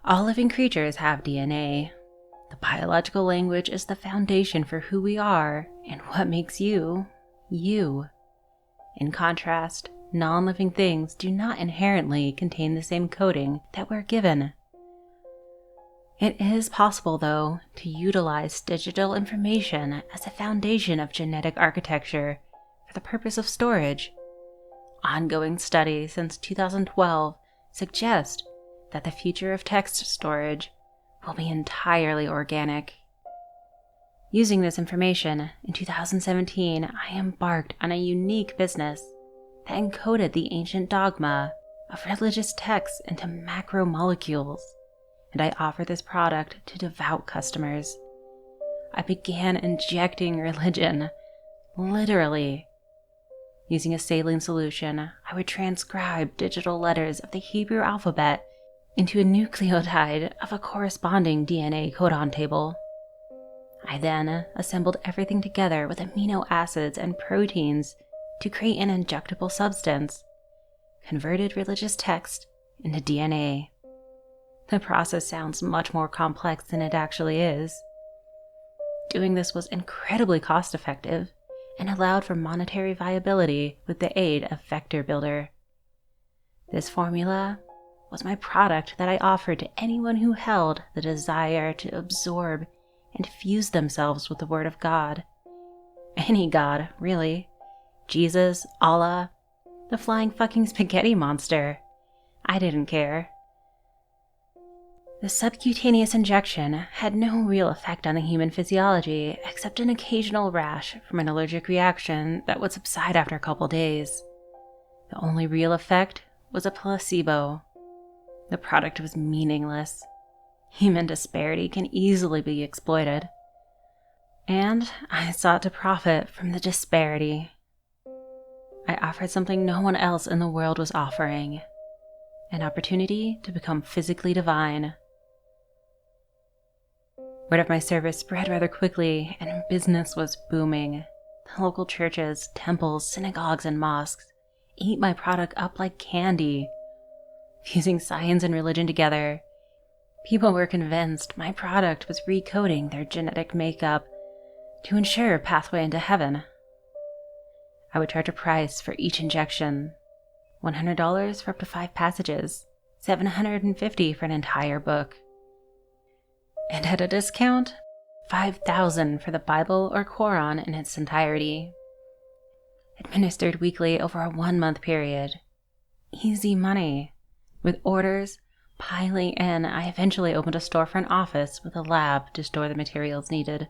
All living creatures have DNA. The biological language is the foundation for who we are and what makes you, you. In contrast, non-living things do not inherently contain the same coding that we're given. It is possible, though, to utilize digital information as a foundation of genetic architecture for the purpose of storage. Ongoing studies since 2012 suggest that the future of text storage will be entirely organic. Using this information, in 2017, I embarked on a unique business that encoded the ancient dogma of religious texts into macromolecules, and I offered this product to devout customers. I began injecting religion, literally. Using a saline solution, I would transcribe digital letters of the Hebrew alphabet into a nucleotide of a corresponding DNA codon table. I then assembled everything together with amino acids and proteins to create an injectable substance, converted religious text into DNA. The process sounds much more complex than it actually is. Doing this was incredibly cost-effective and allowed for monetary viability with the aid of Vector Builder. This formula was my product that I offered to anyone who held the desire to absorb and fuse themselves with the Word of God. Any God, really. Jesus, Allah, the flying fucking spaghetti monster. I didn't care. The subcutaneous injection had no real effect on the human physiology except an occasional rash from an allergic reaction that would subside after a couple days. The only real effect was a placebo. The product was meaningless. Human disparity can easily be exploited. And I sought to profit from the disparity. I offered something no one else in the world was offering. An opportunity to become physically divine. Word of my service spread rather quickly, and business was booming. The local churches, temples, synagogues, and mosques ate my product up like candy. Fusing science and religion together, people were convinced my product was recoding their genetic makeup to ensure a pathway into heaven. I would charge a price for each injection, $100 for up to 5 passages, $750 for an entire book. And at a discount, $5,000 for the Bible or Quran in its entirety. Administered weekly over a 1-month period. Easy money. With orders piling in, I eventually opened a storefront office with a lab to store the materials needed,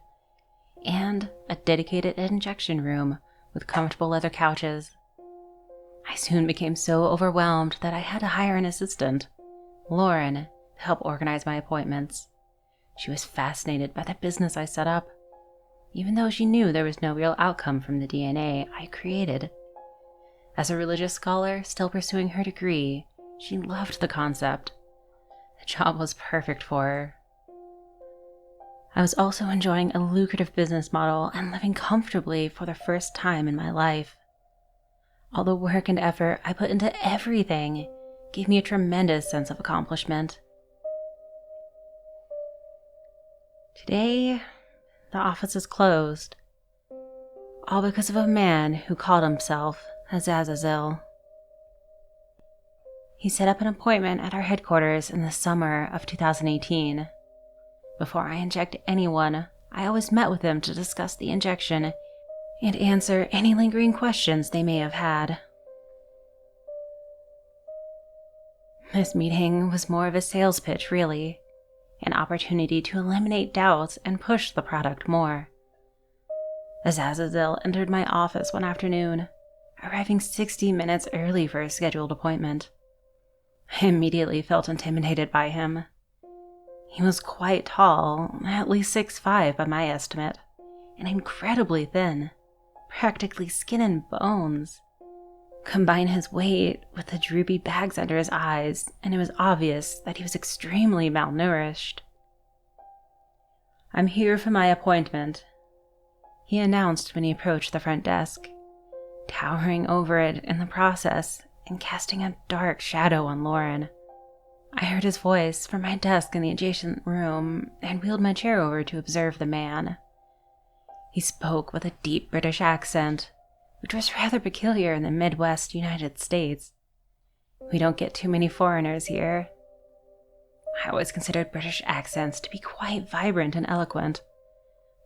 and a dedicated injection room with comfortable leather couches. I soon became so overwhelmed that I had to hire an assistant, Lauren, to help organize my appointments. She was fascinated by the business I set up, even though she knew there was no real outcome from the DNA I created. As a religious scholar still pursuing her degree, she loved the concept. The job was perfect for her. I was also enjoying a lucrative business model and living comfortably for the first time in my life. All the work and effort I put into everything gave me a tremendous sense of accomplishment. Today, the office is closed, all because of a man who called himself Azazel. He set up an appointment at our headquarters in the summer of 2018. Before I inject anyone, I always met with him to discuss the injection and answer any lingering questions they may have had. This meeting was more of a sales pitch, really. An opportunity to eliminate doubts and push the product more. Azazel entered my office one afternoon, arriving 60 minutes early for a scheduled appointment. I immediately felt intimidated by him. He was quite tall, at least 6'5" by my estimate, and incredibly thin, practically skin and bones. Combine his weight with the droopy bags under his eyes, and it was obvious that he was extremely malnourished. "I'm here for my appointment," he announced when he approached the front desk, towering over it in the process and casting a dark shadow on Lauren. I heard his voice from my desk in the adjacent room and wheeled my chair over to observe the man. He spoke with a deep British accent, which was rather peculiar in the Midwest United States. We don't get too many foreigners here. I always considered British accents to be quite vibrant and eloquent,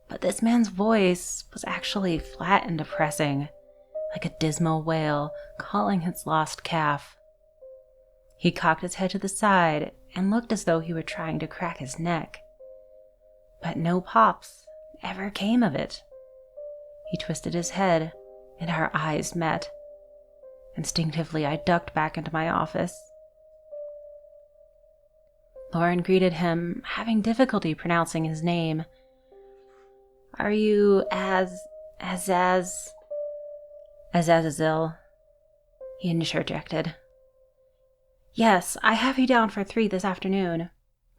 but this man's voice was actually flat and depressing, like a dismal whale calling its lost calf. He cocked his head to the side and looked as though he were trying to crack his neck. But no pops ever came of it. He twisted his head, and our eyes met. Instinctively, I ducked back into my office. Lauren greeted him, having difficulty pronouncing his name. "Are you Azazel?" he interjected. "Yes, I have you down for 3 this afternoon.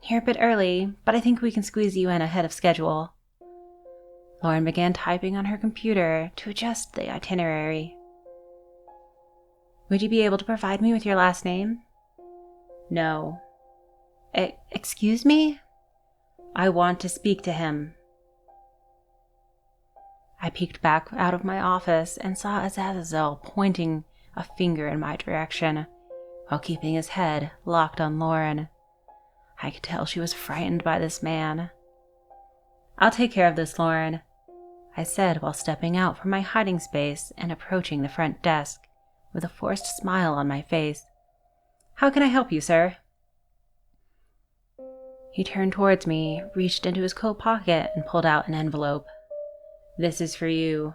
You're a bit early, but I think we can squeeze you in ahead of schedule." Lauren began typing on her computer to adjust the itinerary. "Would you be able to provide me with your last name?" "No." Excuse me?" "I want to speak to him." I peeked back out of my office and saw Azazel pointing a finger in my direction, while keeping his head locked on Lauren. I could tell she was frightened by this man. "I'll take care of this, Lauren," I said while stepping out from my hiding space and approaching the front desk with a forced smile on my face. "How can I help you, sir?" He turned towards me, reached into his coat pocket, and pulled out an envelope. "This is for you."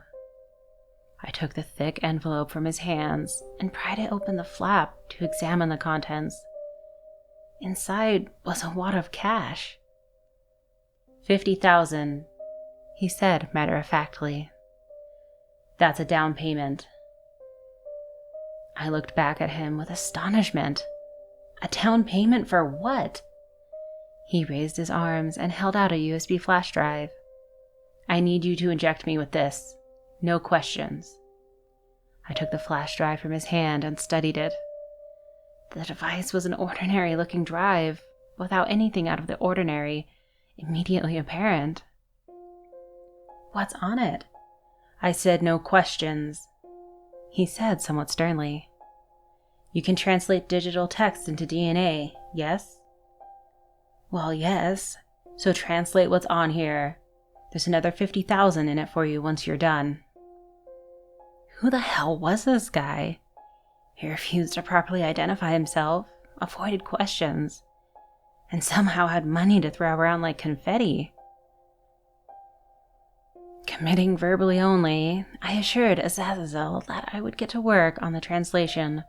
I took the thick envelope from his hands and pried it open the flap to examine the contents. Inside was a wad of cash. 50,000, he said matter-of-factly. "That's a down payment." I looked back at him with astonishment. A down payment for what? He raised his arms and held out a USB flash drive. "I need you to inject me with this. No questions." I took the flash drive from his hand and studied it. The device was an ordinary-looking drive, without anything out of the ordinary immediately apparent. "What's on it?" I said no questions. He said somewhat sternly. "You can translate digital text into DNA, yes?" "Well, yes. So translate what's on here. There's another 50,000 in it for you once you're done." Who the hell was this guy? He refused to properly identify himself, avoided questions, and somehow had money to throw around like confetti. Committing verbally only, I assured Azazel that I would get to work on the translation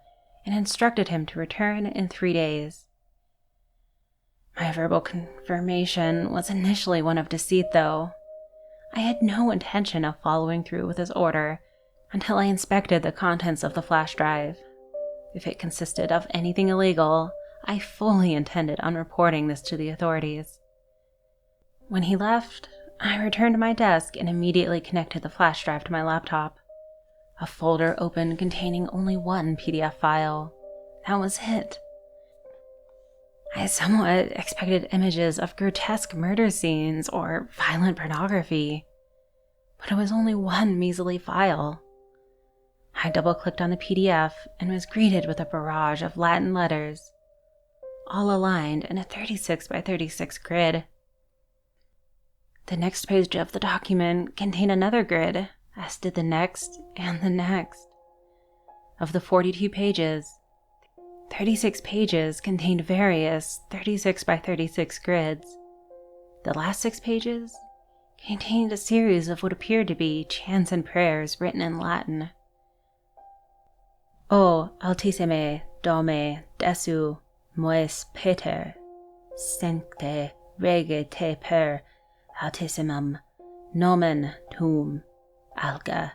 and instructed him to return in 3 days. My verbal confirmation was initially one of deceit, though. I had no intention of following through with his order until I inspected the contents of the flash drive. If it consisted of anything illegal, I fully intended on reporting this to the authorities. When he left, I returned to my desk and immediately connected the flash drive to my laptop. A folder opened containing only one PDF file. That was it. I somewhat expected images of grotesque murder scenes or violent pornography, but it was only one measly file. I double-clicked on the PDF and was greeted with a barrage of Latin letters, all aligned in a 36 by 36 grid. The next page of the document contained another grid, as did the next and the next. Of the 42 pages, 36 pages contained various 36 by 36 grids. The last 6 pages contained a series of what appeared to be chants and prayers written in Latin. "O altissime Dome Desu moes Pater, sancte rege te per altissimum nomen tuum alga,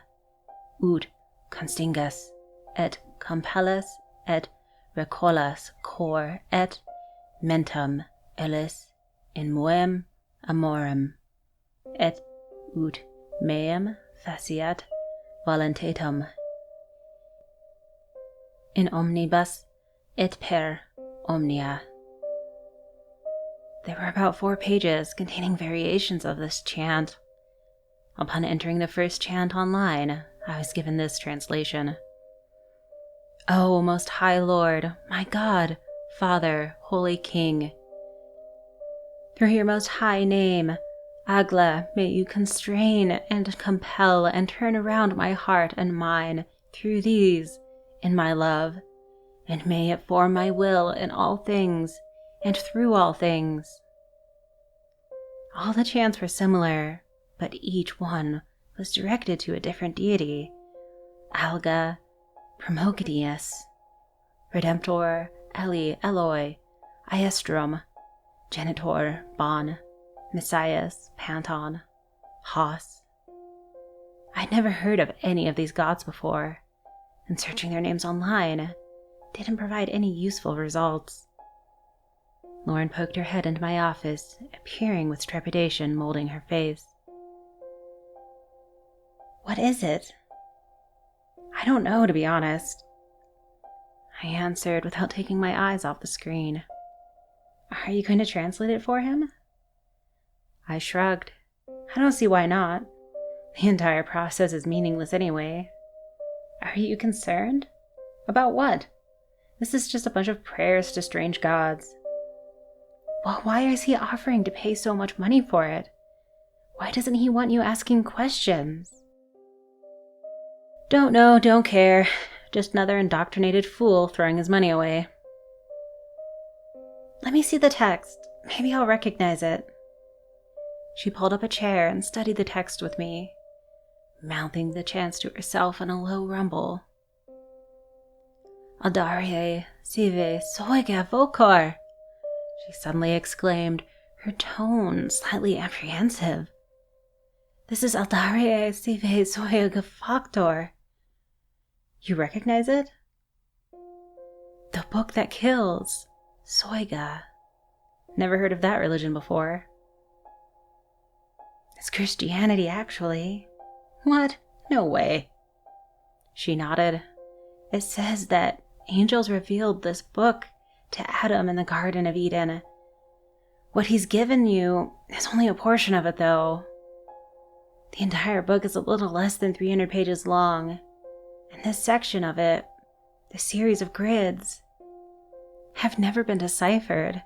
ut constingas, et compellas, et recollas cor et mentam ellis in moem amorem, et ut meam faciat voluntatem in omnibus et per omnia." There were about 4 pages containing variations of this chant. Upon entering the first chant online, I was given this translation. O Most High Lord, my God, Father, Holy King, through your most high name, Agla, may you constrain and compel and turn around my heart and mine through these in my love, and may it form my will in all things and through all things. All the chants were similar, but each one was directed to a different deity. Alga, Promogedius, Redemptor, Eli, Eloi, Iestrum, Genitor, Bon, Messias, Panton, Hos. I'd never heard of any of these gods before, and searching their names online didn't provide any useful results. Lauren poked her head into my office, appearing with trepidation molding her face. What is it? I don't know, to be honest, I answered without taking my eyes off the screen. Are you going to translate it for him? I shrugged. I don't see why not. The entire process is meaningless anyway. Are you concerned? About what? This is just a bunch of prayers to strange gods. Well, why is he offering to pay so much money for it? Why doesn't he want you asking questions? Don't know, don't care. Just another indoctrinated fool throwing his money away. Let me see the text. Maybe I'll recognize it. She pulled up a chair and studied the text with me, mouthing the chants to herself in a low rumble. Aldarie, sive, soiga vocor, she suddenly exclaimed, her tone slightly apprehensive. This is Aldarie, sive, soiga factor. You recognize it? The book that kills. Soiga. Never heard of that religion before. It's Christianity, actually. What? No way. She nodded. It says that angels revealed this book to Adam in the Garden of Eden. What he's given you is only a portion of it, though. The entire book is a little less than 300 pages long, and this section of it, the series of grids, have never been deciphered.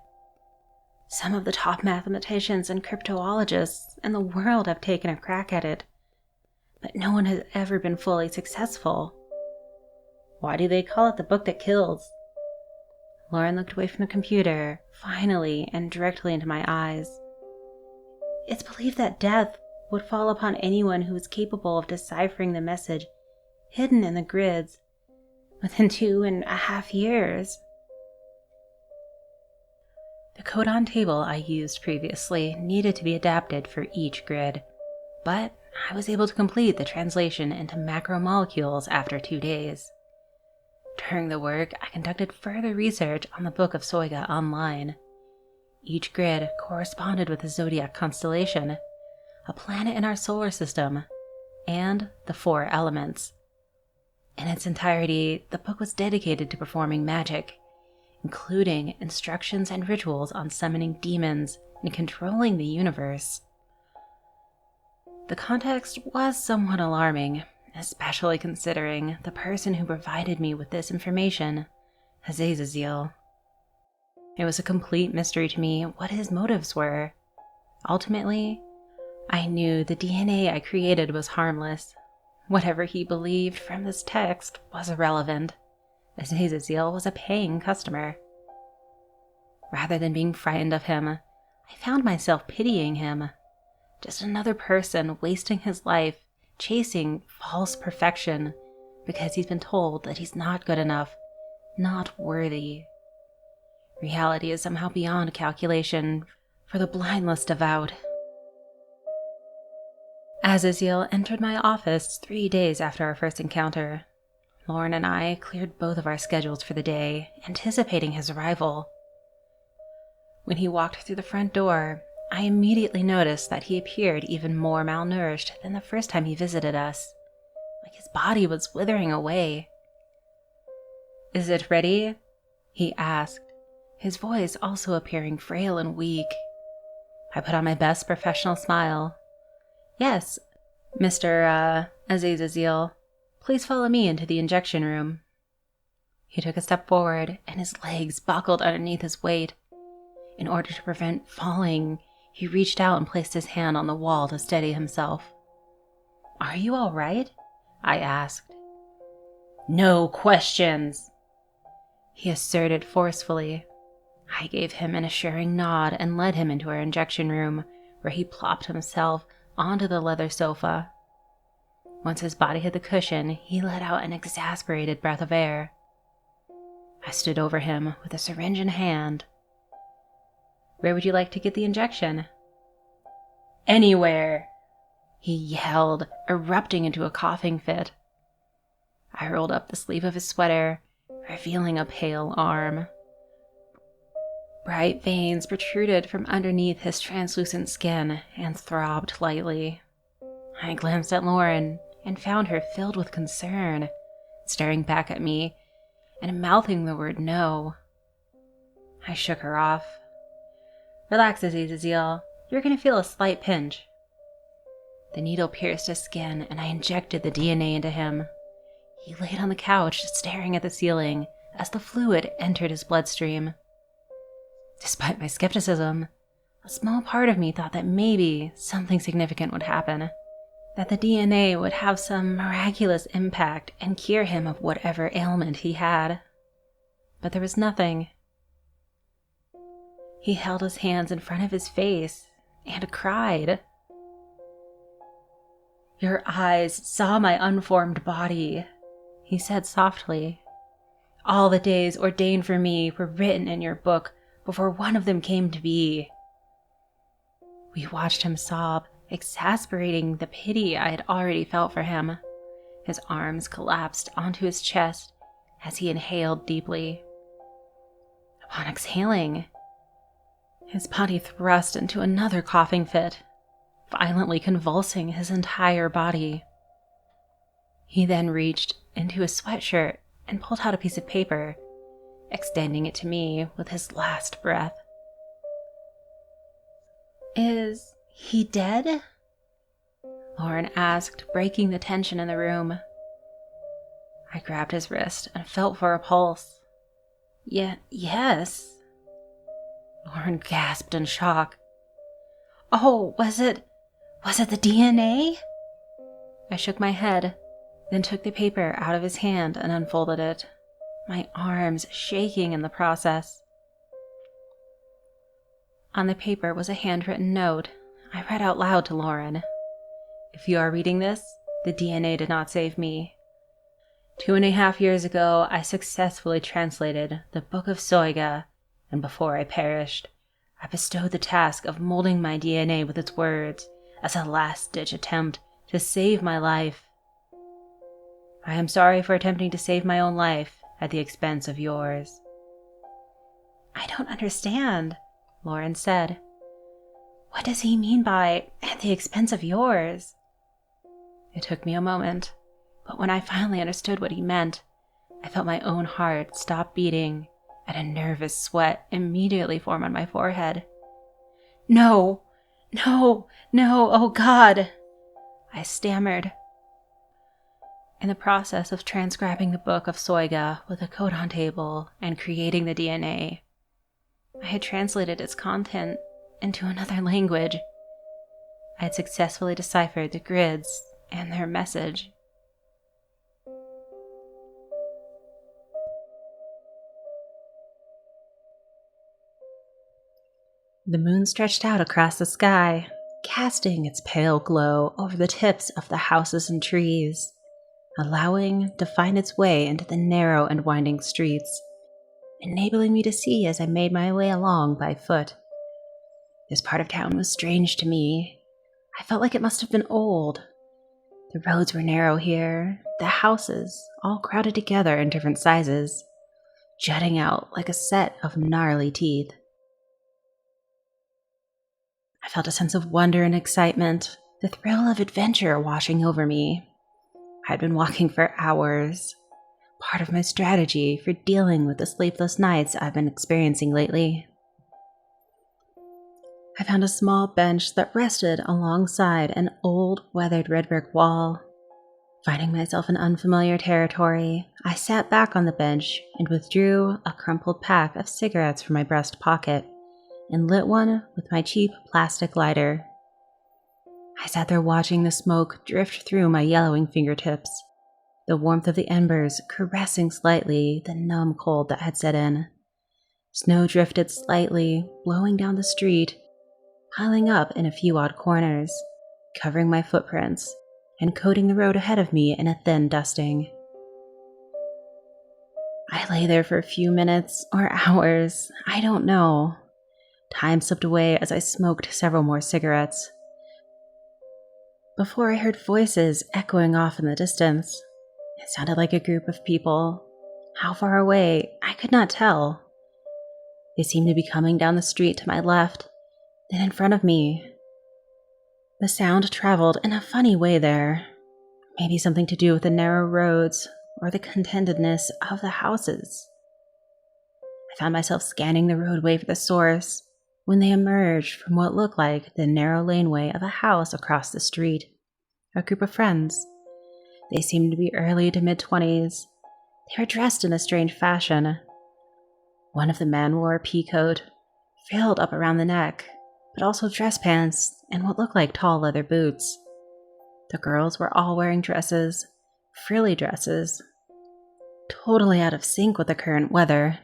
Some of the top mathematicians and cryptologists in the world have taken a crack at it, but no one has ever been fully successful. Why do they call it the book that kills? Lauren looked away from the computer, finally, and directly into my eyes. It's believed that death would fall upon anyone who is capable of deciphering the message hidden in the grids within 2.5 years. The codon table I used previously needed to be adapted for each grid, but I was able to complete the translation into macromolecules after 2 days. During the work, I conducted further research on the Book of Soiga online. Each grid corresponded with a zodiac constellation, a planet in our solar system, and the 4 elements. In its entirety, the book was dedicated to performing magic, including instructions and rituals on summoning demons and controlling the universe. The context was somewhat alarming, especially considering the person who provided me with this information, Azazel. It was a complete mystery to me what his motives were. Ultimately, I knew the DNA I created was harmless. Whatever he believed from this text was irrelevant. Azazel was a paying customer. Rather than being frightened of him, I found myself pitying him. Just another person wasting his life chasing false perfection because he's been told that he's not good enough, not worthy. Reality is somehow beyond calculation for the blindless devout. Azazel entered my office 3 days after our first encounter. Lauren and I cleared both of our schedules for the day, anticipating his arrival. When he walked through the front door, I immediately noticed that he appeared even more malnourished than the first time he visited us, like his body was withering away. "Is it ready?" he asked, his voice also appearing frail and weak, I put on my best professional smile. Yes, Mr. Azazel, please follow me into the injection room. He took a step forward, and his legs buckled underneath his weight. In order to prevent falling, he reached out and placed his hand on the wall to steady himself. Are you all right? I asked. No questions, he asserted forcefully. I gave him an assuring nod and led him into our injection room, where he plopped himself onto the leather sofa. Once his body hit the cushion, he let out an exasperated breath of air. I stood over him with a syringe in hand. Where would you like to get the injection? Anywhere, he yelled, erupting into a coughing fit. I rolled up the sleeve of his sweater, revealing a pale arm. Bright veins protruded from underneath his translucent skin and throbbed lightly. I glanced at Lauren and found her filled with concern, staring back at me and mouthing the word no. I shook her off. Relax, Azazel. You're going to feel a slight pinch. The needle pierced his skin, and I injected the DNA into him. He laid on the couch, staring at the ceiling as the fluid entered his bloodstream. Despite my skepticism, a small part of me thought that maybe something significant would happen, that the DNA would have some miraculous impact and cure him of whatever ailment he had. But there was nothing. He held his hands in front of his face and cried. Your eyes saw my unformed body, he said softly. All the days ordained for me were written in your book before one of them came to be. We watched him sob, exasperating the pity I had already felt for him. His arms collapsed onto his chest as he inhaled deeply. Upon exhaling, his body thrust into another coughing fit, violently convulsing his entire body. He then reached into his sweatshirt and pulled out a piece of paper, extending it to me with his last breath. Is he dead? Lauren asked, breaking the tension in the room. I grabbed his wrist and felt for a pulse. Yes. Lauren gasped in shock. Oh, was it the DNA? I shook my head, then took the paper out of his hand and unfolded it, my arms shaking in the process. On the paper was a handwritten note. I read out loud to Lauren. If you are reading this, the DNA did not save me. 2.5 years ago, I successfully translated the Book of Soiga, and before I perished, I bestowed the task of molding my DNA with its words as a last-ditch attempt to save my life. I am sorry for attempting to save my own life at the expense of yours. I don't understand, Lauren said. What does he mean by at the expense of yours? It took me a moment, but when I finally understood what he meant, I felt my own heart stop beating and a nervous sweat immediately form on my forehead. No, oh God, I stammered. In the process of transcribing the Book of Soiga with a codon table and creating the DNA, I had translated its content into another language. I had successfully deciphered the grids and their message. The moon stretched out across the sky, casting its pale glow over the tips of the houses and trees, allowing to find its way into the narrow and winding streets, enabling me to see as I made my way along by foot. This part of town was strange to me. I felt like it must have been old. The roads were narrow here, the houses all crowded together in different sizes, jutting out like a set of gnarly teeth. I felt a sense of wonder and excitement, the thrill of adventure washing over me. I had been walking for hours, part of my strategy for dealing with the sleepless nights I've been experiencing lately. I found a small bench that rested alongside an old, weathered red brick wall. Finding myself in unfamiliar territory, I sat back on the bench and withdrew a crumpled pack of cigarettes from my breast pocket and lit one with my cheap plastic lighter. I sat there watching the smoke drift through my yellowing fingertips, the warmth of the embers caressing slightly the numb cold that had set in. Snow drifted slightly, blowing down the street, piling up in a few odd corners, covering my footprints and coating the road ahead of me in a thin dusting. I lay there for a few minutes or hours, I don't know. Time slipped away as I smoked several more cigarettes, before I heard voices echoing off in the distance. It sounded like a group of people. How far away, I could not tell. They seemed to be coming down the street to my left, then in front of me. The sound traveled in a funny way there. Maybe something to do with the narrow roads or the contentedness of the houses. I found myself scanning the roadway for the source when they emerged from what looked like the narrow laneway of a house across the street. A group of friends. They seemed to be early to mid-20s. They were dressed in a strange fashion. One of the men wore a pea coat, frilled up around the neck, but also dress pants and what looked like tall leather boots. The girls were all wearing dresses, frilly dresses, totally out of sync with the current weather.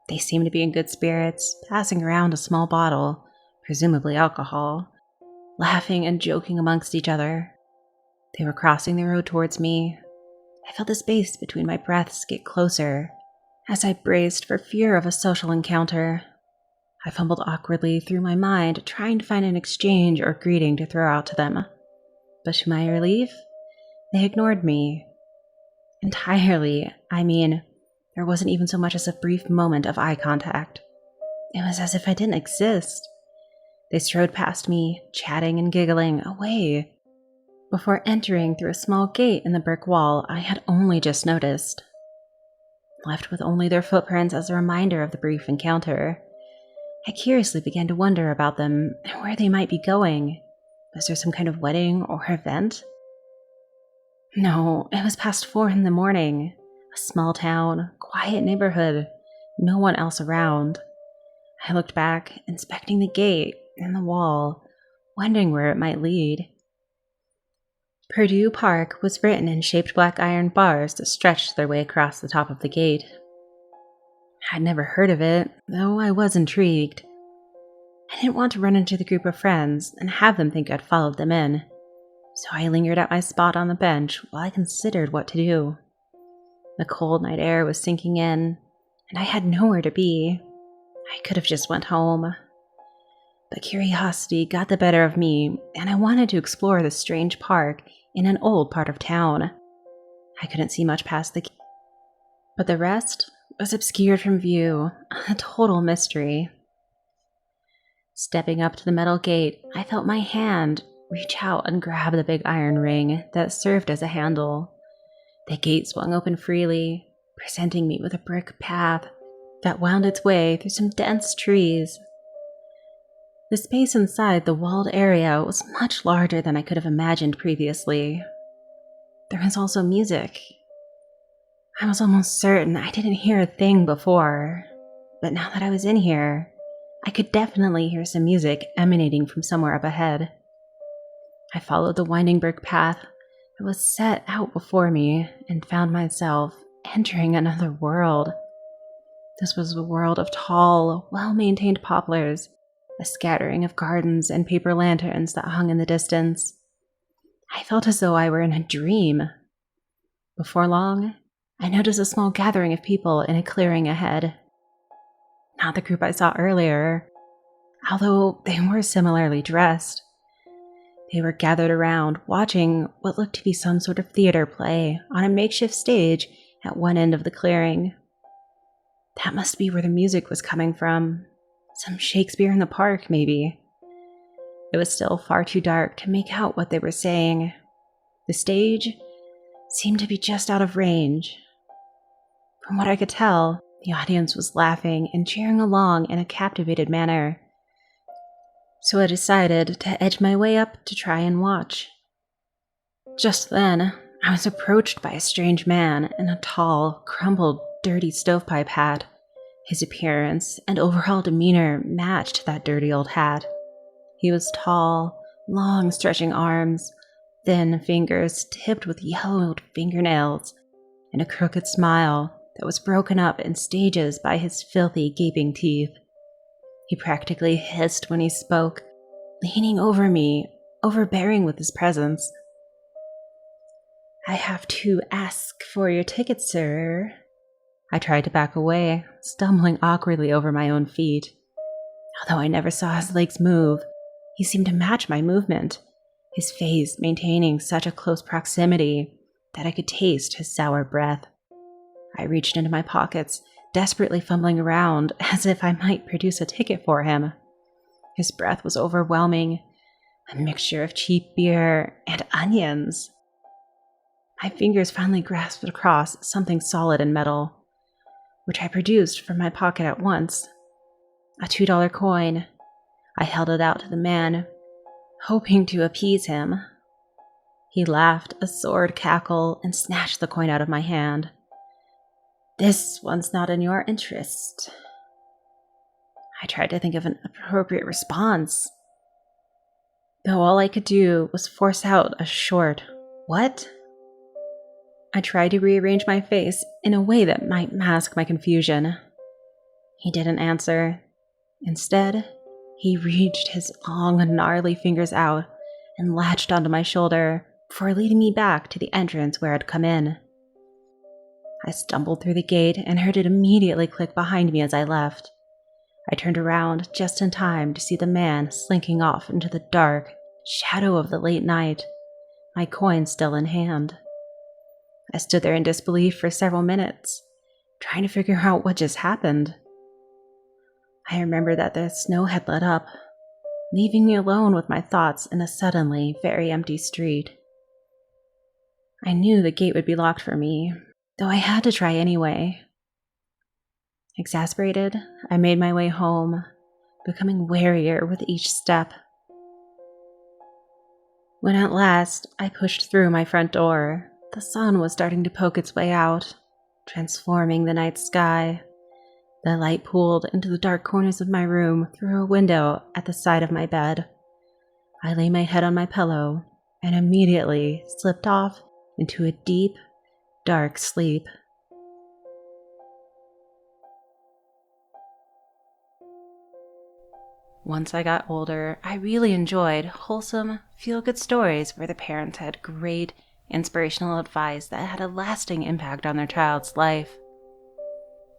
They seemed to be in good spirits, passing around a small bottle, presumably alcohol, laughing and joking amongst each other. They were crossing the road towards me. I felt the space between my breaths get closer as I braced for fear of a social encounter. I fumbled awkwardly through my mind, trying to find an exchange or greeting to throw out to them. But to my relief, they ignored me. Entirely. I mean, there wasn't even so much as a brief moment of eye contact. It was as if I didn't exist. They strode past me, chatting and giggling, away, before entering through a small gate in the brick wall I had only just noticed. Left with only their footprints as a reminder of the brief encounter, I curiously began to wonder about them and where they might be going. Was there some kind of wedding or event? No, it was past 4 in the morning. A small town, quiet neighborhood, no one else around. I looked back, inspecting the gate and the wall, wondering where it might lead. Purdue Park was written in shaped black iron bars that stretched their way across the top of the gate. I'd never heard of it, though I was intrigued. I didn't want to run into the group of friends and have them think I'd followed them in, so I lingered at my spot on the bench while I considered what to do. The cold night air was sinking in, and I had nowhere to be. I could have just went home. But curiosity got the better of me, and I wanted to explore this strange park in an old part of town. I couldn't see much past the gate, but the rest was obscured from view, a total mystery. Stepping up to the metal gate, I felt my hand reach out and grab the big iron ring that served as a handle. The gate swung open freely, presenting me with a brick path that wound its way through some dense trees. The space inside the walled area was much larger than I could have imagined previously. There was also music. I was almost certain I didn't hear a thing before, but now that I was in here, I could definitely hear some music emanating from somewhere up ahead. I followed the winding brick path that was set out before me and found myself entering another world. This was a world of tall, well-maintained poplars, a scattering of gardens and paper lanterns that hung in the distance. I felt as though I were in a dream. Before long, I noticed a small gathering of people in a clearing ahead. Not the group I saw earlier, although they were similarly dressed. They were gathered around, watching what looked to be some sort of theater play on a makeshift stage at one end of the clearing. That must be where the music was coming from. Some Shakespeare in the Park, maybe. It was still far too dark to make out what they were saying. The stage seemed to be just out of range. From what I could tell, the audience was laughing and cheering along in a captivated manner. so I decided to edge my way up to try and watch. Just then, I was approached by a strange man in a tall, crumpled, dirty stovepipe hat. His appearance and overall demeanor matched that dirty old hat. He was tall, long stretching arms, thin fingers tipped with yellowed fingernails, and a crooked smile that was broken up in stages by his filthy, gaping teeth. He practically hissed when he spoke, leaning over me, overbearing with his presence. "I have to ask for your ticket, sir." I tried to back away, stumbling awkwardly over my own feet. Although I never saw his legs move, he seemed to match my movement, his face maintaining such a close proximity that I could taste his sour breath. I reached into my pockets, desperately fumbling around as if I might produce a ticket for him. His breath was overwhelming, a mixture of cheap beer and onions. My fingers finally grasped across something solid and metal, which I produced from my pocket at once. A $2 coin. I held it out to the man, hoping to appease him. He laughed a sordid cackle and snatched the coin out of my hand. "This one's not in your interest." I tried to think of an appropriate response, though all I could do was force out a short, "What?" I tried to rearrange my face in a way that might mask my confusion. He didn't answer. Instead, he reached his long, gnarly fingers out and latched onto my shoulder before leading me back to the entrance where I'd come in. I stumbled through the gate and heard it immediately click behind me as I left. I turned around just in time to see the man slinking off into the dark shadow of the late night, my coin still in hand. I stood there in disbelief for several minutes, trying to figure out what just happened. I remember that the snow had let up, leaving me alone with my thoughts in a suddenly very empty street. I knew the gate would be locked for me, though I had to try anyway. Exasperated, I made my way home, becoming warier with each step. When at last I pushed through my front door, the sun was starting to poke its way out, transforming the night sky. The light pooled into the dark corners of my room through a window at the side of my bed. I lay my head on my pillow and immediately slipped off into a deep, dark sleep. Once I got older, I really enjoyed wholesome, feel-good stories where the parents had great, inspirational advice that had a lasting impact on their child's life.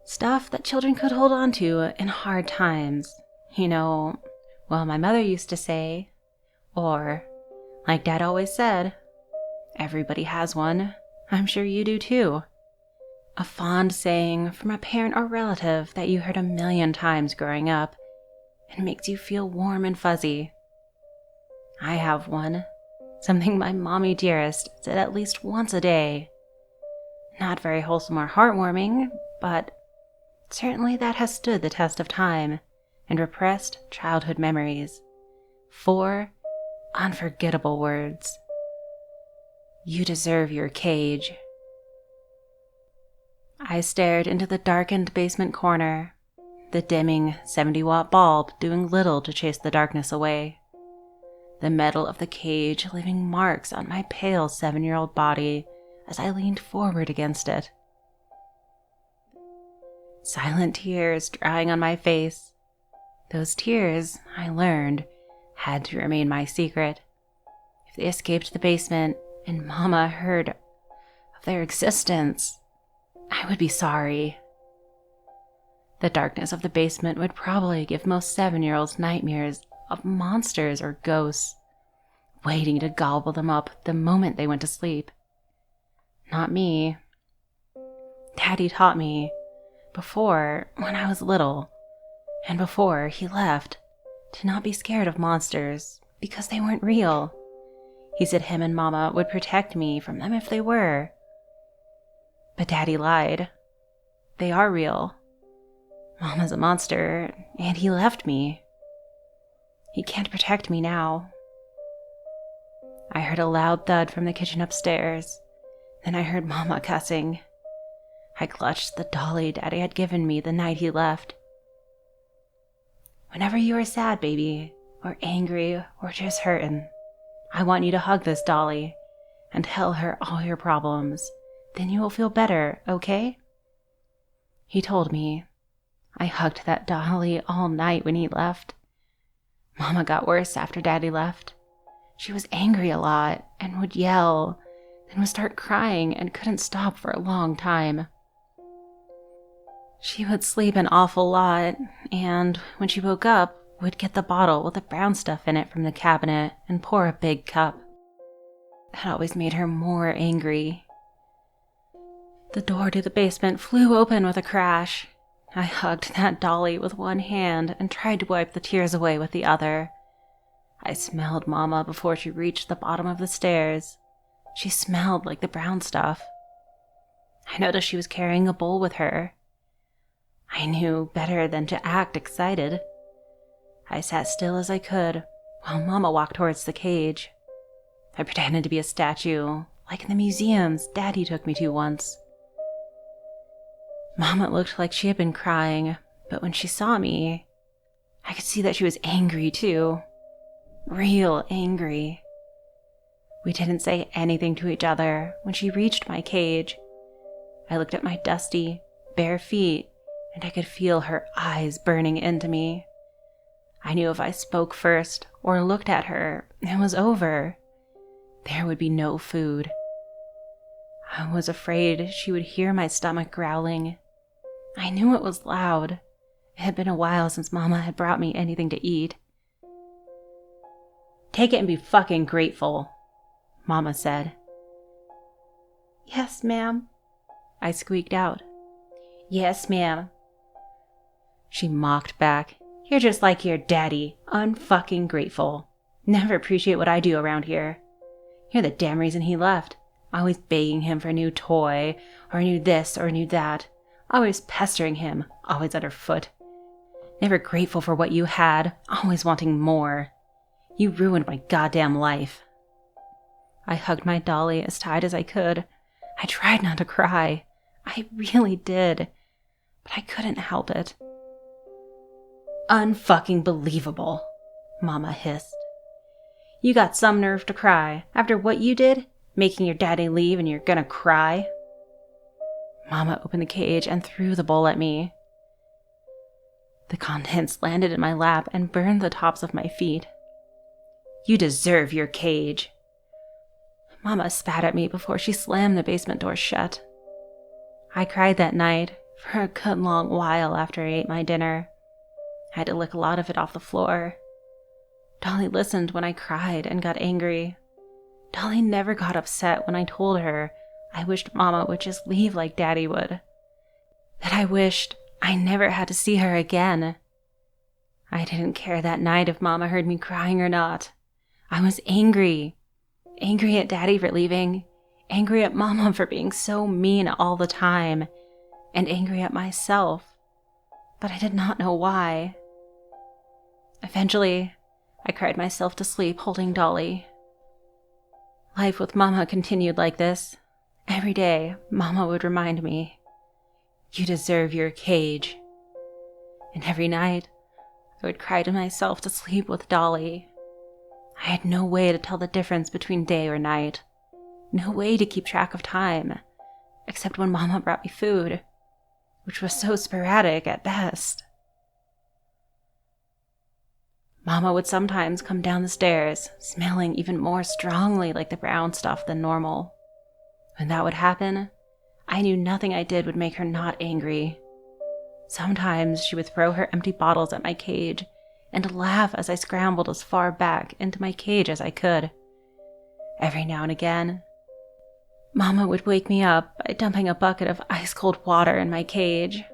Stuff that children could hold on to in hard times. Well, my mother used to say, or, like Dad always said, everybody has one. I'm sure you do too. A fond saying from a parent or relative that you heard a million times growing up and makes you feel warm and fuzzy. I have one. Something my mommy dearest said at least once a day. Not very wholesome or heartwarming, but certainly that has stood the test of time and repressed childhood memories. 4 unforgettable words. You deserve your cage. I stared into the darkened basement corner, the dimming 70-watt bulb doing little to chase the darkness away. The metal of the cage leaving marks on my pale 7-year-old body as I leaned forward against it. Silent tears drying on my face. Those tears, I learned, had to remain my secret. If they escaped the basement and Mama heard of their existence, I would be sorry. The darkness of the basement would probably give most 7-year-olds nightmares of monsters or ghosts, waiting to gobble them up the moment they went to sleep. Not me. Daddy taught me, when I was little, and before he left, to not be scared of monsters because they weren't real. He said him and Mama would protect me from them if they were. But Daddy lied. They are real. Mama's a monster, and he left me. He can't protect me now. I heard a loud thud from the kitchen upstairs. Then I heard Mama cussing. I clutched the dolly Daddy had given me the night he left. Whenever you are sad, baby, or angry, or just hurtin', I want you to hug this dolly and tell her all your problems. Then you will feel better, okay? He told me. I hugged that dolly all night when he left. Mama got worse after Daddy left. She was angry a lot and would yell, then would start crying and couldn't stop for a long time. She would sleep an awful lot, and when she woke up, would get the bottle with the brown stuff in it from the cabinet and pour a big cup. That always made her more angry. The door to the basement flew open with a crash. I hugged that dolly with one hand and tried to wipe the tears away with the other. I smelled Mama before she reached the bottom of the stairs. She smelled like the brown stuff. I noticed she was carrying a bowl with her. I knew better than to act excited. I sat still as I could while Mama walked towards the cage. I pretended to be a statue, like in the museums Daddy took me to once. Mama looked like she had been crying, but when she saw me, I could see that she was angry too. Real angry. We didn't say anything to each other when she reached my cage. I looked at my dusty, bare feet, and I could feel her eyes burning into me. I knew if I spoke first or looked at her, it was over. There would be no food. I was afraid she would hear my stomach growling. I knew it was loud. It had been a while since Mama had brought me anything to eat. "Take it and be fucking grateful," Mama said. "Yes, ma'am," I squeaked out. "Yes, ma'am." She mocked back. "You're just like your daddy, unfucking grateful. Never appreciate what I do around here. You're the damn reason he left. Always begging him for a new toy, or a new this, or a new that. Always pestering him, always underfoot. Never grateful for what you had, always wanting more. You ruined my goddamn life." I hugged my dolly as tight as I could. I tried not to cry. I really did. But I couldn't help it. "Unfucking believable," Mama hissed. "You got some nerve to cry after what you did? Making your daddy leave and you're gonna cry?" Mama opened the cage and threw the bowl at me. The contents landed in my lap and burned the tops of my feet. "You deserve your cage." Mama spat at me before she slammed the basement door shut. I cried that night for a good long while after I ate my dinner. I had to lick a lot of it off the floor. Dolly listened when I cried and got angry. Dolly never got upset when I told her I wished Mama would just leave like Daddy would. That I wished I never had to see her again. I didn't care that night if Mama heard me crying or not. I was angry. Angry at Daddy for leaving. Angry at Mama for being so mean all the time. And angry at myself. But I did not know why. Eventually, I cried myself to sleep holding Dolly. Life with Mama continued like this. Every day, Mama would remind me, "You deserve your cage." And every night, I would cry to myself to sleep with Dolly. I had no way to tell the difference between day or night. No way to keep track of time, except when Mama brought me food, which was so sporadic at best. Mama would sometimes come down the stairs, smelling even more strongly like the brown stuff than normal. When that would happen, I knew nothing I did would make her not angry. Sometimes she would throw her empty bottles at my cage and laugh as I scrambled as far back into my cage as I could. Every now and again, Mama would wake me up by dumping a bucket of ice-cold water in my cage.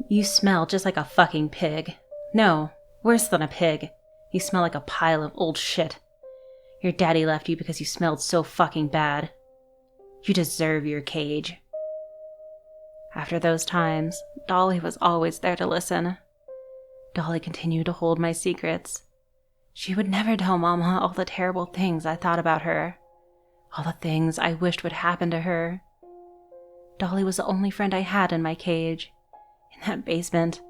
"You smell just like a fucking pig. No, worse than a pig. You smell like a pile of old shit. Your daddy left you because you smelled so fucking bad. You deserve your cage." After those times, Dolly was always there to listen. Dolly continued to hold my secrets. She would never tell Mama all the terrible things I thought about her, all the things I wished would happen to her. Dolly was the only friend I had in my cage, in that basement,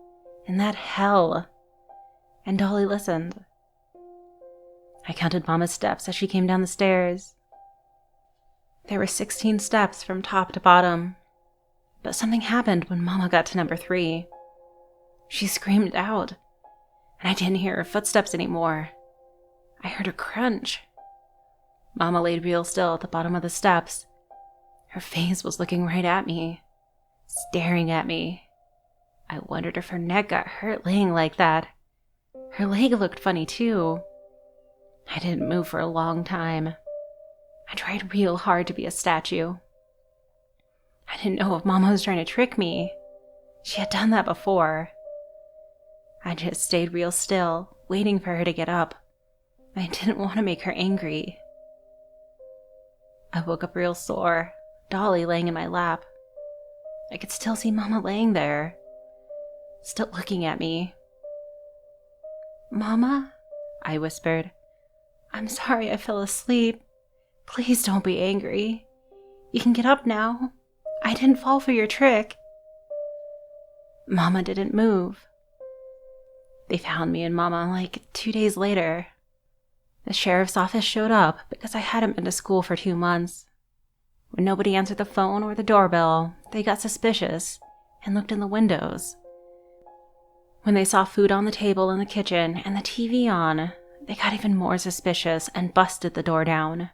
in that hell. And Dolly listened. I counted Mama's steps as she came down the stairs. There were 16 steps from top to bottom, but something happened when Mama got to number 3. She screamed out, and I didn't hear her footsteps anymore. I heard a crunch. Mama laid real still at the bottom of the steps. Her face was looking right at me, staring at me. I wondered if her neck got hurt laying like that. Her leg looked funny too. I didn't move for a long time. I tried real hard to be a statue. I didn't know if Mama was trying to trick me. She had done that before. I just stayed real still, waiting for her to get up. I didn't want to make her angry. I woke up real sore, Dolly laying in my lap. I could still see Mama laying there, still looking at me. "Mama?" I whispered. "I'm sorry I fell asleep. Please don't be angry. You can get up now. I didn't fall for your trick." Mama didn't move. They found me and Mama like 2 days later. The sheriff's office showed up because I hadn't been to school for 2 months. When nobody answered the phone or the doorbell, they got suspicious and looked in the windows. When they saw food on the table in the kitchen and the TV on, they got even more suspicious and busted the door down.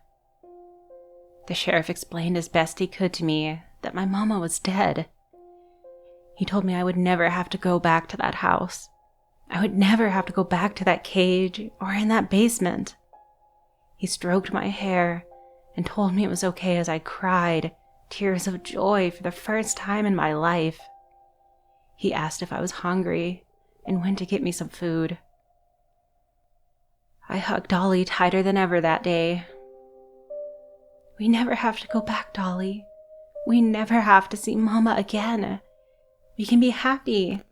The sheriff explained as best he could to me that my Mama was dead. He told me I would never have to go back to that house. I would never have to go back to that cage or in that basement. He stroked my hair and told me it was okay as I cried tears of joy for the first time in my life. He asked if I was hungry and went to get me some food. I hugged Dolly tighter than ever that day. "We never have to go back, Dolly. We never have to see Mama again. We can be happy.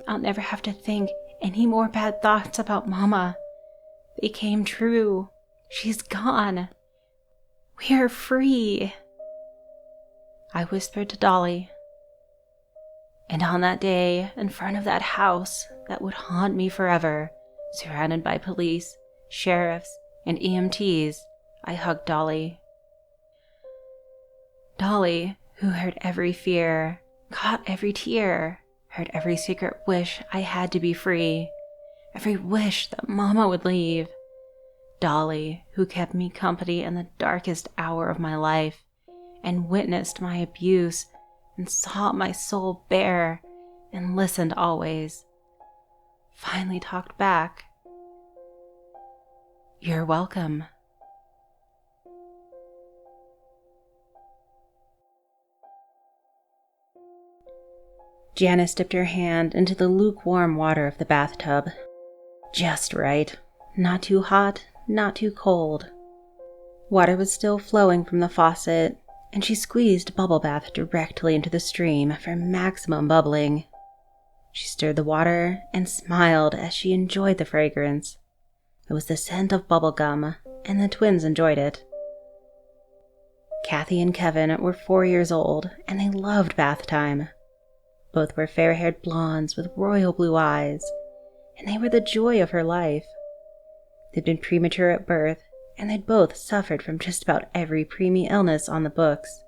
I'll never have to think any more bad thoughts about Mama. They came true. She's gone. We're free," I whispered to Dolly. And on that day, in front of that house that would haunt me forever, surrounded by police, sheriffs, and EMTs, I hugged Dolly. Dolly, who heard every fear, caught every tear, heard every secret wish I had to be free, every wish that Mama would leave. Dolly, who kept me company in the darkest hour of my life, and witnessed my abuse, and saw my soul bare, and listened always, finally talked back. "You're welcome." Janice dipped her hand into the lukewarm water of the bathtub. Just right. Not too hot, not too cold. Water was still flowing from the faucet, and she squeezed bubble bath directly into the stream for maximum bubbling. She stirred the water and smiled as she enjoyed the fragrance. It was the scent of bubble gum, and the twins enjoyed it. Kathy and Kevin were 4 years old, and they loved bath time. Both were fair-haired blondes with royal blue eyes, and they were the joy of her life. They'd been premature at birth, and they'd both suffered from just about every preemie illness on the books.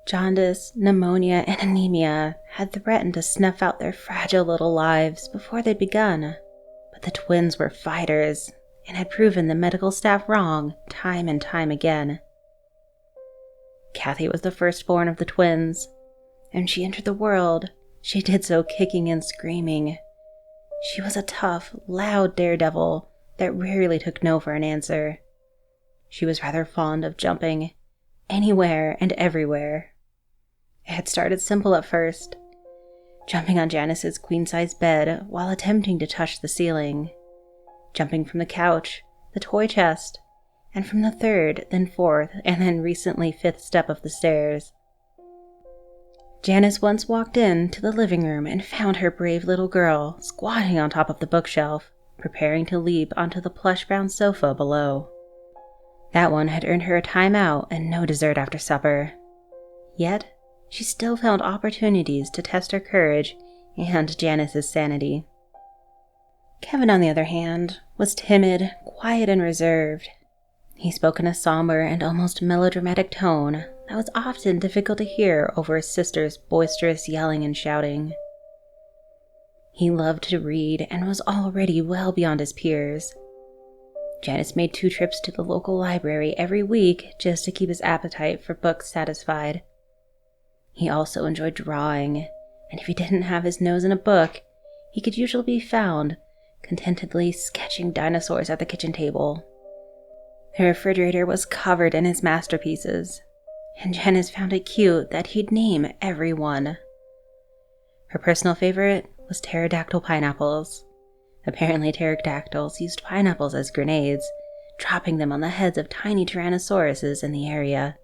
Jaundice, pneumonia, and anemia had threatened to snuff out their fragile little lives before they'd begun, but the twins were fighters and had proven the medical staff wrong time and time again. Kathy was the firstborn of the twins, and she entered the world. She did so kicking and screaming. She was a tough, loud daredevil that rarely took no for an answer. She was rather fond of jumping, anywhere and everywhere. It had started simple at first, jumping on Janice's queen-size bed while attempting to touch the ceiling, jumping from the couch, the toy chest, and from the 3rd, then 4th, and then recently 5th step of the stairs. Janice once walked into the living room and found her brave little girl squatting on top of the bookshelf, preparing to leap onto the plush brown sofa below. That one had earned her a timeout and no dessert after supper. Yet, she still found opportunities to test her courage and Janice's sanity. Kevin, on the other hand, was timid, quiet, and reserved. He spoke in a somber and almost melodramatic tone that was often difficult to hear over his sister's boisterous yelling and shouting. He loved to read and was already well beyond his peers. Janice made 2 trips to the local library every week just to keep his appetite for books satisfied. He also enjoyed drawing, and if he didn't have his nose in a book, he could usually be found contentedly sketching dinosaurs at the kitchen table. The refrigerator was covered in his masterpieces, and Janice found it cute that he'd name every one. Her personal favorite was pterodactyl pineapples. Apparently pterodactyls used pineapples as grenades, dropping them on the heads of tiny tyrannosauruses in the area.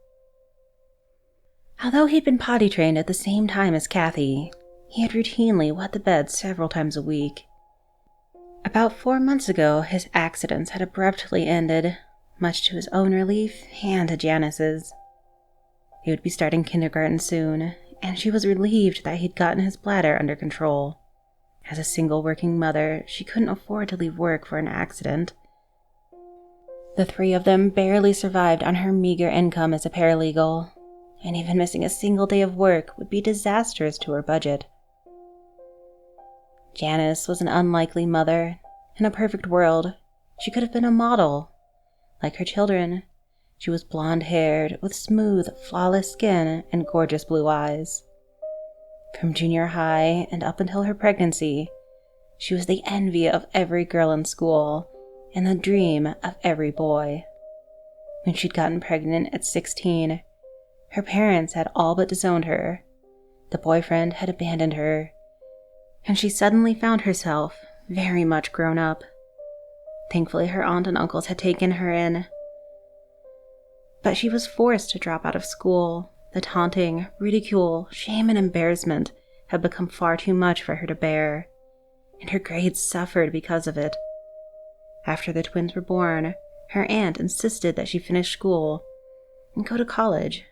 Although he'd been potty trained at the same time as Kathy, he had routinely wet the bed several times a week. About 4 months ago, his accidents had abruptly ended, much to his own relief and to Janice's. He would be starting kindergarten soon, and she was relieved that he'd gotten his bladder under control. As a single working mother, she couldn't afford to leave work for an accident. The 3 of them barely survived on her meager income as a paralegal, and even missing a single day of work would be disastrous to her budget. Janice was an unlikely mother. In a perfect world, she could have been a model. Like her children, she was blonde-haired with smooth, flawless skin and gorgeous blue eyes. From junior high and up until her pregnancy, she was the envy of every girl in school and the dream of every boy. When she'd gotten pregnant at 16, her parents had all but disowned her. The boyfriend had abandoned her, and she suddenly found herself very much grown up. Thankfully, her aunt and uncles had taken her in. But she was forced to drop out of school. The taunting, ridicule, shame, and embarrassment had become far too much for her to bear, and her grades suffered because of it. After the twins were born, her aunt insisted that she finish school and go to college.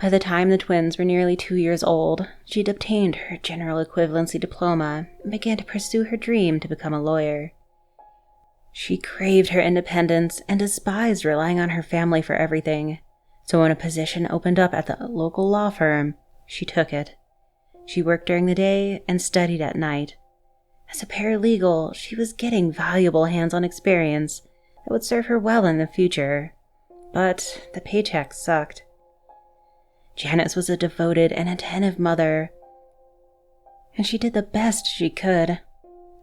By the time the twins were nearly 2 years old, she'd obtained her general equivalency diploma and began to pursue her dream to become a lawyer. She craved her independence and despised relying on her family for everything, so when a position opened up at the local law firm, she took it. She worked during the day and studied at night. As a paralegal, she was getting valuable hands-on experience that would serve her well in the future, but the paycheck sucked. Janice was a devoted and attentive mother, and she did the best she could.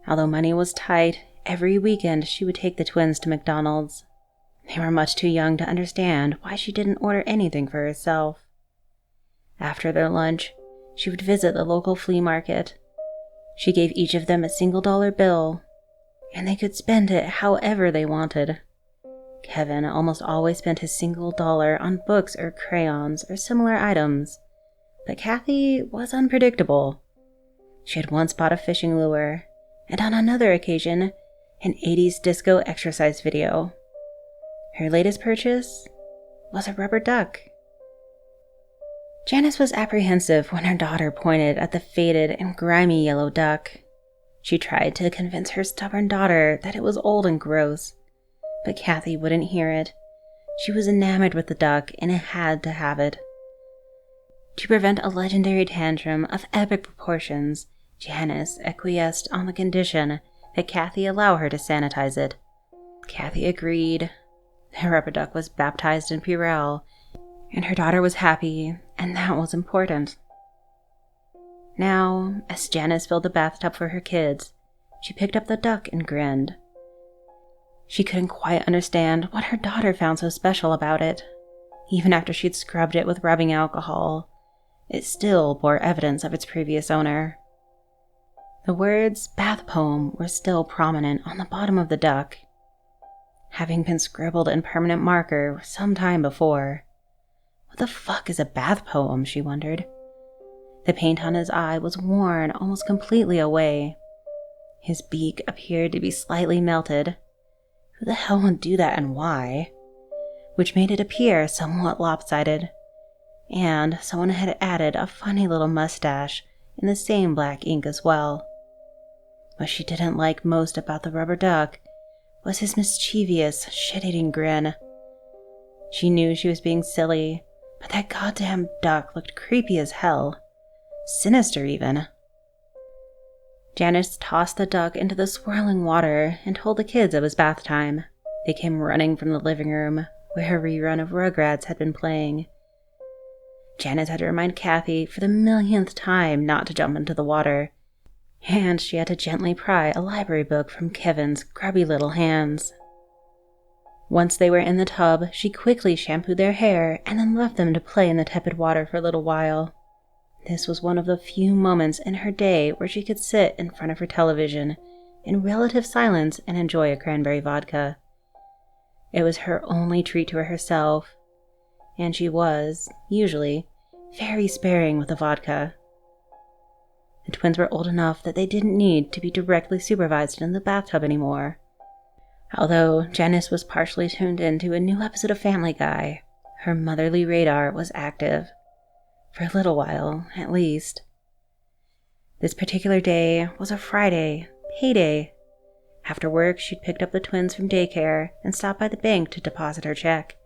Although money was tight, every weekend she would take the twins to McDonald's. They were much too young to understand why she didn't order anything for herself. After their lunch, she would visit the local flea market. She gave each of them a $1 bill, and they could spend it however they wanted. Kevin almost always spent his $1 on books or crayons or similar items, but Kathy was unpredictable. She had once bought a fishing lure, and on another occasion, an 80s disco exercise video. Her latest purchase was a rubber duck. Janice was apprehensive when her daughter pointed at the faded and grimy yellow duck. She tried to convince her stubborn daughter that it was old and gross, but Kathy wouldn't hear it. She was enamored with the duck and had to have it. To prevent a legendary tantrum of epic proportions, Janice acquiesced on the condition that Kathy allow her to sanitize it. Kathy agreed. The rubber duck was baptized in Purell, and her daughter was happy, and that was important. Now, as Janice filled the bathtub for her kids, she picked up the duck and grinned. She couldn't quite understand what her daughter found so special about it. Even after she'd scrubbed it with rubbing alcohol, it still bore evidence of its previous owner. The words bath poem were still prominent on the bottom of the duck, having been scribbled in permanent marker some time before. What the fuck is a bath poem, she wondered. The paint on his eye was worn almost completely away. His beak appeared to be slightly melted. Who the hell would do that and why? Which made it appear somewhat lopsided. And someone had added a funny little mustache in the same black ink as well. What she didn't like most about the rubber duck was his mischievous, shit-eating grin. She knew she was being silly, but that goddamn duck looked creepy as hell. Sinister, even. Janice tossed the duck into the swirling water and told the kids it was bath time. They came running from the living room, where a rerun of Rugrats had been playing. Janice had to remind Kathy for the millionth time not to jump into the water, and she had to gently pry a library book from Kevin's grubby little hands. Once they were in the tub, she quickly shampooed their hair and then left them to play in the tepid water for a little while. This was one of the few moments in her day where she could sit in front of her television in relative silence and enjoy a cranberry vodka. It was her only treat to herself, and she was, usually, very sparing with the vodka. The twins were old enough that they didn't need to be directly supervised in the bathtub anymore. Although Janice was partially tuned into a new episode of Family Guy, her motherly radar was active. For a little while, at least. This particular day was a Friday, payday. After work, she'd picked up the twins from daycare and stopped by the bank to deposit her check.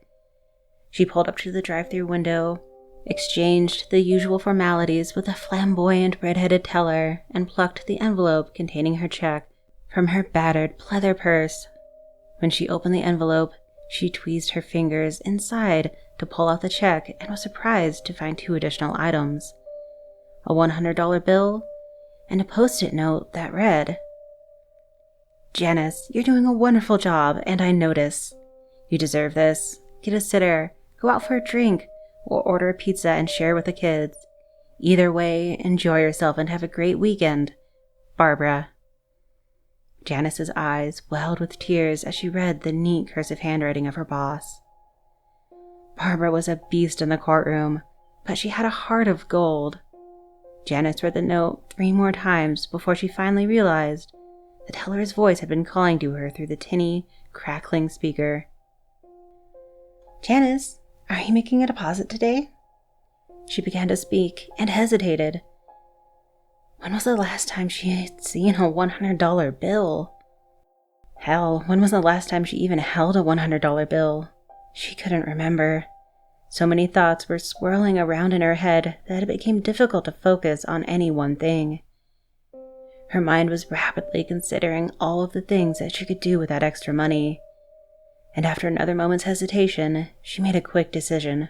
She pulled up to the drive-thru window, exchanged the usual formalities with a flamboyant red-headed teller, and plucked the envelope containing her check from her battered pleather purse. When she opened the envelope, she tweezed her fingers inside to pull out the check and was surprised to find 2 additional items: a $100 bill and a post-it note that read, "Janice, you're doing a wonderful job, and I notice. You deserve this. Get a sitter, go out for a drink, or order a pizza and share with the kids. Either way, enjoy yourself and have a great weekend. Barbara." Janice's eyes welled with tears as she read the neat cursive handwriting of her boss. Barbara was a beast in the courtroom, but she had a heart of gold. Janice read the note 3 more times before she finally realized the teller's voice had been calling to her through the tinny, crackling speaker. "Janice, are you making a deposit today?" She began to speak and hesitated. When was the last time she had seen a $100 bill? Hell, when was the last time she even held a $100 bill? She couldn't remember. So many thoughts were swirling around in her head that it became difficult to focus on any one thing. Her mind was rapidly considering all of the things that she could do with that extra money. And after another moment's hesitation, she made a quick decision.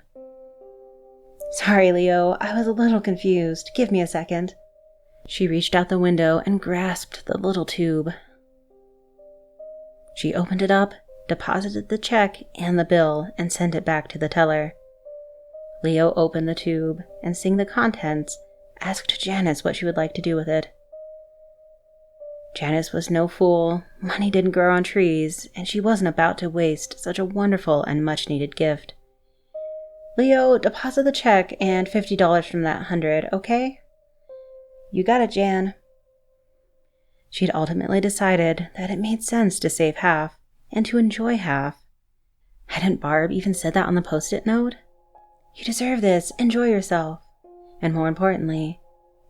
"Sorry, Leo, I was a little confused. Give me a second." She reached out the window and grasped the little tube. She opened it up, deposited the check and the bill, and sent it back to the teller. Leo opened the tube and, seeing the contents, asked Janice what she would like to do with it. Janice was no fool. Money didn't grow on trees, and she wasn't about to waste such a wonderful and much-needed gift. "Leo, deposit the check and $50 from that 100, okay?" "You got it, Jan." She'd ultimately decided that it made sense to save half and to enjoy half. Hadn't Barb even said that on the post-it note? You deserve this, enjoy yourself, and more importantly,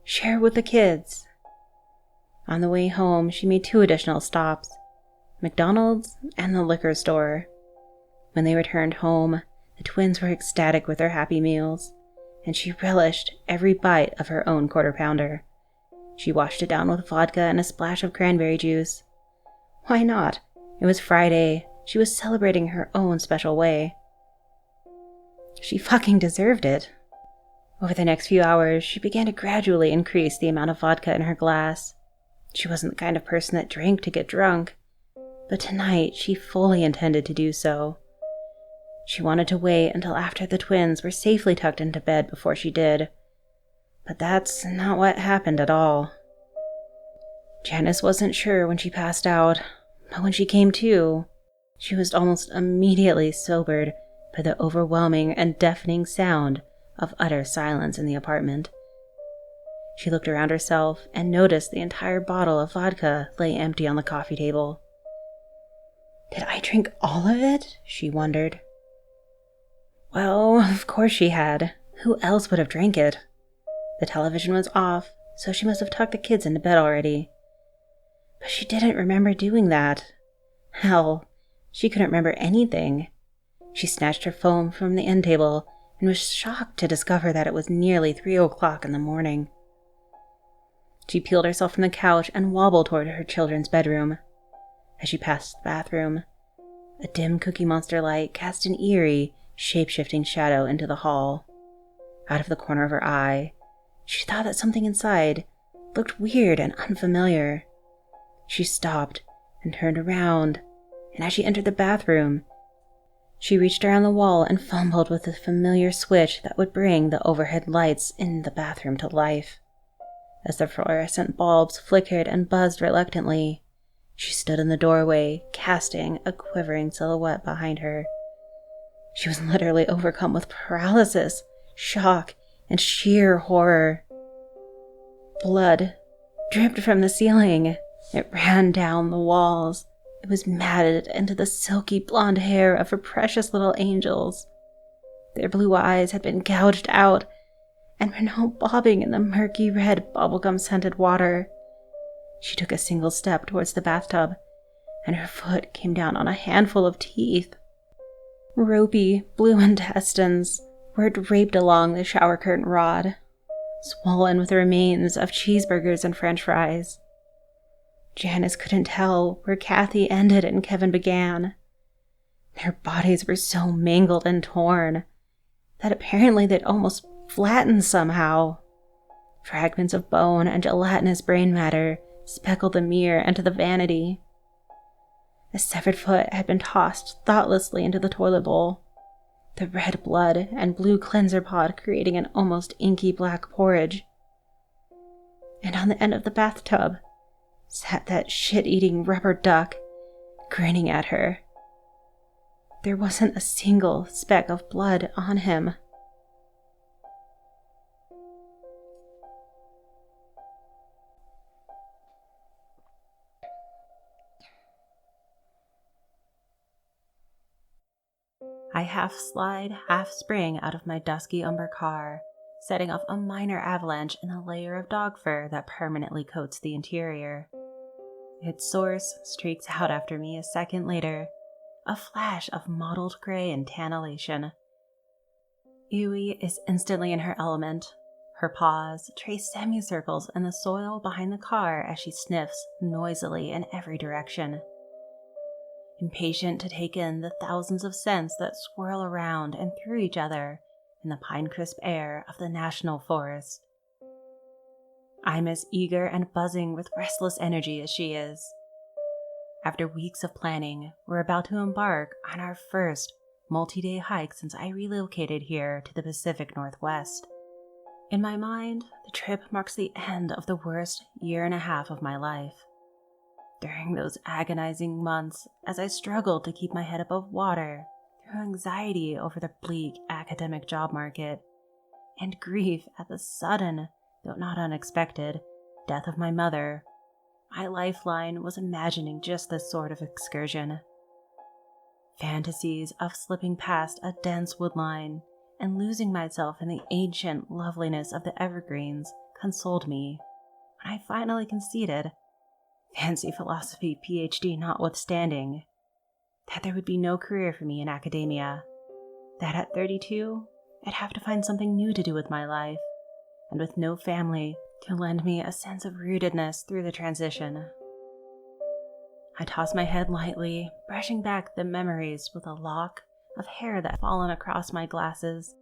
share with the kids. On the way home, she made 2 additional stops, McDonald's and the liquor store. When they returned home, the twins were ecstatic with their Happy Meals, and she relished every bite of her own quarter-pounder. She washed it down with vodka and a splash of cranberry juice. Why not? It was Friday. She was celebrating her own special way. She fucking deserved it. Over the next few hours, she began to gradually increase the amount of vodka in her glass. She wasn't the kind of person that drank to get drunk, but tonight she fully intended to do so. She wanted to wait until after the twins were safely tucked into bed before she did. But that's not what happened at all. Janice wasn't sure when she passed out, but when she came to, she was almost immediately sobered by the overwhelming and deafening sound of utter silence in the apartment. She looked around herself and noticed the entire bottle of vodka lay empty on the coffee table. Did I drink all of it? She wondered. Well, of course she had. Who else would have drank it? The television was off, so she must have tucked the kids into bed already. But she didn't remember doing that. Hell, she couldn't remember anything. She snatched her phone from the end table and was shocked to discover that it was nearly 3 o'clock in the morning. She peeled herself from the couch and wobbled toward her children's bedroom. As she passed the bathroom, a dim Cookie Monster light cast an eerie, shape-shifting shadow into the hall. Out of the corner of her eye, she thought that something inside looked weird and unfamiliar. She stopped and turned around, and as she entered the bathroom, she reached around the wall and fumbled with the familiar switch that would bring the overhead lights in the bathroom to life. As the fluorescent bulbs flickered and buzzed reluctantly, she stood in the doorway, casting a quivering silhouette behind her. She was literally overcome with paralysis, shock, and sheer horror. Blood dripped from the ceiling. It ran down the walls. It was matted into the silky blonde hair of her precious little angels. Their blue eyes had been gouged out and were now bobbing in the murky red bubblegum-scented water. She took a single step towards the bathtub, and her foot came down on a handful of teeth. Ropey blue intestines were draped along the shower curtain rod, swollen with the remains of cheeseburgers and french fries. Janice couldn't tell where Kathy ended and Kevin began. Their bodies were so mangled and torn that apparently they'd almost flattened somehow. Fragments of bone and gelatinous brain matter speckled the mirror and the vanity. A severed foot had been tossed thoughtlessly into the toilet bowl, the red blood and blue cleanser pod creating an almost inky black porridge. And on the end of the bathtub sat that shit-eating rubber duck, grinning at her. There wasn't a single speck of blood on him. I half-slide, half-spring out of my dusky umber car, setting off a minor avalanche in the layer of dog fur that permanently coats the interior. Its source streaks out after me a second later, a flash of mottled gray and tannelation. Ewy is instantly in her element. Her paws trace semicircles in the soil behind the car as she sniffs noisily in every direction. Impatient to take in the thousands of scents that swirl around and through each other in the pine-crisp air of the national forest. I'm as eager and buzzing with restless energy as she is. After weeks of planning, we're about to embark on our first multi-day hike since I relocated here to the Pacific Northwest. In my mind, the trip marks the end of the worst year and a half of my life. During those agonizing months, as I struggled to keep my head above water through anxiety over the bleak academic job market and grief at the sudden, though not unexpected, death of my mother, my lifeline was imagining just this sort of excursion. Fantasies of slipping past a dense woodline and losing myself in the ancient loveliness of the evergreens consoled me when I finally conceded, fancy philosophy PhD notwithstanding, that there would be no career for me in academia, that at 32, I'd have to find something new to do with my life, and with no family to lend me a sense of rootedness through the transition. I tossed my head lightly, brushing back the memories with a lock of hair that had fallen across my glasses.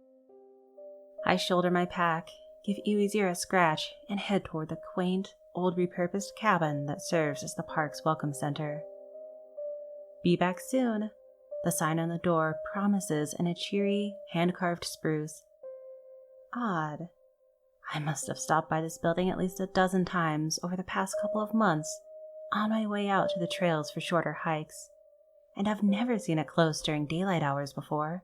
I shoulder my pack, give Ewy's ear a scratch, and head toward the quaint, old repurposed cabin that serves as the park's welcome center. Be back soon, the sign on the door promises in a cheery, hand-carved spruce. Odd. I must have stopped by this building at least a dozen times over the past couple of months on my way out to the trails for shorter hikes, and I've never seen it closed during daylight hours before.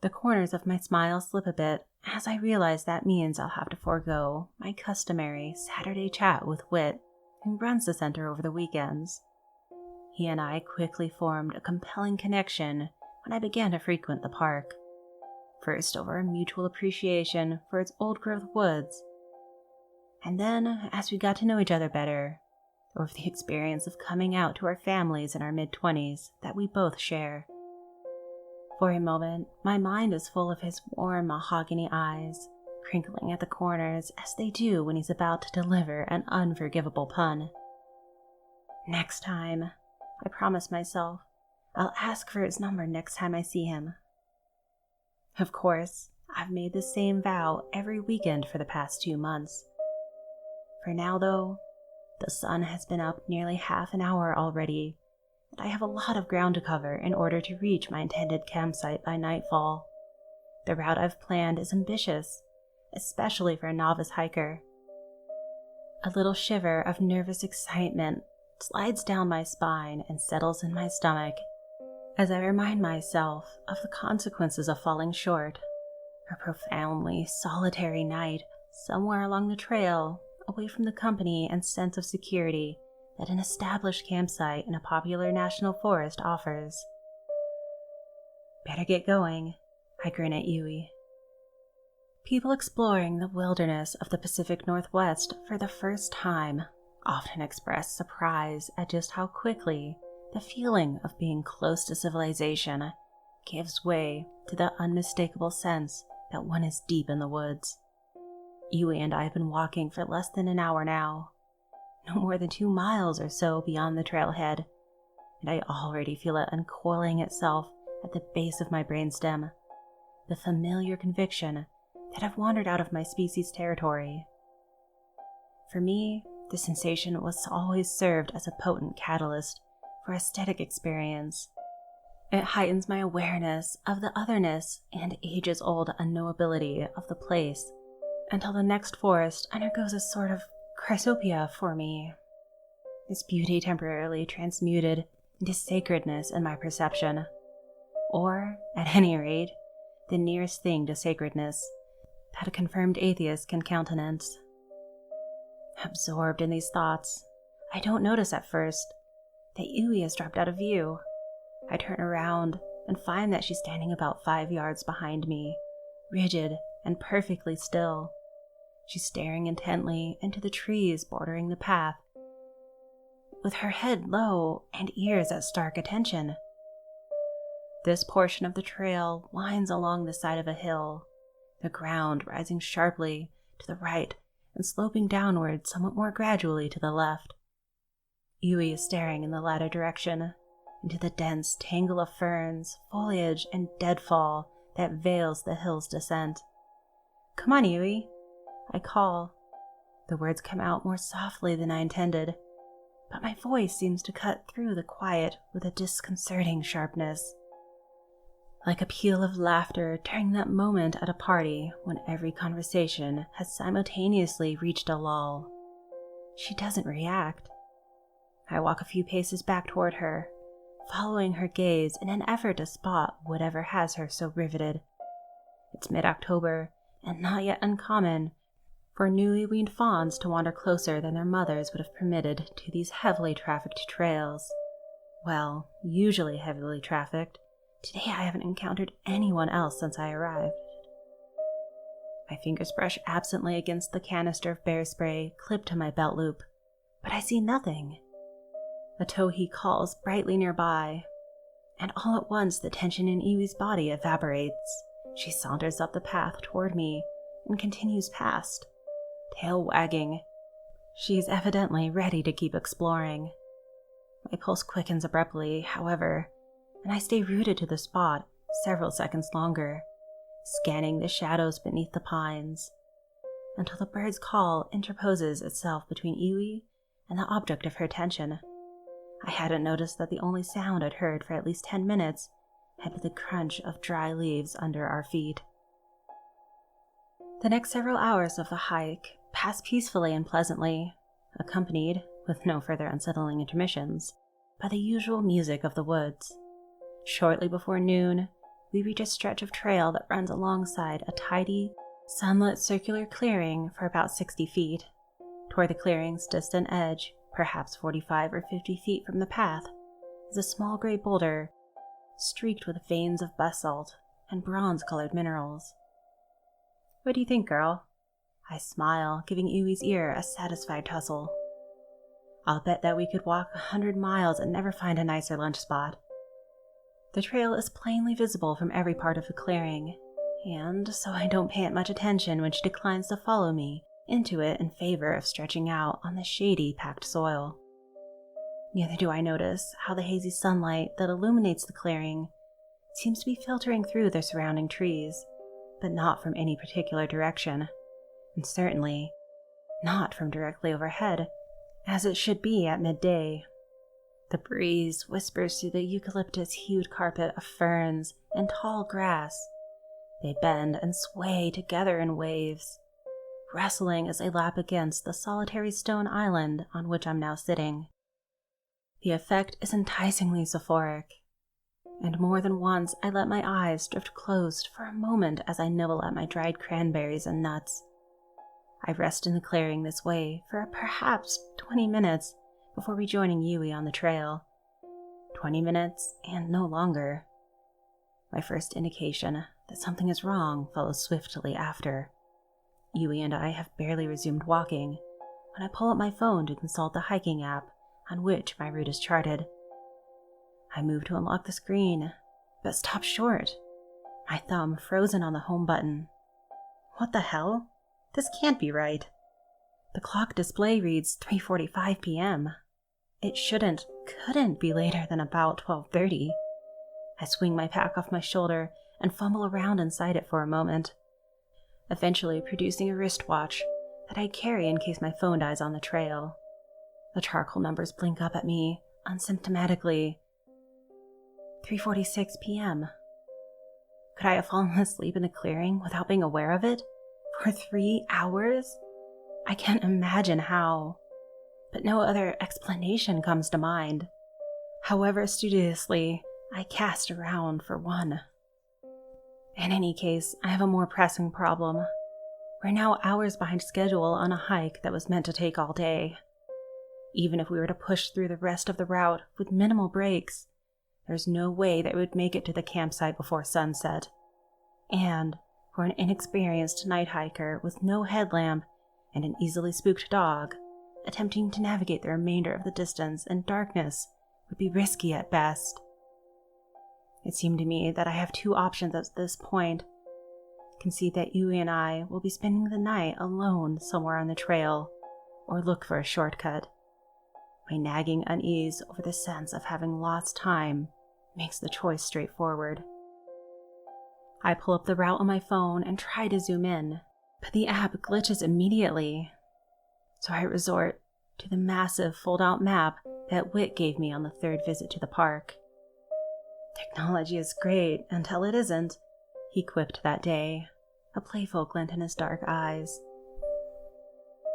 The corners of my smile slip a bit as I realize that means I'll have to forego my customary Saturday chat with Whit, who runs the center over the weekends. He and I quickly formed a compelling connection when I began to frequent the park. First over a mutual appreciation for its old-growth woods, and then as we got to know each other better, over the experience of coming out to our families in our mid-20s that we both share. For a moment, my mind is full of his warm mahogany eyes, crinkling at the corners as they do when he's about to deliver an unforgivable pun. Next time, I promise myself, I'll ask for his number next time I see him. Of course, I've made the same vow every weekend for the past 2 months. For now, though, the sun has been up nearly half an hour already, and I have a lot of ground to cover in order to reach my intended campsite by nightfall. The route I've planned is ambitious, especially for a novice hiker. A little shiver of nervous excitement slides down my spine and settles in my stomach as I remind myself of the consequences of falling short. A profoundly solitary night somewhere along the trail, away from the company and sense of security that an established campsite in a popular national forest offers. Better get going, I grin at Yui. People exploring the wilderness of the Pacific Northwest for the first time often express surprise at just how quickly the feeling of being close to civilization gives way to the unmistakable sense that one is deep in the woods. Yui and I have been walking for less than an hour now, no more than 2 miles or so beyond the trailhead, and I already feel it uncoiling itself at the base of my brainstem, the familiar conviction that I've wandered out of my species' territory. For me, the sensation was always served as a potent catalyst for aesthetic experience. It heightens my awareness of the otherness and ages-old unknowability of the place until the next forest undergoes a sort of chrysopia for me. Its beauty temporarily transmuted into sacredness in my perception, or, at any rate, the nearest thing to sacredness that a confirmed atheist can countenance. Absorbed in these thoughts, I don't notice at first that Yui has dropped out of view. I turn around and find that she's standing about 5 yards behind me, rigid and perfectly still. She's staring intently into the trees bordering the path, with her head low and ears at stark attention. This portion of the trail winds along the side of a hill, the ground rising sharply to the right and sloping downward somewhat more gradually to the left. Yui is staring in the latter direction, into the dense tangle of ferns, foliage, and deadfall that veils the hill's descent. "Come on, Yui," I call. The words come out more softly than I intended, but my voice seems to cut through the quiet with a disconcerting sharpness, like a peal of laughter during that moment at a party when every conversation has simultaneously reached a lull. She doesn't react. I walk a few paces back toward her, following her gaze in an effort to spot whatever has her so riveted. It's mid-October, and not yet uncommon for newly weaned fawns to wander closer than their mothers would have permitted to these heavily trafficked trails. Well, usually heavily trafficked. Today I haven't encountered anyone else since I arrived. My fingers brush absently against the canister of bear spray clipped to my belt loop, but I see nothing. A towhee calls brightly nearby, and all at once the tension in Iwi's body evaporates. She saunters up the path toward me and continues past, tail wagging. She is evidently ready to keep exploring. My pulse quickens abruptly, however, and I stay rooted to the spot several seconds longer, scanning the shadows beneath the pines, until the bird's call interposes itself between Iwi and the object of her attention. I hadn't noticed that the only sound I'd heard for at least 10 minutes had been the crunch of dry leaves under our feet. The next several hours of the hike pass peacefully and pleasantly, accompanied, with no further unsettling intermissions, by the usual music of the woods. Shortly before noon, we reach a stretch of trail that runs alongside a tidy, sunlit circular clearing for about 60 feet. Toward the clearing's distant edge, perhaps 45 or 50 feet from the path, is a small gray boulder, streaked with veins of basalt and bronze-colored minerals. What do you think, girl? I smile, giving Ui's ear a satisfied tussle. I'll bet that we could walk 100 miles and never find a nicer lunch spot. The trail is plainly visible from every part of the clearing, and so I don't pay it much attention when she declines to follow me into it in favor of stretching out on the shady, packed soil. Neither do I notice how the hazy sunlight that illuminates the clearing seems to be filtering through the surrounding trees, but not from any particular direction, and certainly not from directly overhead, as it should be at midday. The breeze whispers through the eucalyptus-hued carpet of ferns and tall grass. They bend and sway together in waves, wrestling as they lap against the solitary stone island on which I'm now sitting. The effect is enticingly euphoric, and more than once I let my eyes drift closed for a moment as I nibble at my dried cranberries and nuts. I rest in the clearing this way for perhaps 20 minutes before rejoining Ui on the trail. 20 minutes and no longer. My first indication that something is wrong follows swiftly after. Ui and I have barely resumed walking when I pull up my phone to consult the hiking app on which my route is charted. I move to unlock the screen, but stop short, my thumb frozen on the home button. What the hell? This can't be right. The clock display reads 3:45 p.m. It couldn't be later than about 12:30. I swing my pack off my shoulder and fumble around inside it for a moment, eventually producing a wristwatch that I carry in case my phone dies on the trail. The charcoal numbers blink up at me unsymptomatically. 3:46 p.m. Could I have fallen asleep in the clearing without being aware of it? For 3 hours? I can't imagine how, but no other explanation comes to mind. However studiously, I cast around for one. In any case, I have a more pressing problem. We're now hours behind schedule on a hike that was meant to take all day. Even if we were to push through the rest of the route with minimal breaks, there's no way that we would make it to the campsite before sunset. And for an inexperienced night hiker with no headlamp and an easily spooked dog, attempting to navigate the remainder of the distance in darkness would be risky at best. It seemed to me that I have two options at this point. Concede that Ui and I will be spending the night alone somewhere on the trail, or look for a shortcut. My nagging unease over the sense of having lost time makes the choice straightforward. I pull up the route on my phone and try to zoom in, but the app glitches immediately. So I resort to the massive fold-out map that Whit gave me on the third visit to the park. Technology is great until it isn't, he quipped that day, a playful glint in his dark eyes.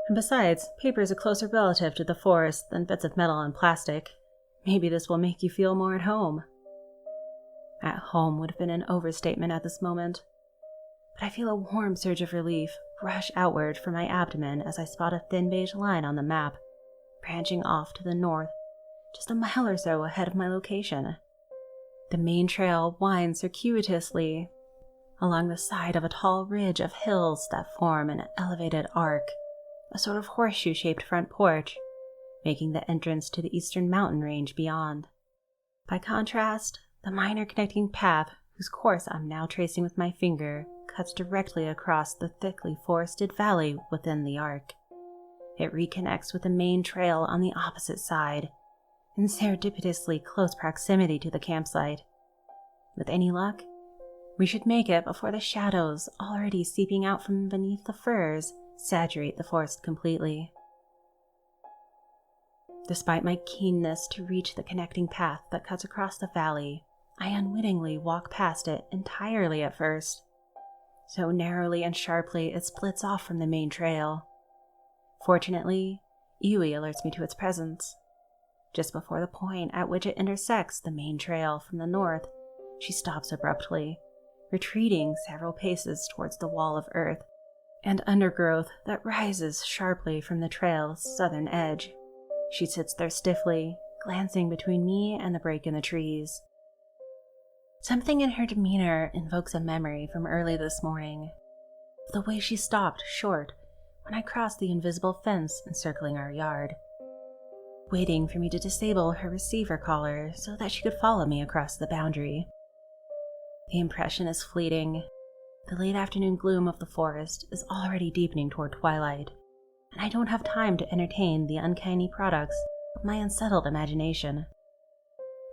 And besides, paper is a closer relative to the forest than bits of metal and plastic. Maybe this will make you feel more at home. At home would have been an overstatement at this moment, but I feel a warm surge of relief rush outward from my abdomen as I spot a thin beige line on the map, branching off to the north, just a mile or so ahead of my location. The main trail winds circuitously along the side of a tall ridge of hills that form an elevated arc, a sort of horseshoe-shaped front porch, making the entrance to the eastern mountain range beyond. By contrast, the minor connecting path, whose course I'm now tracing with my finger, cuts directly across the thickly forested valley within the arc. It reconnects with the main trail on the opposite side, in serendipitously close proximity to the campsite. With any luck, we should make it before the shadows already seeping out from beneath the firs saturate the forest completely. Despite my keenness to reach the connecting path that cuts across the valley, I unwittingly walk past it entirely at first. So narrowly and sharply it splits off from the main trail. Fortunately, Ui alerts me to its presence. Just before the point at which it intersects the main trail from the north, she stops abruptly, retreating several paces towards the wall of earth and undergrowth that rises sharply from the trail's southern edge. She sits there stiffly, glancing between me and the break in the trees. Something in her demeanor invokes a memory from early this morning. The way she stopped short when I crossed the invisible fence encircling our yard, waiting for me to disable her receiver collar so that she could follow me across the boundary. The impression is fleeting. The late afternoon gloom of the forest is already deepening toward twilight, and I don't have time to entertain the uncanny products of my unsettled imagination.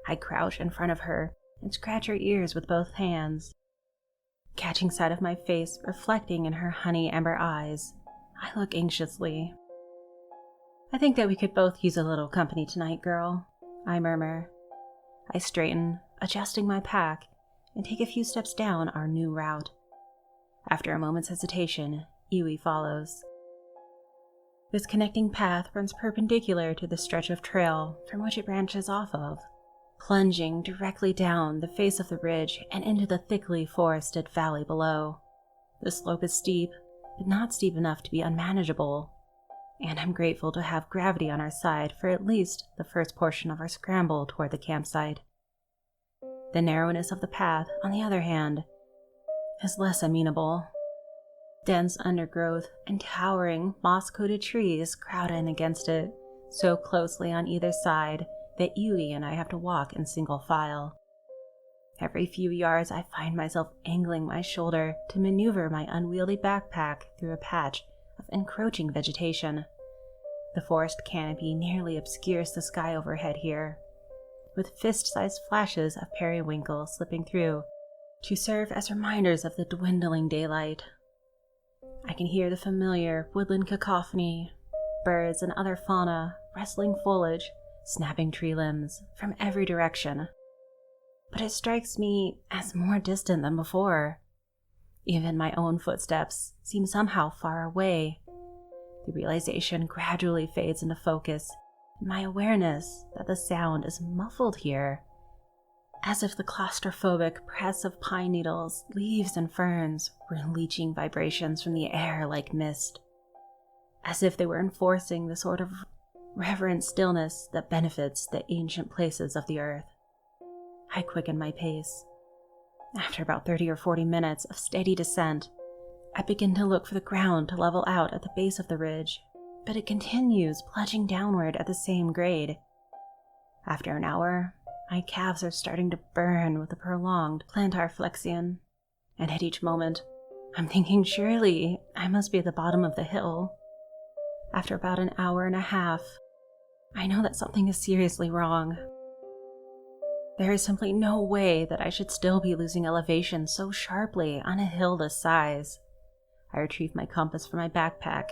I crouch in front of her and scratch her ears with both hands. Catching sight of my face reflecting in her honey amber eyes, I look anxiously. "I think that we could both use a little company tonight, girl," I murmur. I straighten, adjusting my pack, and take a few steps down our new route. After a moment's hesitation, Yui follows. This connecting path runs perpendicular to the stretch of trail from which it branches off of, plunging directly down the face of the ridge and into the thickly forested valley below. The slope is steep, but not steep enough to be unmanageable, and I'm grateful to have gravity on our side for at least the first portion of our scramble toward the campsite. The narrowness of the path, on the other hand, is less amenable. Dense undergrowth and towering, moss-coated trees crowd in against it, so closely on either side that Yui and I have to walk in single file. Every few yards I find myself angling my shoulder to maneuver my unwieldy backpack through a patch of encroaching vegetation. The forest canopy nearly obscures the sky overhead here, with fist-sized flashes of periwinkle slipping through to serve as reminders of the dwindling daylight. I can hear the familiar woodland cacophony, birds and other fauna, rustling foliage, snapping tree limbs from every direction. But it strikes me as more distant than before. Even my own footsteps seem somehow far away. The realization gradually fades into focus, and my awareness that the sound is muffled here, as if the claustrophobic press of pine needles, leaves, and ferns were leaching vibrations from the air like mist, as if they were enforcing the sort of reverent stillness that benefits the ancient places of the earth. I quicken my pace. After about 30 or 40 minutes of steady descent, I begin to look for the ground to level out at the base of the ridge, but it continues plunging downward at the same grade. After an hour, my calves are starting to burn with a prolonged plantar flexion, and at each moment, I'm thinking surely I must be at the bottom of the hill. After about an hour and a half, I know that something is seriously wrong. There is simply no way that I should still be losing elevation so sharply on a hill this size. I retrieve my compass from my backpack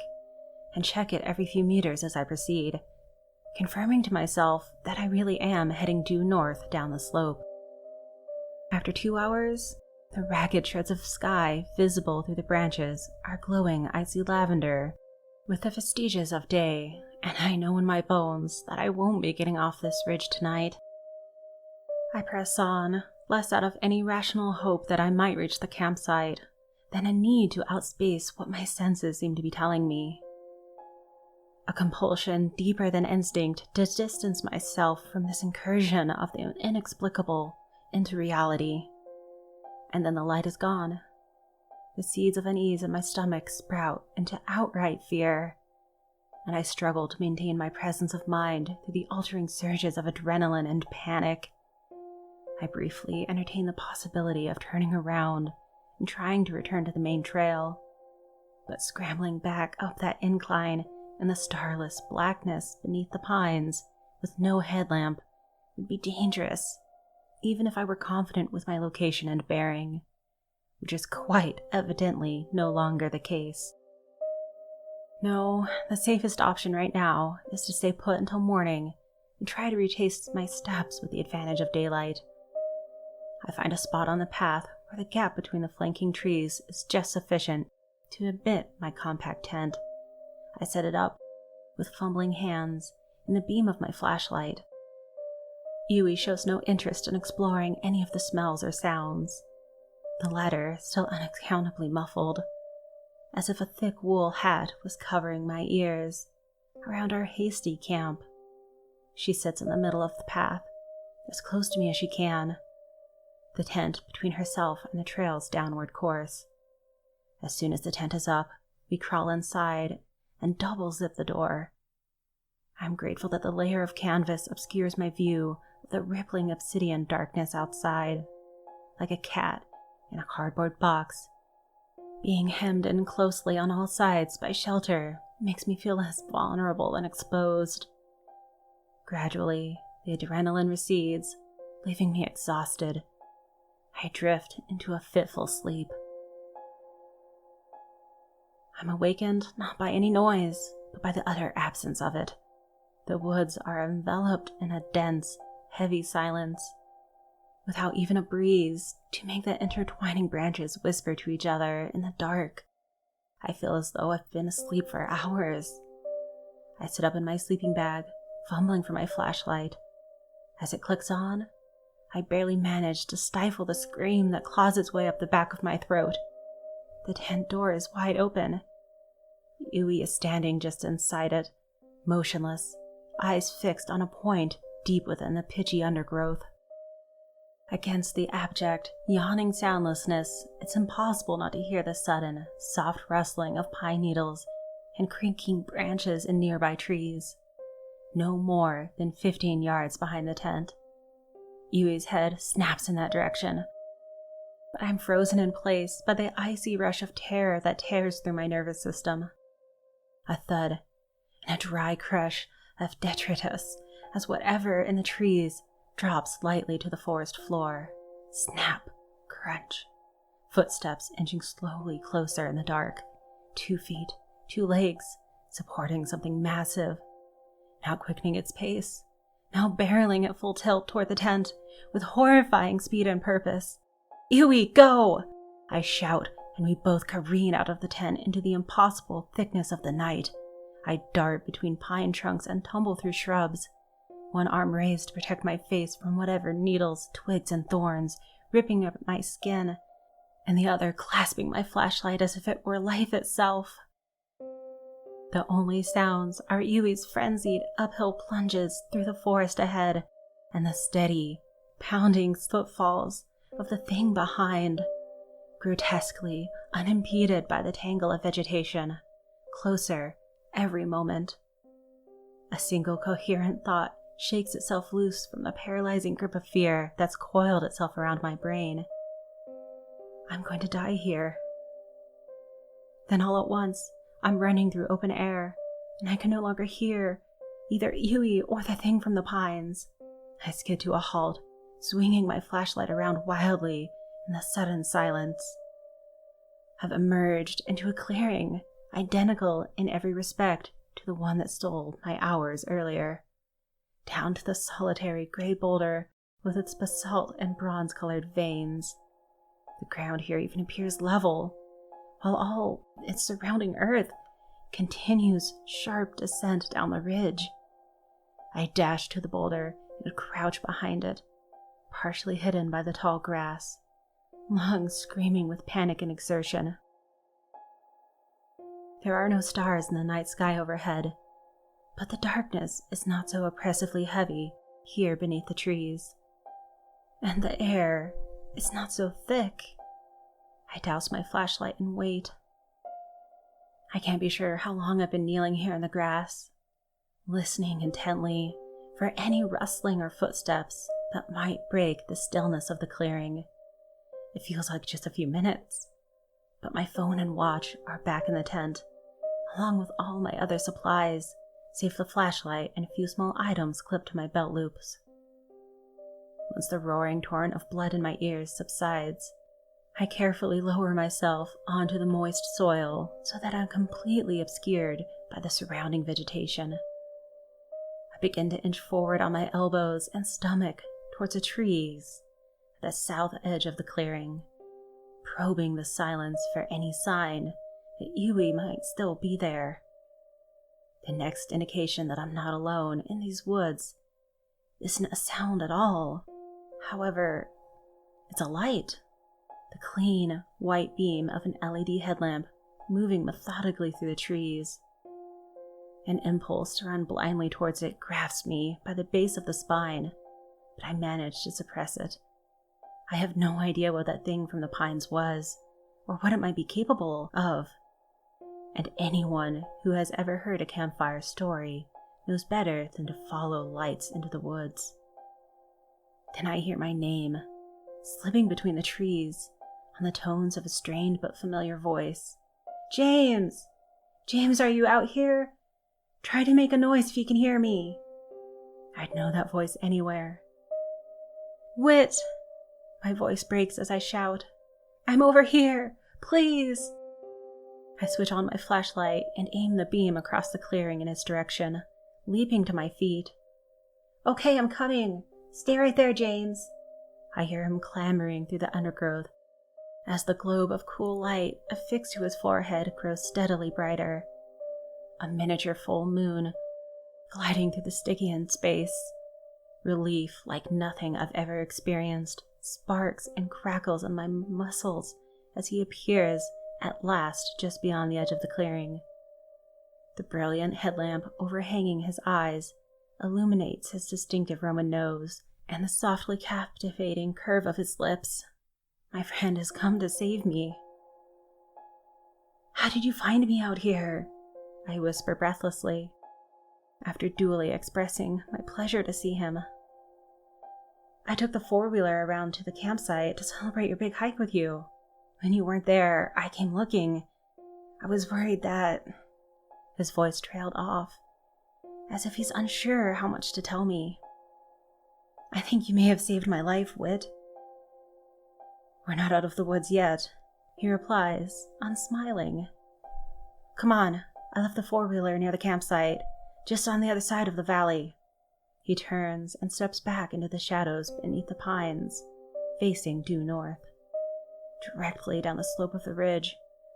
and check it every few meters as I proceed, confirming to myself that I really am heading due north down the slope. After 2 hours, the ragged shreds of sky visible through the branches are glowing icy lavender with the vestiges of day, and I know in my bones that I won't be getting off this ridge tonight. I press on, less out of any rational hope that I might reach the campsite than a need to outspace what my senses seem to be telling me. A compulsion deeper than instinct to distance myself from this incursion of the inexplicable into reality. And then the light is gone. The seeds of unease in my stomach sprout into outright fear, and I struggle to maintain my presence of mind through the altering surges of adrenaline and panic. I briefly entertain the possibility of turning around and trying to return to the main trail, but scrambling back up that incline in the starless blackness beneath the pines with no headlamp would be dangerous, even if I were confident with my location and bearing, which is quite evidently no longer the case. No, the safest option right now is to stay put until morning and try to retrace my steps with the advantage of daylight. I find a spot on the path where the gap between the flanking trees is just sufficient to admit my compact tent. I set it up with fumbling hands in the beam of my flashlight. Yui shows no interest in exploring any of the smells or sounds. the latter still unaccountably muffled, as if a thick wool hat was covering my ears, around our hasty camp. She sits in the middle of the path, as close to me as she can, the tent between herself and the trail's downward course. As soon as the tent is up, we crawl inside and double-zip the door. I'm grateful that the layer of canvas obscures my view of the rippling obsidian darkness outside, like a cat in a cardboard box. Being hemmed in closely on all sides by shelter makes me feel less vulnerable and exposed. Gradually, the adrenaline recedes, leaving me exhausted. I drift into a fitful sleep. I'm awakened not by any noise, but by the utter absence of it. The woods are enveloped in a dense, heavy silence, without even a breeze to make the intertwining branches whisper to each other in the dark. I feel as though I've been asleep for hours. I sit up in my sleeping bag, fumbling for my flashlight. As it clicks on, I barely manage to stifle the scream that claws its way up the back of my throat. The tent door is wide open. Yui is standing just inside it, motionless, eyes fixed on a point deep within the pitchy undergrowth. Against the abject, yawning soundlessness, it's impossible not to hear the sudden, soft rustling of pine needles and creaking branches in nearby trees. No more than 15 yards behind the tent. Yui's head snaps in that direction, but I'm frozen in place by the icy rush of terror that tears through my nervous system. A thud and a dry crush of detritus as whatever in the trees drops lightly to the forest floor. Snap, crunch. Footsteps inching slowly closer in the dark. 2 feet, 2 legs, supporting something massive. Now quickening its pace, now barreling at full tilt toward the tent, with horrifying speed and purpose. Yui, go! I shout, and we both careen out of the tent into the impossible thickness of the night. I dart between pine trunks and tumble through shrubs, one arm raised to protect my face from whatever needles, twigs, and thorns ripping up my skin, and the other clasping my flashlight as if it were life itself. The only sounds are Yui's frenzied uphill plunges through the forest ahead and the steady, pounding footfalls of the thing behind, grotesquely unimpeded by the tangle of vegetation, closer every moment. A single coherent thought shakes itself loose from the paralyzing grip of fear that's coiled itself around my brain. I'm going to die here. Then all at once, I'm running through open air, and I can no longer hear either Yui or the thing from the pines. I skid to a halt, swinging my flashlight around wildly in the sudden silence. I've emerged into a clearing, identical in every respect to the one that stole my hours earlier. Down to the solitary gray boulder with its basalt and bronze-colored veins. The ground here even appears level, while all its surrounding earth continues sharp descent down the ridge. I dash to the boulder and crouch behind it, partially hidden by the tall grass, lungs screaming with panic and exertion. There are no stars in the night sky overhead, but the darkness is not so oppressively heavy here beneath the trees. And the air is not so thick. I douse my flashlight and wait. I can't be sure how long I've been kneeling here in the grass, listening intently for any rustling or footsteps that might break the stillness of the clearing. It feels like just a few minutes, but my phone and watch are back in the tent, along with all my other supplies, save the flashlight and a few small items clipped to my belt loops. Once the roaring torrent of blood in my ears subsides, I carefully lower myself onto the moist soil so that I'm completely obscured by the surrounding vegetation. I begin to inch forward on my elbows and stomach towards the trees at the south edge of the clearing, probing the silence for any sign that Yui might still be there. The next indication that I'm not alone in these woods isn't a sound at all. However, it's a light. the clean, white beam of an LED headlamp moving methodically through the trees. An impulse to run blindly towards it grasps me by the base of the spine, but I manage to suppress it. I have no idea what that thing from the pines was, or what it might be capable of. And anyone who has ever heard a campfire story knows better than to follow lights into the woods. Then I hear my name, slipping between the trees, on the tones of a strained but familiar voice. James! James, are you out here? Try to make a noise if you can hear me. I'd know that voice anywhere. Whit! My voice breaks as I shout. I'm over here! Please! I switch on my flashlight and aim the beam across the clearing in his direction, leaping to my feet. Okay, I'm coming! Stay right there, James! I hear him clamoring through the undergrowth as the globe of cool light affixed to his forehead grows steadily brighter. A miniature full moon gliding through the Stygian space. Relief like nothing I've ever experienced sparks and crackles in my muscles as he appears at last just beyond the edge of the clearing. The brilliant headlamp overhanging his eyes illuminates his distinctive Roman nose and the softly captivating curve of his lips. My friend has come to save me. How did you find me out here? I whisper breathlessly, after duly expressing my pleasure to see him. I took the four-wheeler around to the campsite to celebrate your big hike with you. When you weren't there, I came looking. I was worried that... His voice trailed off, as if he's unsure how much to tell me. I think you may have saved my life, Whit. We're not out of the woods yet, he replies, unsmiling. Come on, I left the four-wheeler near the campsite, just on the other side of the valley. He turns and steps back into the shadows beneath the pines, facing due north, directly down the slope of the ridge,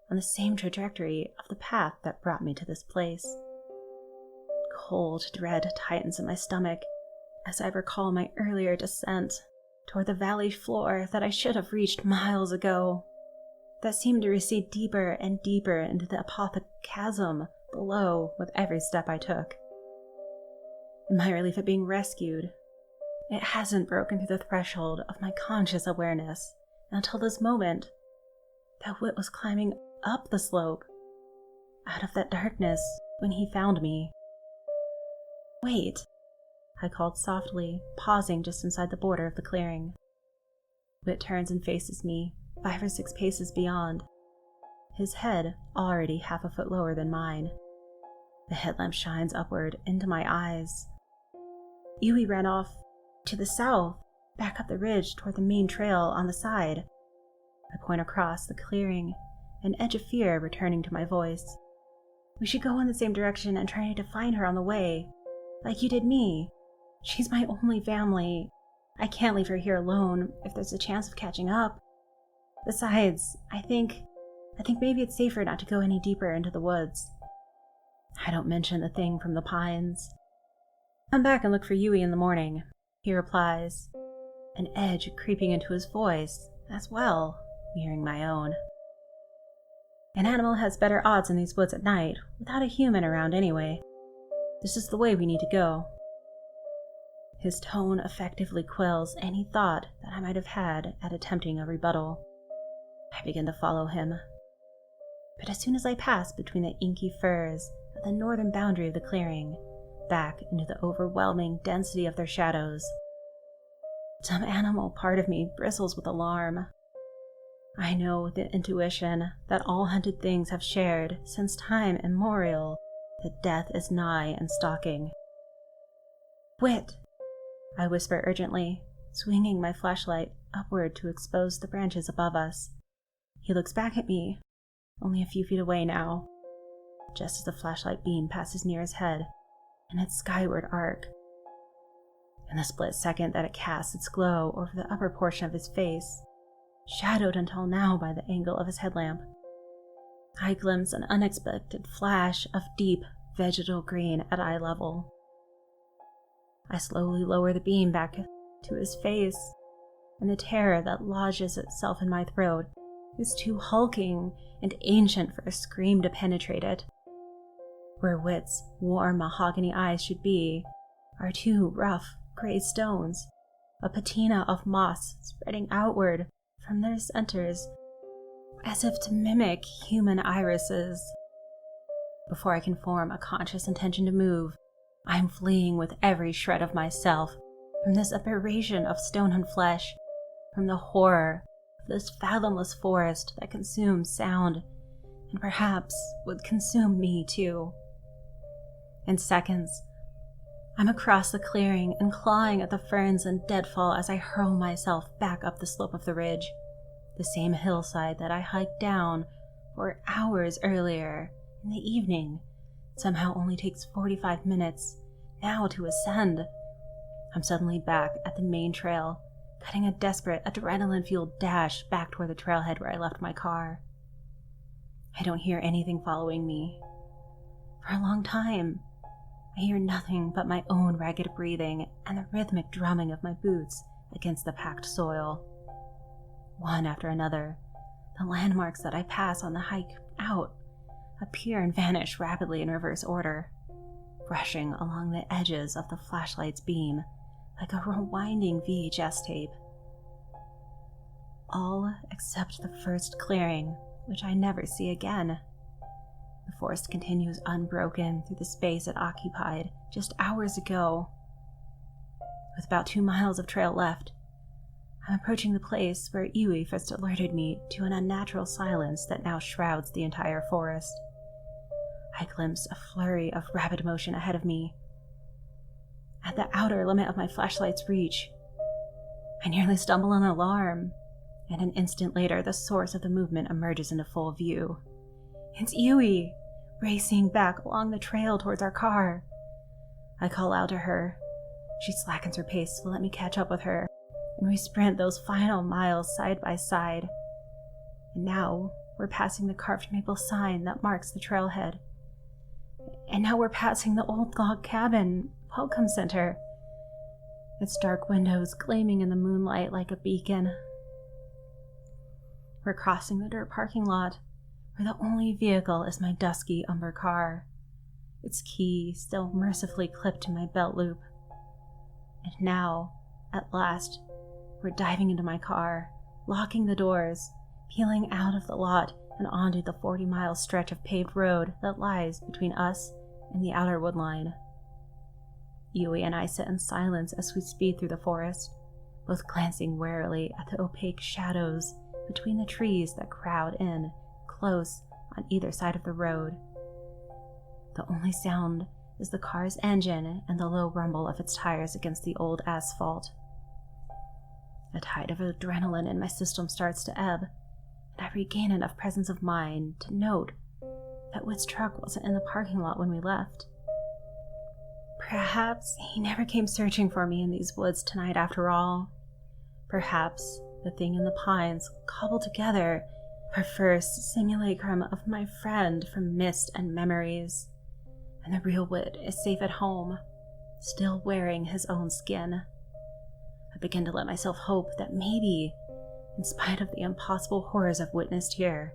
on the same trajectory of the path that brought me to this place. Cold dread tightens in my stomach as I recall my earlier descent toward the valley floor that I should have reached miles ago, that seemed to recede deeper and deeper into the apothic chasm below with every step I took. In my relief at being rescued, it hasn't broken through the threshold of my conscious awareness until this moment that Whit was climbing up the slope, out of that darkness when he found me. Wait, I called softly, pausing just inside the border of the clearing. Whit turns and faces me, 5 or 6 paces beyond, his head already half a foot lower than mine. The headlamp shines upward into my eyes. Yui ran off to the south, back up the ridge toward the main trail on the side. I point across the clearing, an edge of fear returning to my voice. We should go in the same direction and try to find her on the way, like you did me. She's my only family. I can't leave her here alone if there's a chance of catching up. Besides, I think maybe it's safer not to go any deeper into the woods. I don't mention the thing from the pines. Come back and look for Yui in the morning, he replies, an edge creeping into his voice as well, mirroring my own. An animal has better odds in these woods at night, without a human around anyway. This is the way we need to go. His tone effectively quells any thought that I might have had at attempting a rebuttal. I begin to follow him. But as soon as I pass between the inky firs at the northern boundary of the clearing, back into the overwhelming density of their shadows, some animal part of me bristles with alarm. I know with the intuition that all hunted things have shared since time immemorial that death is nigh and stalking. Whit! I whisper urgently, swinging my flashlight upward to expose the branches above us. He looks back at me, only a few feet away now, just as the flashlight beam passes near his head in its skyward arc. In the split second that it casts its glow over the upper portion of his face, shadowed until now by the angle of his headlamp, I glimpse an unexpected flash of deep vegetal green at eye level. I slowly lower the beam back to his face, and the terror that lodges itself in my throat is too hulking and ancient for a scream to penetrate it. Where Wit's warm mahogany eyes should be are two rough gray stones, a patina of moss spreading outward from their centers as if to mimic human irises. Before I can form a conscious intention to move, I am fleeing with every shred of myself from this aberration of stone and flesh, from the horror of this fathomless forest that consumes sound and perhaps would consume me too. In seconds, I'm across the clearing and clawing at the ferns and deadfall as I hurl myself back up the slope of the ridge, the same hillside that I hiked down 4 hours earlier in the evening. Somehow only takes 45 minutes now to ascend. I'm suddenly back at the main trail, cutting a desperate, adrenaline-fueled dash back toward the trailhead where I left my car. I don't hear anything following me. For a long time, I hear nothing but my own ragged breathing and the rhythmic drumming of my boots against the packed soil. One after another, the landmarks that I pass on the hike out appear and vanish rapidly in reverse order, brushing along the edges of the flashlight's beam like a rewinding VHS tape. All except the first clearing, which I never see again. The forest continues unbroken through the space it occupied just hours ago. With about 2 miles of trail left, I'm approaching the place where Iwi first alerted me to an unnatural silence that now shrouds the entire forest. I glimpse a flurry of rapid motion ahead of me. At the outer limit of my flashlight's reach, I nearly stumble an alarm, and an instant later the source of the movement emerges into full view. It's Iwi, racing back along the trail towards our car. I call out to her. She slackens her pace to let me catch up with her, and we sprint those final miles side by side. And now we're passing the carved maple sign that marks the trailhead. And now we're passing the old log cabin welcome center, its dark windows gleaming in the moonlight like a beacon. We're crossing the dirt parking lot, where the only vehicle is my dusky umber car, its key still mercifully clipped to my belt loop. And now, at last, we're diving into my car, locking the doors, peeling out of the lot and onto the 40-mile stretch of paved road that lies between us and the outer woodline. Iwi and I sit in silence as we speed through the forest, both glancing warily at the opaque shadows between the trees that crowd in close on either side of the road. The only sound is the car's engine and the low rumble of its tires against the old asphalt. A tide of adrenaline in my system starts to ebb, and I regain enough presence of mind to note that Whit's truck wasn't in the parking lot when we left. Perhaps he never came searching for me in these woods tonight after all. Perhaps the thing in the pines cobbled together our first simulacrum of my friend from mist and memories, and the real Whit is safe at home, still wearing his own skin. I begin to let myself hope that maybe, in spite of the impossible horrors I've witnessed here,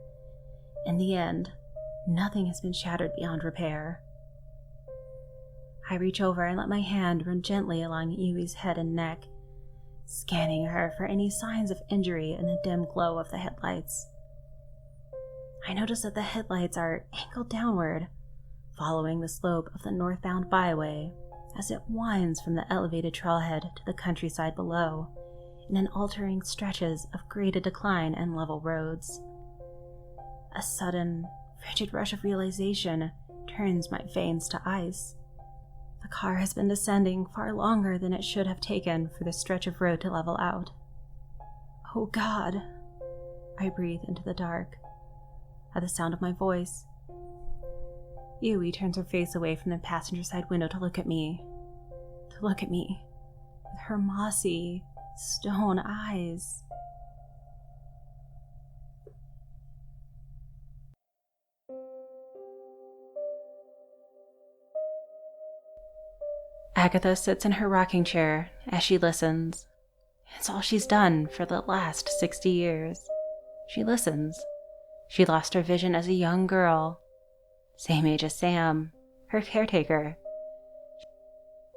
in the end, nothing has been shattered beyond repair. I reach over and let my hand run gently along Iwi's head and neck, scanning her for any signs of injury in the dim glow of the headlights. I notice that the headlights are angled downward, following the slope of the northbound byway as it winds from the elevated trailhead to the countryside below, in an altering stretches of graded decline and level roads. A sudden, frigid rush of realization turns my veins to ice. The car has been descending far longer than it should have taken for the stretch of road to level out. Oh God, I breathe into the dark. At the sound of my voice, Iwi turns her face away from the passenger side window to look at me. With her mossy, stone eyes. Agatha sits in her rocking chair as she listens, It's all she's done for the last 60 years. She listens. She lost her vision as a young girl, same age as Sam, her caretaker.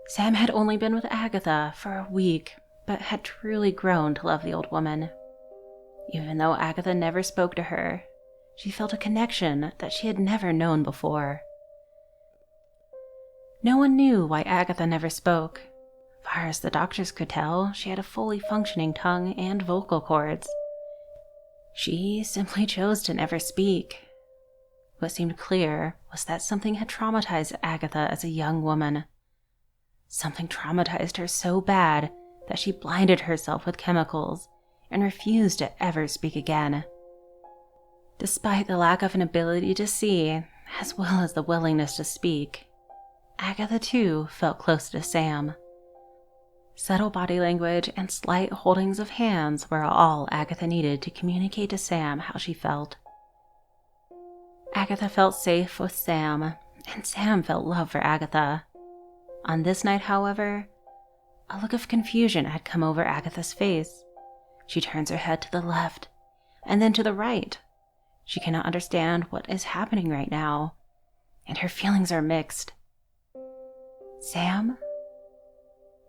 Sam had only been with Agatha for a week, but had truly grown to love the old woman. Even though Agatha never spoke to her, she felt a connection that she had never known before. No one knew why Agatha never spoke. Far as the doctors could tell, she had a fully functioning tongue and vocal cords. She simply chose to never speak. What seemed clear was that something had traumatized Agatha as a young woman. Something traumatized her so bad that she blinded herself with chemicals and refused to ever speak again. Despite the lack of an ability to see, as well as the willingness to speak, Agatha too felt close to Sam. Subtle body language and slight holdings of hands were all Agatha needed to communicate to Sam how she felt. Agatha felt safe with Sam, and Sam felt love for Agatha. On this night, however, a look of confusion had come over Agatha's face. She turns her head to the left, and then to the right. She cannot understand what is happening right now, and her feelings are mixed. Sam?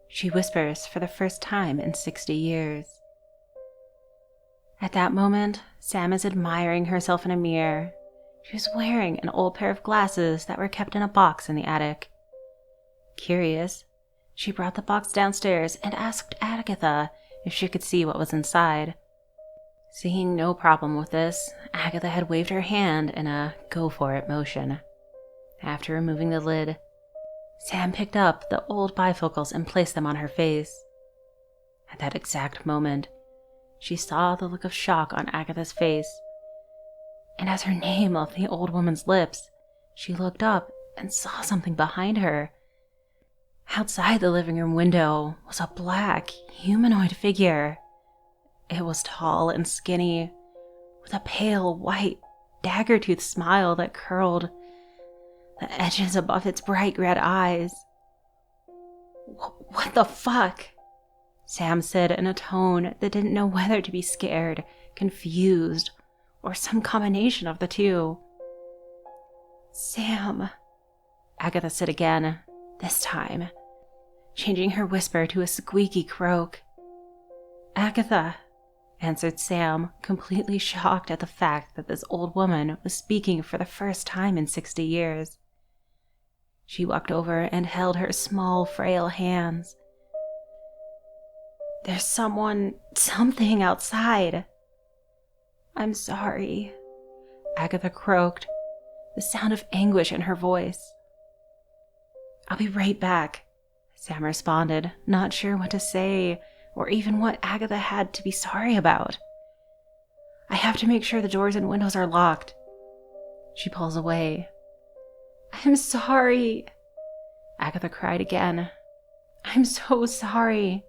She whispers for the first time in 60 years. At that moment, Sam is admiring herself in a mirror. She was wearing an old pair of glasses that were kept in a box in the attic. Curious, she brought the box downstairs and asked Agatha if she could see what was inside. Seeing no problem with this, Agatha had waved her hand in a go-for-it motion. After removing the lid, Sam picked up the old bifocals and placed them on her face. At that exact moment, she saw the look of shock on Agatha's face, and as her name left the old woman's lips, she looked up and saw something behind her. Outside the living room window was a black, humanoid figure. It was tall and skinny, with a pale, white, dagger-toothed smile that curled the edges above its bright red eyes. "What the fuck?" Sam said in a tone that didn't know whether to be scared, confused, or some combination of the two. "Sam," Agatha said again, this time changing her whisper to a squeaky croak. "Agatha," answered Sam, completely shocked at the fact that this old woman was speaking for the first time in 60 years. She walked over and held her small, frail hands. "There's something outside." "I'm sorry," Agatha croaked, the sound of anguish in her voice. "I'll be right back," Sam responded, not sure what to say or even what Agatha had to be sorry about. "I have to make sure the doors and windows are locked." She pulls away. "I'm sorry," Agatha cried again. "I'm so sorry.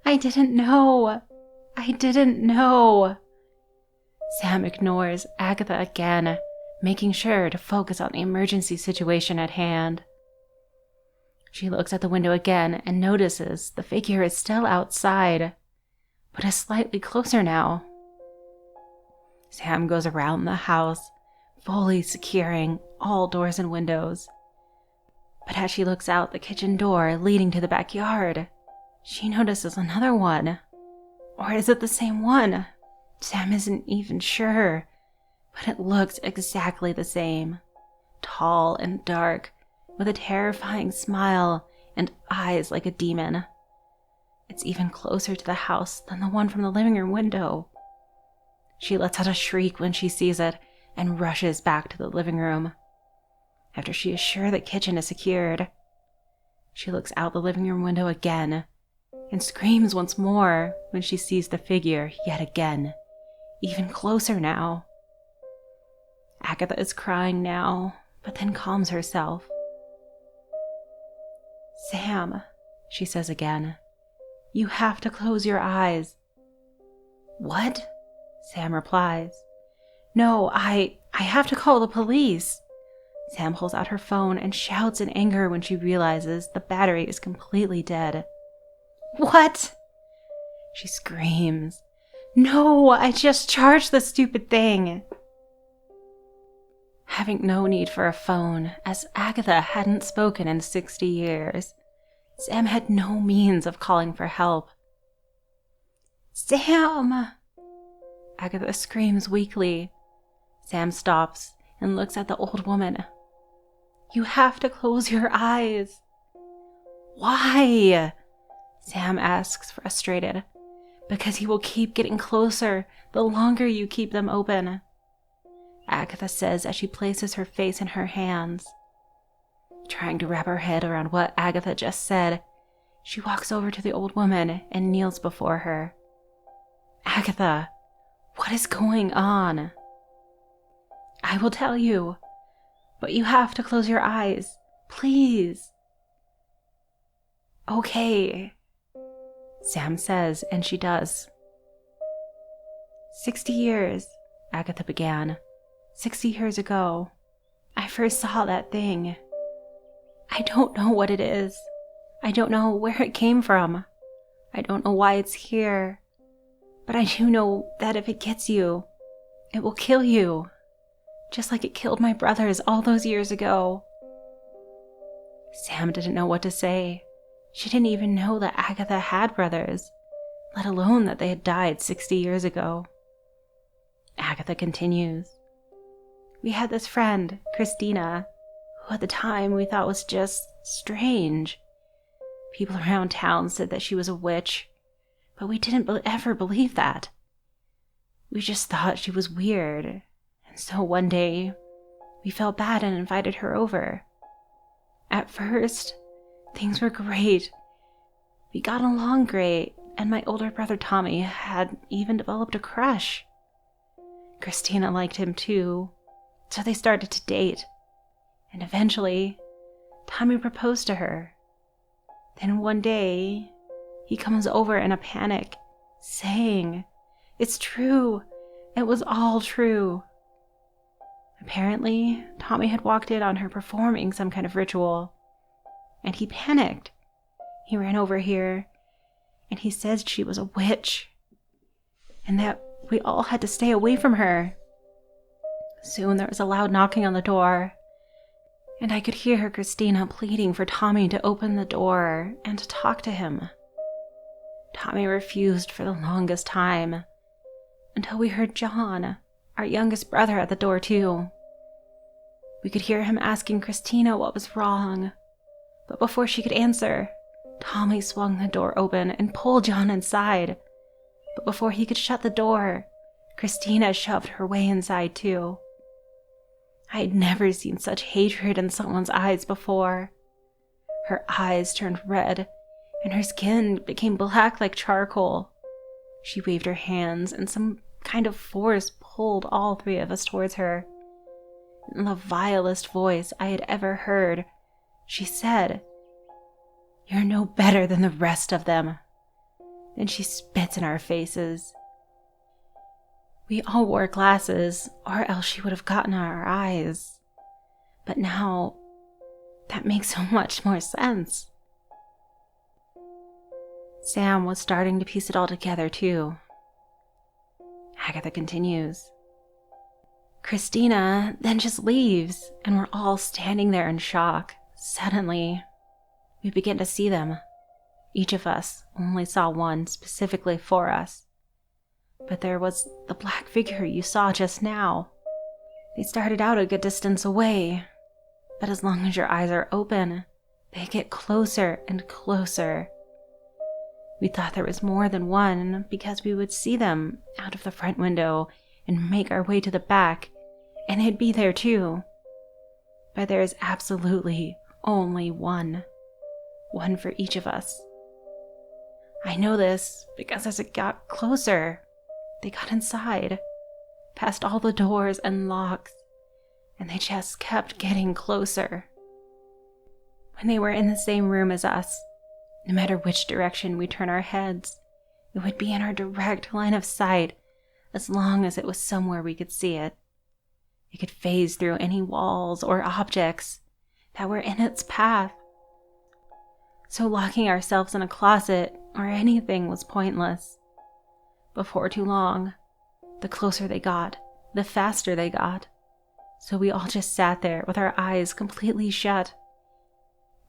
I didn't know. Sam ignores Agatha again, making sure to focus on the emergency situation at hand. She looks at the window again and notices the figure is still outside, but is slightly closer now. Sam goes around the house, fully securing all doors and windows. But as she looks out the kitchen door leading to the backyard, she notices another one. Or is it the same one? Sam isn't even sure, but it looks exactly the same. Tall and dark, with a terrifying smile and eyes like a demon. It's even closer to the house than the one from the living room window. She lets out a shriek when she sees it and rushes back to the living room. After she is sure the kitchen is secured, she looks out the living room window again and screams once more when she sees the figure yet again, even closer now. Agatha is crying now, but then calms herself. "Sam," she says again, "you have to close your eyes." "What?" Sam replies. "No, I have to call the police." Sam pulls out her phone and shouts in anger when she realizes the battery is completely dead. "What?" She screams, "No, I just charged the stupid thing!" Having no need for a phone, as Agatha hadn't spoken in 60 years, Sam had no means of calling for help. "Sam!" Agatha screams weakly. Sam stops and looks at the old woman. "You have to close your eyes." "Why?" Sam asks, frustrated. "Because he will keep getting closer the longer you keep them open," Agatha says as she places her face in her hands. Trying to wrap her head around what Agatha just said, she walks over to the old woman and kneels before her. "Agatha, what is going on?" "I will tell you, but you have to close your eyes, please." "Okay," Sam says, and she does. 60 years, Agatha began. 60 years ago, I first saw that thing. I don't know what it is. I don't know where it came from. I don't know why it's here. But I do know that if it gets you, it will kill you. Just like it killed my brothers all those years ago. Sam didn't know what to say. She didn't even know that Agatha had brothers, let alone that they had died 60 years ago. Agatha continues. "We had this friend, Christina, who at the time we thought was just strange. People around town said that she was a witch, but we didn't ever believe that. We just thought she was weird, and so one day we felt bad and invited her over. At first, things were great. We got along great, and my older brother Tommy had even developed a crush. Christina liked him too, so they started to date. And eventually, Tommy proposed to her. Then one day, he comes over in a panic, saying, 'It's true. It was all true.' Apparently, Tommy had walked in on her performing some kind of ritual, and he panicked. He ran over here, and he said she was a witch, and that we all had to stay away from her. Soon there was a loud knocking on the door, and I could hear Christina pleading for Tommy to open the door and to talk to him. Tommy refused for the longest time, until we heard John, our youngest brother, at the door too. We could hear him asking Christina what was wrong, but before she could answer, Tommy swung the door open and pulled John inside. But before he could shut the door, Christina shoved her way inside too. I had never seen such hatred in someone's eyes before. Her eyes turned red, and her skin became black like charcoal. She waved her hands, and some kind of force pulled all three of us towards her. In the vilest voice I had ever heard, she said, "You're no better than the rest of them." Then she spits in our faces. We all wore glasses, or else she would have gotten our eyes. But now, that makes so much more sense. Sam was starting to piece it all together too. Agatha continues. Christina then just leaves, and we're all standing there in shock. Suddenly, we begin to see them. Each of us only saw one specifically for us. But there was the black figure you saw just now. They started out a good distance away, but as long as your eyes are open, they get closer and closer. We thought there was more than one because we would see them out of the front window and make our way to the back, and they'd be there too. But there is absolutely only one. One for each of us. I know this because as it got closer, they got inside, past all the doors and locks, and they just kept getting closer. When they were in the same room as us, no matter which direction we turn our heads, it would be in our direct line of sight as long as it was somewhere we could see it. It could phase through any walls or objects that were in its path. So locking ourselves in a closet or anything was pointless. before too long. The closer they got, the faster they got. So we all just sat there with our eyes completely shut.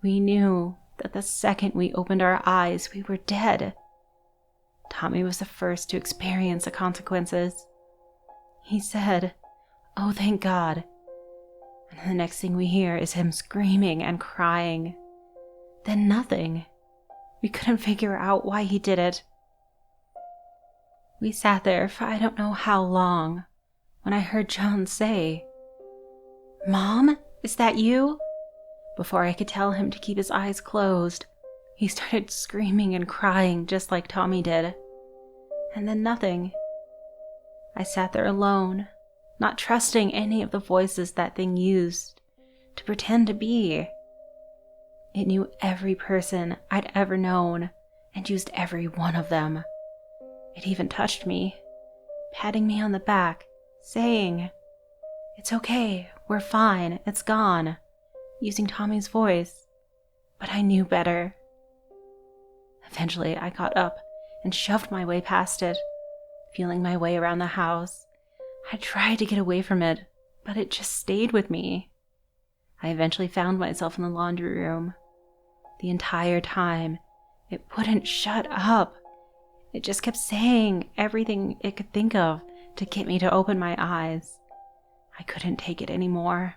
We knew that the second we opened our eyes, we were dead. Tommy was the first to experience the consequences. He said, "Oh, thank God." And the next thing we hear is him screaming and crying. Then nothing. We couldn't figure out why he did it. We sat there for I don't know how long when I heard John say, "Mom, is that you?" Before I could tell him to keep his eyes closed, he started screaming and crying just like Tommy did. And then nothing. I sat there alone, not trusting any of the voices that thing used to pretend to be. It knew every person I'd ever known and used every one of them. It even touched me, patting me on the back, saying, "It's okay, we're fine, it's gone," using Tommy's voice. But I knew better. Eventually, I got up and shoved my way past it, feeling my way around the house. I tried to get away from it, but it just stayed with me. I eventually found myself in the laundry room. The entire time, it wouldn't shut up. It just kept saying everything it could think of to get me to open my eyes. I couldn't take it anymore.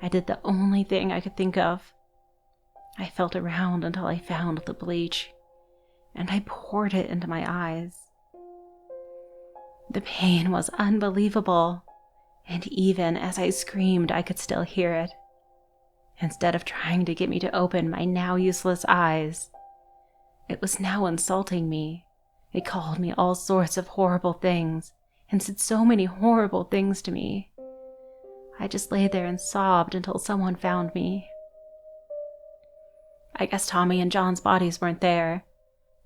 I did the only thing I could think of. I felt around until I found the bleach, and I poured it into my eyes. The pain was unbelievable, and even as I screamed, I could still hear it. Instead of trying to get me to open my now useless eyes, it was now insulting me. It called me all sorts of horrible things and said so many horrible things to me. I just lay there and sobbed until someone found me. I guess Tommy and John's bodies weren't there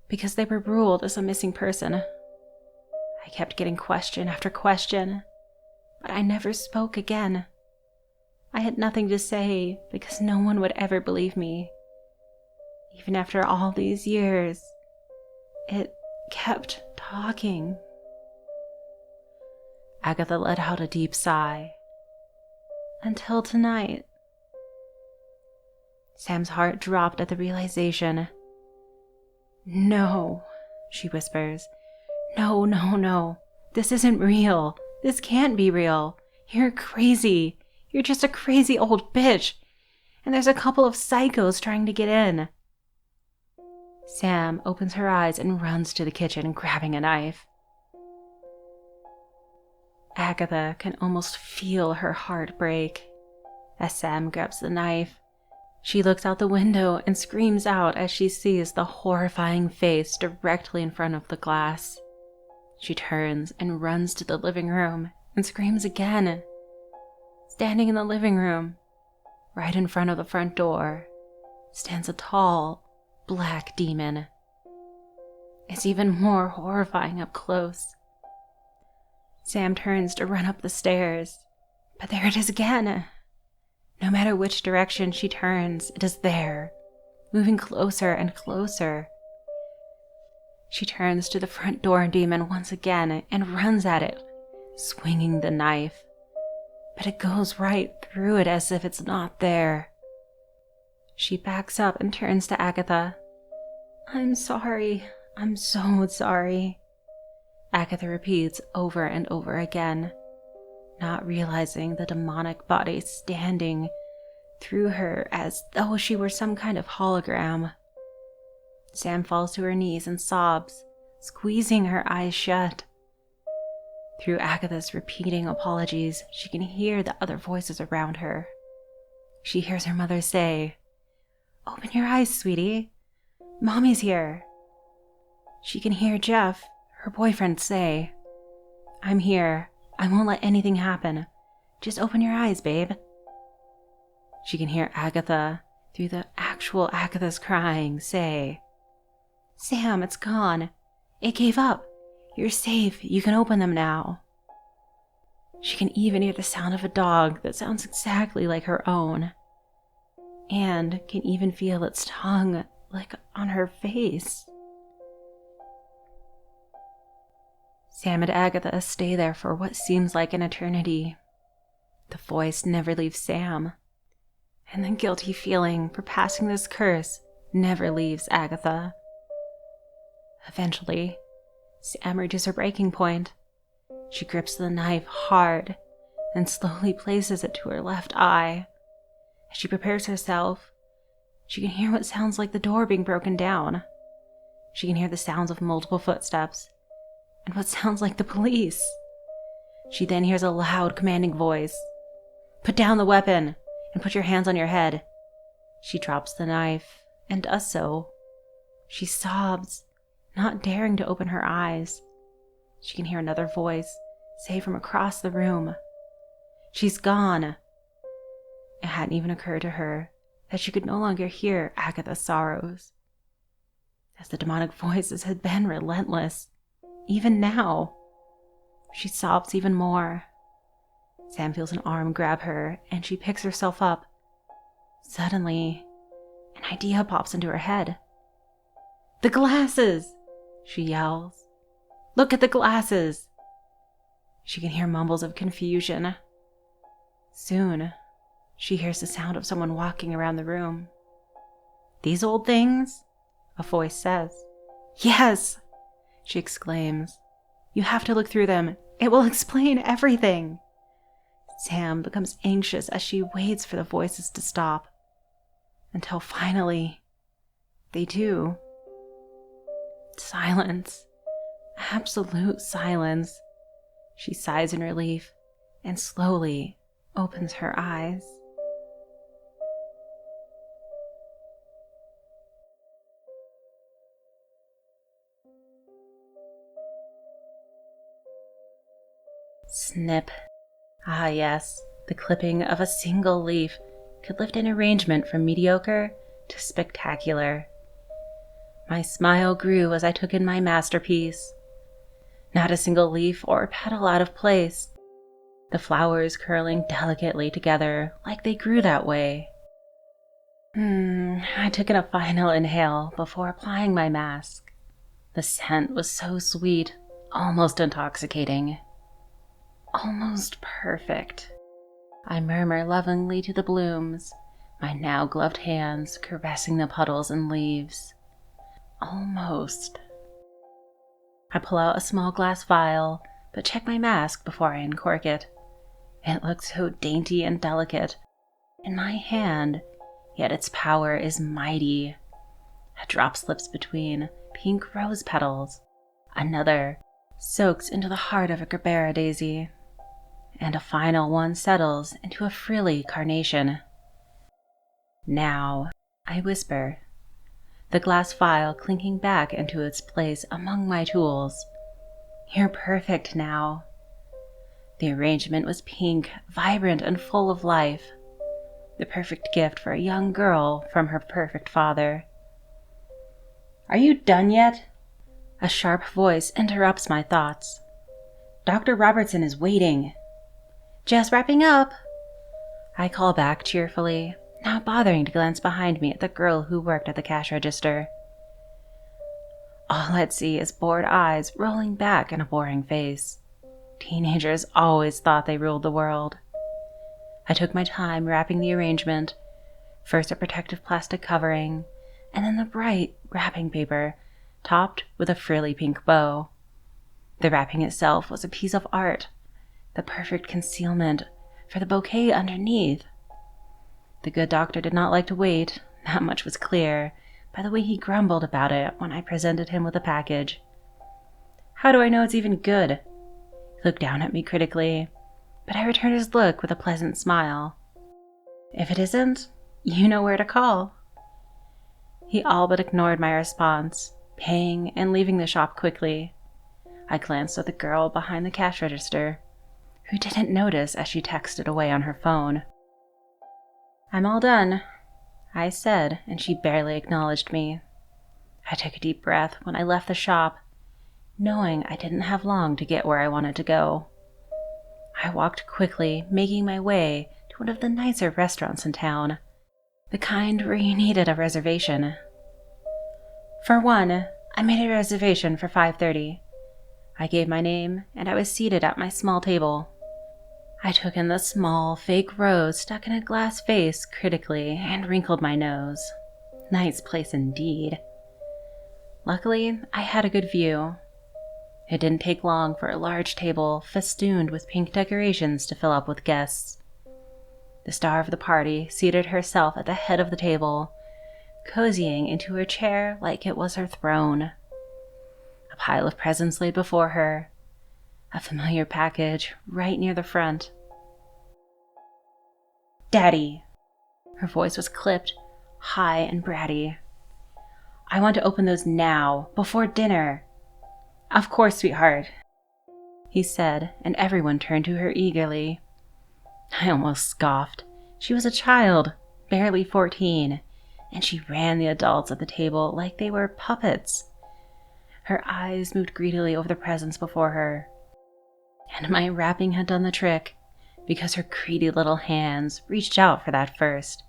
because they were ruled as a missing person. I kept getting question after question, but I never spoke again. I had nothing to say because no one would ever believe me. Even after all these years, it kept talking. Agatha let out a deep sigh. Until tonight. Sam's heart dropped at the realization. "No," she whispers. "No, no, no. This isn't real. This can't be real. You're crazy. You're just a crazy old bitch. And there's a couple of psychos trying to get in." Sam opens her eyes and runs to the kitchen, grabbing a knife. Agatha can almost feel her heart break. As Sam grabs the knife, she looks out the window and screams out as she sees the horrifying face directly in front of the glass. She turns and runs to the living room and screams again. Standing in the living room, right in front of the front door, stands a tall, black demon. It's even more horrifying up close. Sam turns to run up the stairs, but there it is again. No matter which direction she turns, it is there, moving closer and closer. She turns to the front door demon once again and runs at it, swinging the knife. But it goes right through it as if it's not there. She backs up and turns to Agatha. "I'm sorry. I'm so sorry," Agatha repeats over and over again, not realizing the demonic body standing through her as though she were some kind of hologram. Sam falls to her knees and sobs, squeezing her eyes shut. Through Agatha's repeating apologies, she can hear the other voices around her. She hears her mother say, "Open your eyes, sweetie. Mommy's here." She can hear Jeff, her boyfriend, say, "I'm here. I won't let anything happen. Just open your eyes, babe." She can hear Agatha, through the actual Agatha's crying, say, "Sam, it's gone. It gave up. You're safe. You can open them now." She can even hear the sound of a dog that sounds exactly like her own, and can even feel its tongue, like on her face. Sam and Agatha stay there for what seems like an eternity. The voice never leaves Sam, and the guilty feeling for passing this curse never leaves Agatha. Eventually, Sam reaches her breaking point. She grips the knife hard and slowly places it to her left eye. As she prepares herself, she can hear what sounds like the door being broken down. She can hear the sounds of multiple footsteps and what sounds like the police. She then hears a loud, commanding voice. "Put down the weapon and put your hands on your head." She drops the knife and does so. She sobs, not daring to open her eyes. She can hear another voice say from across the room, "She's gone." It hadn't even occurred to her that she could no longer hear Agatha's sorrows, as the demonic voices had been relentless. Even now, she sobs even more. Sam feels an arm grab her, and she picks herself up. Suddenly, an idea pops into her head. "The glasses!" she yells. "Look at the glasses!" She can hear mumbles of confusion. Soon, she hears the sound of someone walking around the room. "These old things?" a voice says. "Yes!" she exclaims. "You have to look through them. It will explain everything." Sam becomes anxious as she waits for the voices to stop, until finally, they do. Silence. Absolute silence. She sighs in relief and slowly opens her eyes. Snip. Ah yes, the clipping of a single leaf could lift an arrangement from mediocre to spectacular. My smile grew as I took in my masterpiece. Not a single leaf or petal out of place. The flowers curling delicately together like they grew that way. I took in a final inhale before applying my mask. The scent was so sweet, almost intoxicating. Almost perfect. I murmur lovingly to the blooms, my now gloved hands caressing the puddles and leaves. Almost. I pull out a small glass vial, but check my mask before I uncork it. It looks so dainty and delicate in my hand, yet its power is mighty. A drop slips between pink rose petals. Another soaks into the heart of a gerbera daisy. And a final one settles into a frilly carnation. "Now," I whisper, the glass vial clinking back into its place among my tools. "You're perfect now." The arrangement was pink, vibrant, and full of life. The perfect gift for a young girl from her perfect father. "Are you done yet?" A sharp voice interrupts my thoughts. "Dr. Robertson is waiting." "Just wrapping up," I call back cheerfully, not bothering to glance behind me at the girl who worked at the cash register. All I'd see is bored eyes rolling back and a boring face. Teenagers always thought they ruled the world. I took my time wrapping the arrangement, first a protective plastic covering, and then the bright wrapping paper, topped with a frilly pink bow. The wrapping itself was a piece of art, the perfect concealment for the bouquet underneath. The good doctor did not like to wait, that much was clear, by the way he grumbled about it when I presented him with the package. "How do I know it's even good?" He looked down at me critically, but I returned his look with a pleasant smile. "If it isn't, you know where to call." He all but ignored my response, paying and leaving the shop quickly. I glanced at the girl behind the cash register, who didn't notice as she texted away on her phone. "I'm all done," I said, and she barely acknowledged me. I took a deep breath when I left the shop, knowing I didn't have long to get where I wanted to go. I walked quickly, making my way to one of the nicer restaurants in town, the kind where you needed a reservation. For one, I made a reservation for 5:30. I gave my name, and I was seated at my small table. I took in the small, fake rose stuck in a glass vase critically and wrinkled my nose. Nice place indeed. Luckily, I had a good view. It didn't take long for a large table festooned with pink decorations to fill up with guests. The star of the party seated herself at the head of the table, cozying into her chair like it was her throne. A pile of presents laid before her, a familiar package right near the front. "Daddy!" Her voice was clipped, high and bratty. "I want to open those now, before dinner." "Of course, sweetheart," he said, and everyone turned to her eagerly. I almost scoffed. She was a child, barely 14, and she ran the adults at the table like they were puppets. Her eyes moved greedily over the presents before her. And my wrapping had done the trick, because her greedy little hands reached out for that first.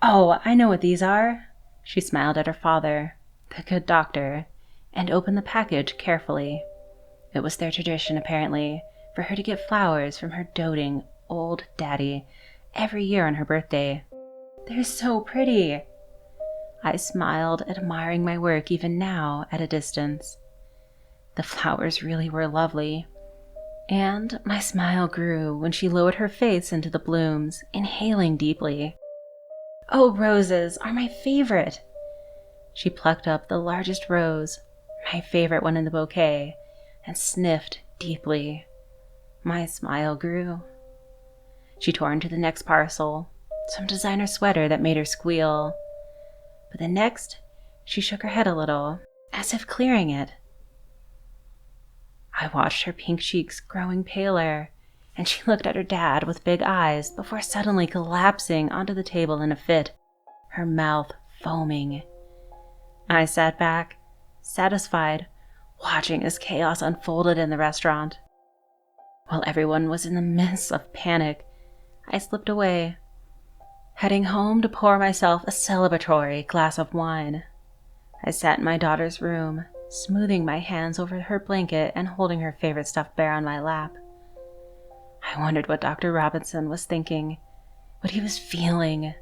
"Oh, I know what these are." She smiled at her father, the good doctor, and opened the package carefully. It was their tradition, apparently, for her to get flowers from her doting old daddy every year on her birthday. "They're so pretty." I smiled, admiring my work even now at a distance. The flowers really were lovely, and my smile grew when she lowered her face into the blooms, inhaling deeply. "Oh, roses are my favorite." She plucked up the largest rose, my favorite one in the bouquet, and sniffed deeply. My smile grew. She tore into the next parcel, some designer sweater that made her squeal. But the next, she shook her head a little, as if clearing it. I watched her pink cheeks growing paler, and she looked at her dad with big eyes before suddenly collapsing onto the table in a fit, her mouth foaming. I sat back, satisfied, watching as chaos unfolded in the restaurant. While everyone was in the midst of panic, I slipped away, heading home to pour myself a celebratory glass of wine. I sat in my daughter's room, smoothing my hands over her blanket and holding her favorite stuffed bear on my lap. I wondered what Dr. Robinson was thinking, what he was feeling.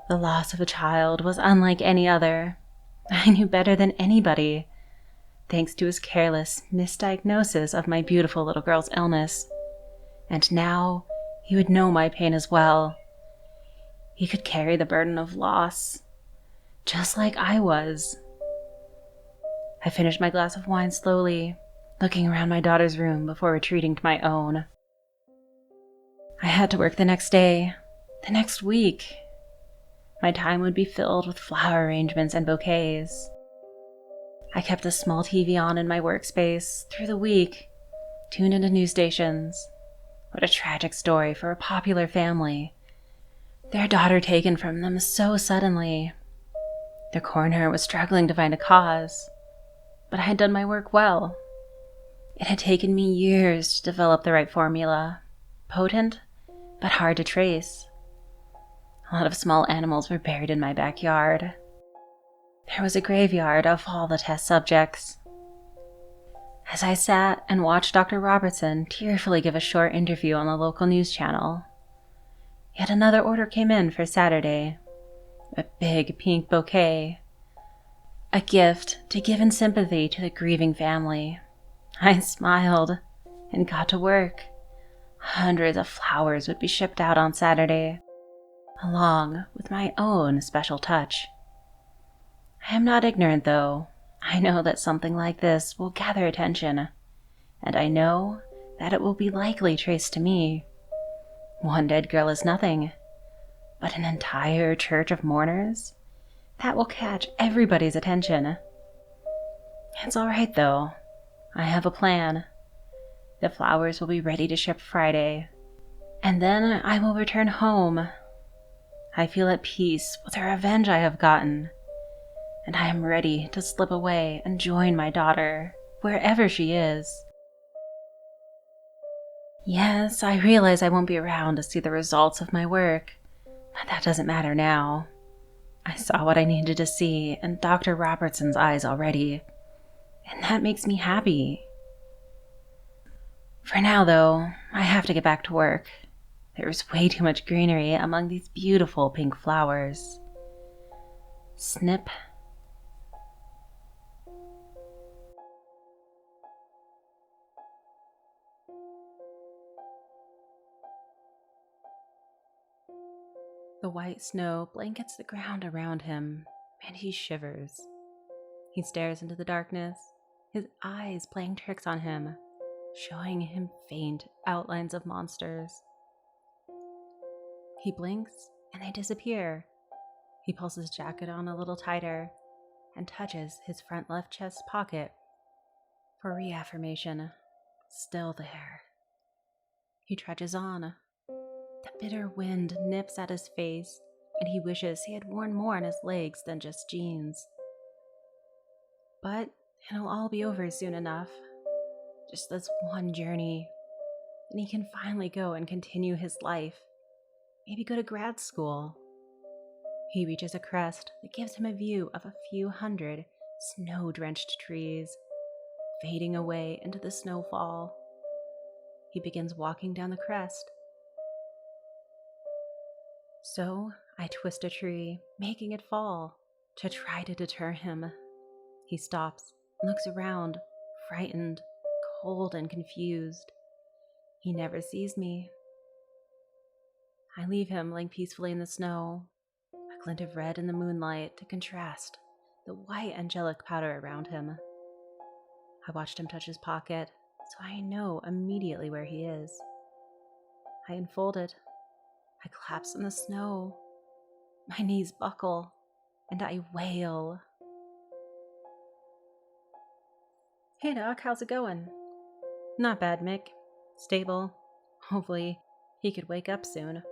The loss of a child was unlike any other. I knew better than anybody, thanks to his careless misdiagnosis of my beautiful little girl's illness. And now he would know my pain as well. He could carry the burden of loss, just like I was. I finished my glass of wine slowly, looking around my daughter's room before retreating to my own. I had to work the next day, the next week. My time would be filled with flower arrangements and bouquets. I kept a small TV on in my workspace through the week, tuned into news stations. What a tragic story for a popular family. Their daughter taken from them so suddenly. The coroner was struggling to find a cause, but I had done my work well. It had taken me years to develop the right formula, potent, but hard to trace. A lot of small animals were buried in my backyard. There was a graveyard of all the test subjects. As I sat and watched Dr. Robertson tearfully give a short interview on the local news channel, yet another order came in for Saturday. A big pink bouquet. A gift to give in sympathy to the grieving family. I smiled and got to work. Hundreds of flowers would be shipped out on Saturday, along with my own special touch. I am not ignorant, though. I know that something like this will gather attention, and I know that it will be likely traced to me. One dead girl is nothing, but an entire church of mourners? That will catch everybody's attention. It's all right, though. I have a plan. The flowers will be ready to ship Friday, and then I will return home. I feel at peace with the revenge I have gotten, and I am ready to slip away and join my daughter, wherever she is. Yes, I realize I won't be around to see the results of my work, but that doesn't matter now. I saw what I needed to see in Dr. Robertson's eyes already. and that makes me happy. For now, though, I have to get back to work. There's way too much greenery among these beautiful pink flowers. Snip. The white snow blankets the ground around him, and he shivers. He stares into the darkness, his eyes playing tricks on him, showing him faint outlines of monsters. He blinks, and they disappear. He pulls his jacket on a little tighter and touches his front left chest pocket for reaffirmation. Still there. He trudges on. The bitter wind nips at his face, and he wishes he had worn more on his legs than just jeans. But it'll all be over soon enough. Just this one journey, and he can finally go and continue his life. Maybe go to grad school. He reaches a crest that gives him a view of a few hundred snow-drenched trees, fading away into the snowfall. He begins walking down the crest. So I twist a tree, making it fall, to try to deter him. He stops and looks around, frightened, cold, and confused. He never sees me. I leave him lying peacefully in the snow, a glint of red in the moonlight to contrast the white angelic powder around him. I watched him touch his pocket, so I know immediately where he is. I unfold it. I collapse in the snow. My knees buckle, and I wail. "Hey Doc, how's it going?" "Not bad, Mick. Stable. Hopefully he could wake up soon,"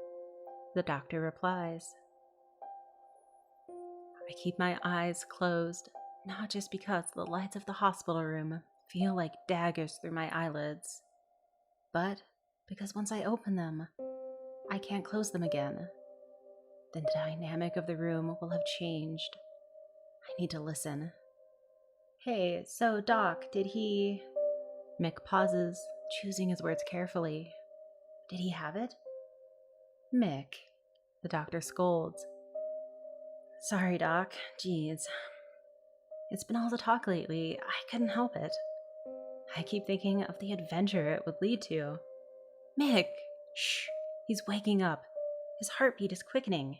the doctor replies. I keep my eyes closed, not just because the lights of the hospital room feel like daggers through my eyelids, but because once I open them, I can't close them again. The dynamic of the room will have changed. I need to listen. "Hey, so Doc, did he..." Mick pauses, choosing his words carefully. "Did he have it?" "Mick," the doctor scolds. "Sorry, Doc. Geez. It's been all the talk lately. I couldn't help it. I keep thinking of the adventure it would lead to." "Mick! Shh! He's waking up. His heartbeat is quickening."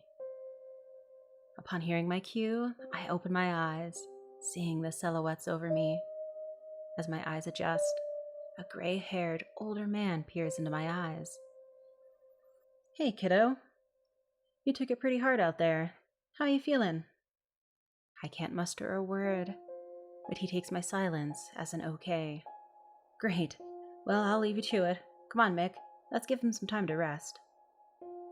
Upon hearing my cue, I open my eyes, seeing the silhouettes over me. As my eyes adjust, a gray-haired, older man peers into my eyes. "Hey, kiddo. You took it pretty hard out there. How you feeling?" I can't muster a word, but he takes my silence as an okay. "Great. Well, I'll leave you to it. Come on, Mick. Let's give him some time to rest."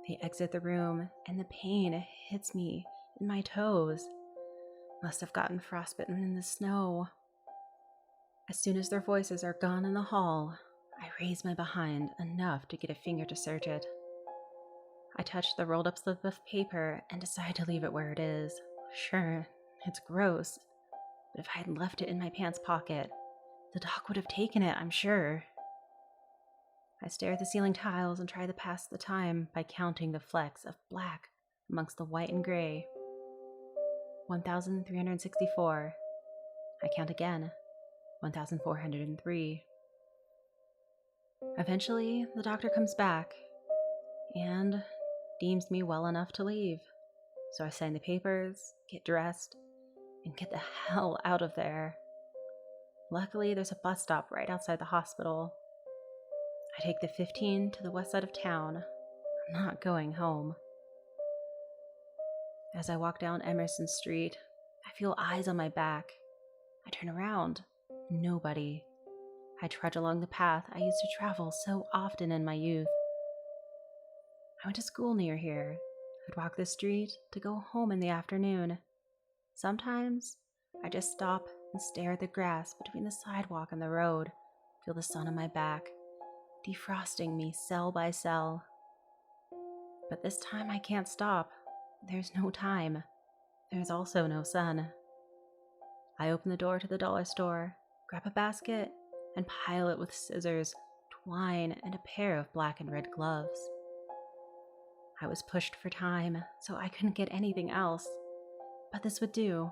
They exit the room, and the pain hits me in my toes. Must have gotten frostbitten in the snow. As soon as their voices are gone in the hall, I raise my behind enough to get a finger to search it. I touch the rolled up slip of paper and decide to leave it where it is. Sure, it's gross, but if I had left it in my pants pocket, the doc would have taken it, I'm sure. I stare at the ceiling tiles and try to pass the time by counting the flecks of black amongst the white and gray. 1,364. I count again. 1,403. Eventually, the doctor comes back and deems me well enough to leave. So I sign the papers, get dressed, and get the hell out of there. Luckily, there's a bus stop right outside the hospital. I take the 15 to the west side of town. I'm not going home. As I walk down Emerson Street, I feel eyes on my back. I turn around. Nobody. I trudge along the path I used to travel so often in my youth. I went to school near here. I'd walk the street to go home in the afternoon. Sometimes I just stop and stare at the grass between the sidewalk and the road, feel the sun on my back, defrosting me cell by cell. But this time I can't stop. There's no time. There's also no sun. I open the door to the dollar store grab a basket, and pile it with scissors, twine, and a pair of black and red gloves. I was pushed for time, so I couldn't get anything else, but this would do.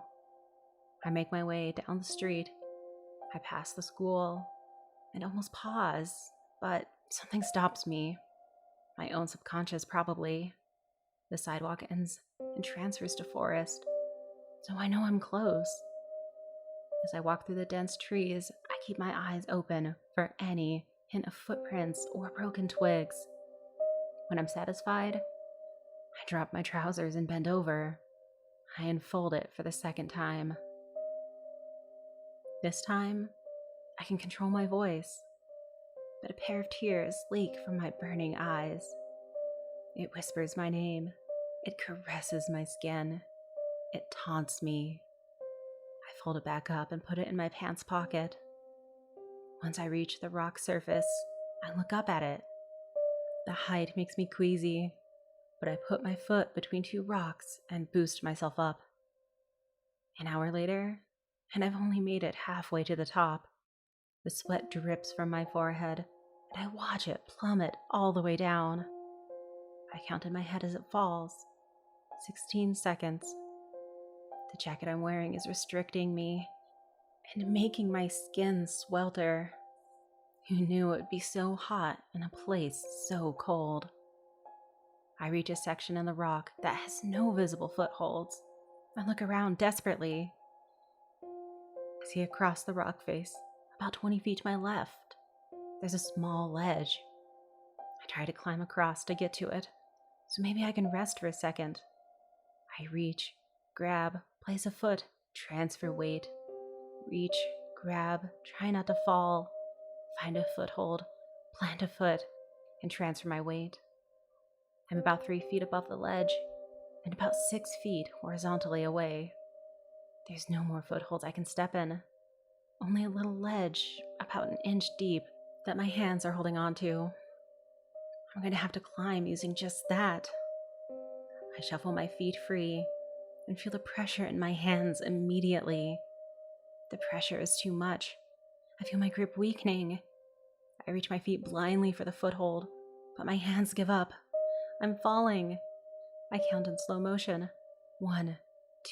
I make my way down the street. I pass the school and almost pause, but something stops me. My own subconscious, probably. The sidewalk ends and transfers to forest, so I know I'm close. As I walk through the dense trees, I keep my eyes open for any hint of footprints or broken twigs. When I'm satisfied, I drop my trousers and bend over. I unfold it for the second time. This time, I can control my voice, but a pair of tears leak from my burning eyes. It whispers my name. It caresses my skin. It taunts me. I fold it back up and put it in my pants pocket. Once I reach the rock surface, I look up at it. The height makes me queasy, but I put my foot between two rocks and boost myself up. An hour later, and I've only made it halfway to the top. The sweat drips from my forehead, and I watch it plummet all the way down. I count in my head as it falls. 16 seconds. The jacket I'm wearing is restricting me and making my skin swelter. Who knew it would be so hot in a place so cold? I reach a section in the rock that has no visible footholds. I look around desperately. I see across the rock face, about 20 feet to my left, there's a small ledge. I try to climb across to get to it, so maybe I can rest for a second. I reach, grab, place a foot, transfer weight. Reach, grab, try not to fall. Find a foothold, plant a foot, and transfer my weight. I'm about 3 feet above the ledge, and about 6 feet horizontally away. There's no more footholds I can step in. Only a little ledge, about an inch deep, that my hands are holding onto. I'm going to have to climb using just that. I shuffle my feet free and feel the pressure in my hands immediately. The pressure is too much. I feel my grip weakening. I reach my feet blindly for the foothold, but my hands give up. I'm falling. I count in slow motion. 1,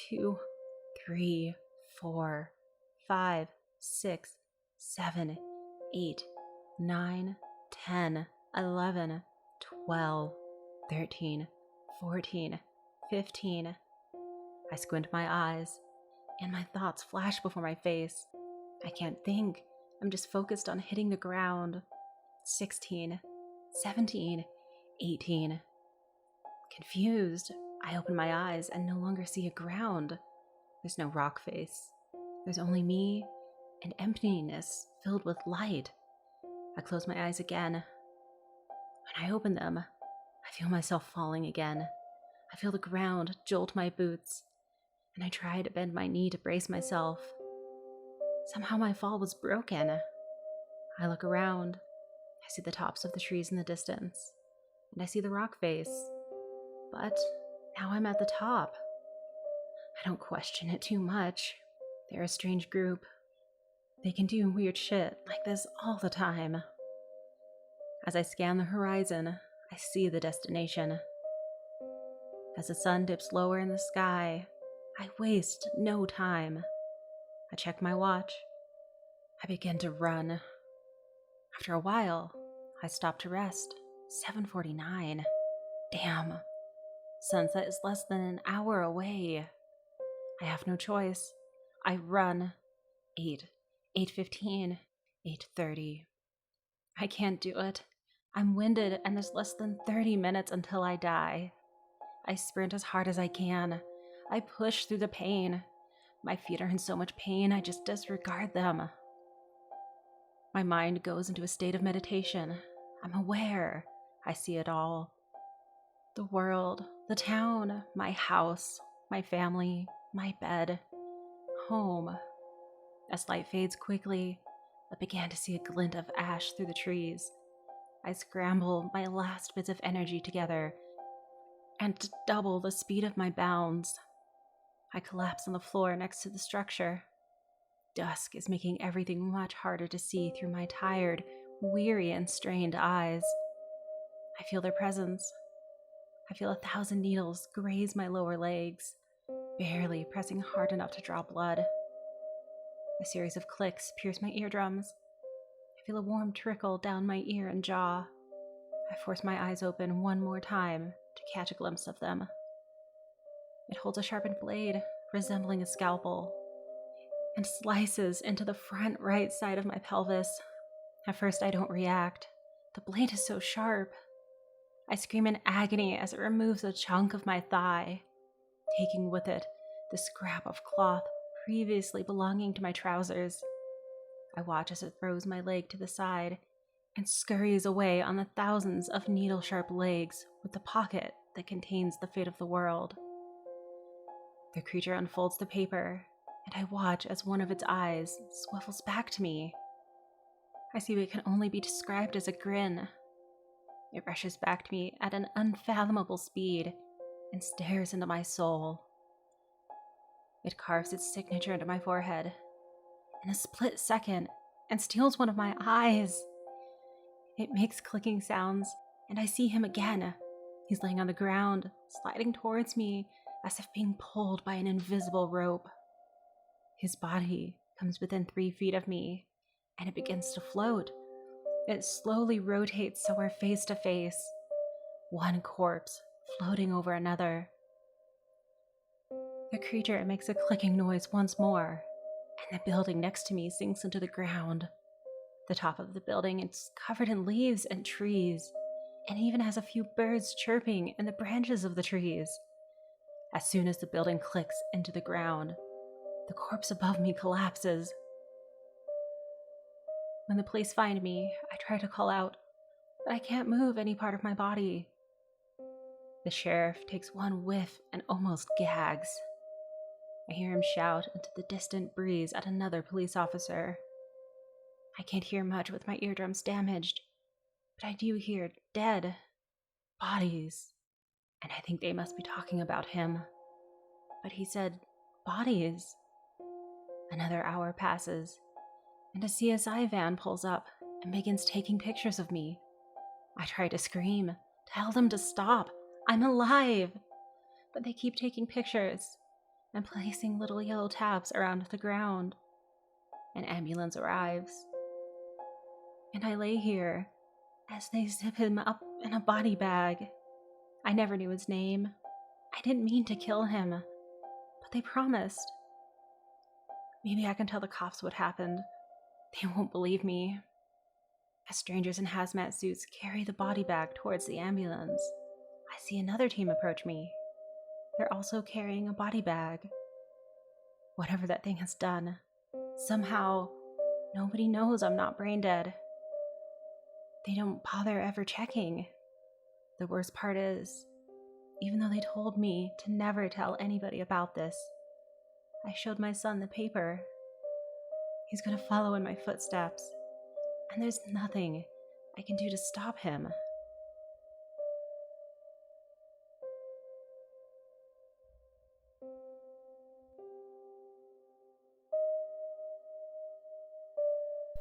2, 3, 4, 5, 6, 7, 8, 9, 10, 11, 12, 13, 14, 15. I squint my eyes, and my thoughts flash before my face. I can't think. I'm just focused on hitting the ground. 16, 17, 18. Confused, I open my eyes and no longer see a ground. There's no rock face. There's only me and emptiness filled with light. I close my eyes again. When I open them, I feel myself falling again. I feel the ground jolt my boots, and I try to bend my knee to brace myself. Somehow my fall was broken. I look around. I see the tops of the trees in the distance, and I see the rock face. But now I'm at the top. I don't question it too much. They're a strange group. They can do weird shit like this all the time. As I scan the horizon, I see the destination. As the sun dips lower in the sky, I waste no time. I check my watch. I begin to run. After a while, I stop to rest. 7:49. Damn. Sunset is less than an hour away. I have no choice. I run. 8, 8:15, 8:30. I can't do it. I'm winded and there's less than 30 minutes until I die. I sprint as hard as I can. I push through the pain. My feet are in so much pain, I just disregard them. My mind goes into a state of meditation. I'm aware. I see it all. The world, the town, my house, my family, my bed, home. As light fades quickly, I began to see a glint of ash through the trees. I scramble my last bits of energy together and to double the speed of my bounds. I collapse on the floor next to the structure. dusk is making everything much harder to see through my tired, weary, and strained eyes. I feel their presence. I feel 1,000 needles graze my lower legs, barely pressing hard enough to draw blood. A series of clicks pierce my eardrums. I feel a warm trickle down my ear and jaw. I force my eyes open one more time to catch a glimpse of them. It holds a sharpened blade, resembling a scalpel, and slices into the front right side of my pelvis. At first, I don't react. The blade is so sharp. I scream in agony as it removes a chunk of my thigh, taking with it the scrap of cloth previously belonging to my trousers. I watch as it throws my leg to the side and scurries away on the thousands of needle-sharp legs with the pocket that contains the fate of the world. The creature unfolds the paper, and I watch as one of its eyes swivels back to me. I see what can only be described as a grin. It rushes back to me at an unfathomable speed and stares into my soul. It carves its signature into my forehead in a split second and steals one of my eyes. It makes clicking sounds, and I see him again. He's laying on the ground, sliding towards me as if being pulled by an invisible rope. His body comes within 3 feet of me, and it begins to float. It slowly rotates so we're face to face, one corpse floating over another. The creature makes a clicking noise once more, and the building next to me sinks into the ground. The top of the building is covered in leaves and trees, and even has a few birds chirping in the branches of the trees. As soon as the building clicks into the ground, the corpse above me collapses. When the police find me, I try to call out, but I can't move any part of my body. The sheriff takes one whiff and almost gags. I hear him shout into the distant breeze at another police officer. I can't hear much with my eardrums damaged, but I do hear dead bodies, and I think they must be talking about him. But he said bodies. Another hour passes, and a CSI van pulls up and begins taking pictures of me. I try to scream, tell them to stop. I'm alive! But they keep taking pictures and placing little yellow tabs around the ground. An ambulance arrives, and I lay here as they zip him up in a body bag. I never knew his name. I didn't mean to kill him, but they promised. Maybe I can tell the cops what happened. They won't believe me. As strangers in hazmat suits carry the body bag towards the ambulance, I see another team approach me. They're also carrying a body bag. Whatever that thing has done, somehow nobody knows I'm not brain dead. They don't bother ever checking. The worst part is, even though they told me to never tell anybody about this, I showed my son the paper. He's gonna follow in my footsteps, and there's nothing I can do to stop him.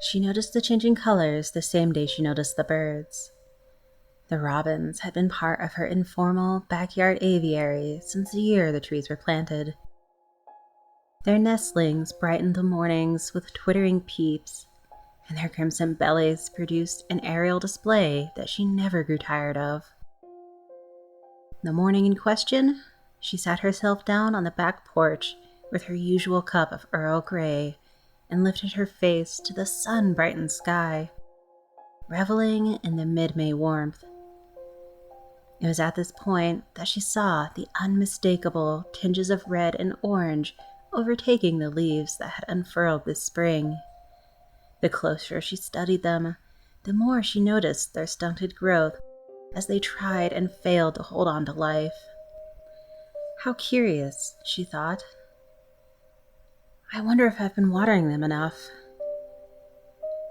She noticed the changing colors the same day she noticed the birds. The robins had been part of her informal backyard aviary since the year the trees were planted. Their nestlings brightened the mornings with twittering peeps, and their crimson bellies produced an aerial display that she never grew tired of. The morning in question, she sat herself down on the back porch with her usual cup of Earl Grey and lifted her face to the sun-brightened sky, reveling in the mid-May warmth. It was at this point that she saw the unmistakable tinges of red and orange overtaking the leaves that had unfurled this spring. The closer she studied them, the more she noticed their stunted growth as they tried and failed to hold on to life. How curious, she thought. I wonder if I've been watering them enough.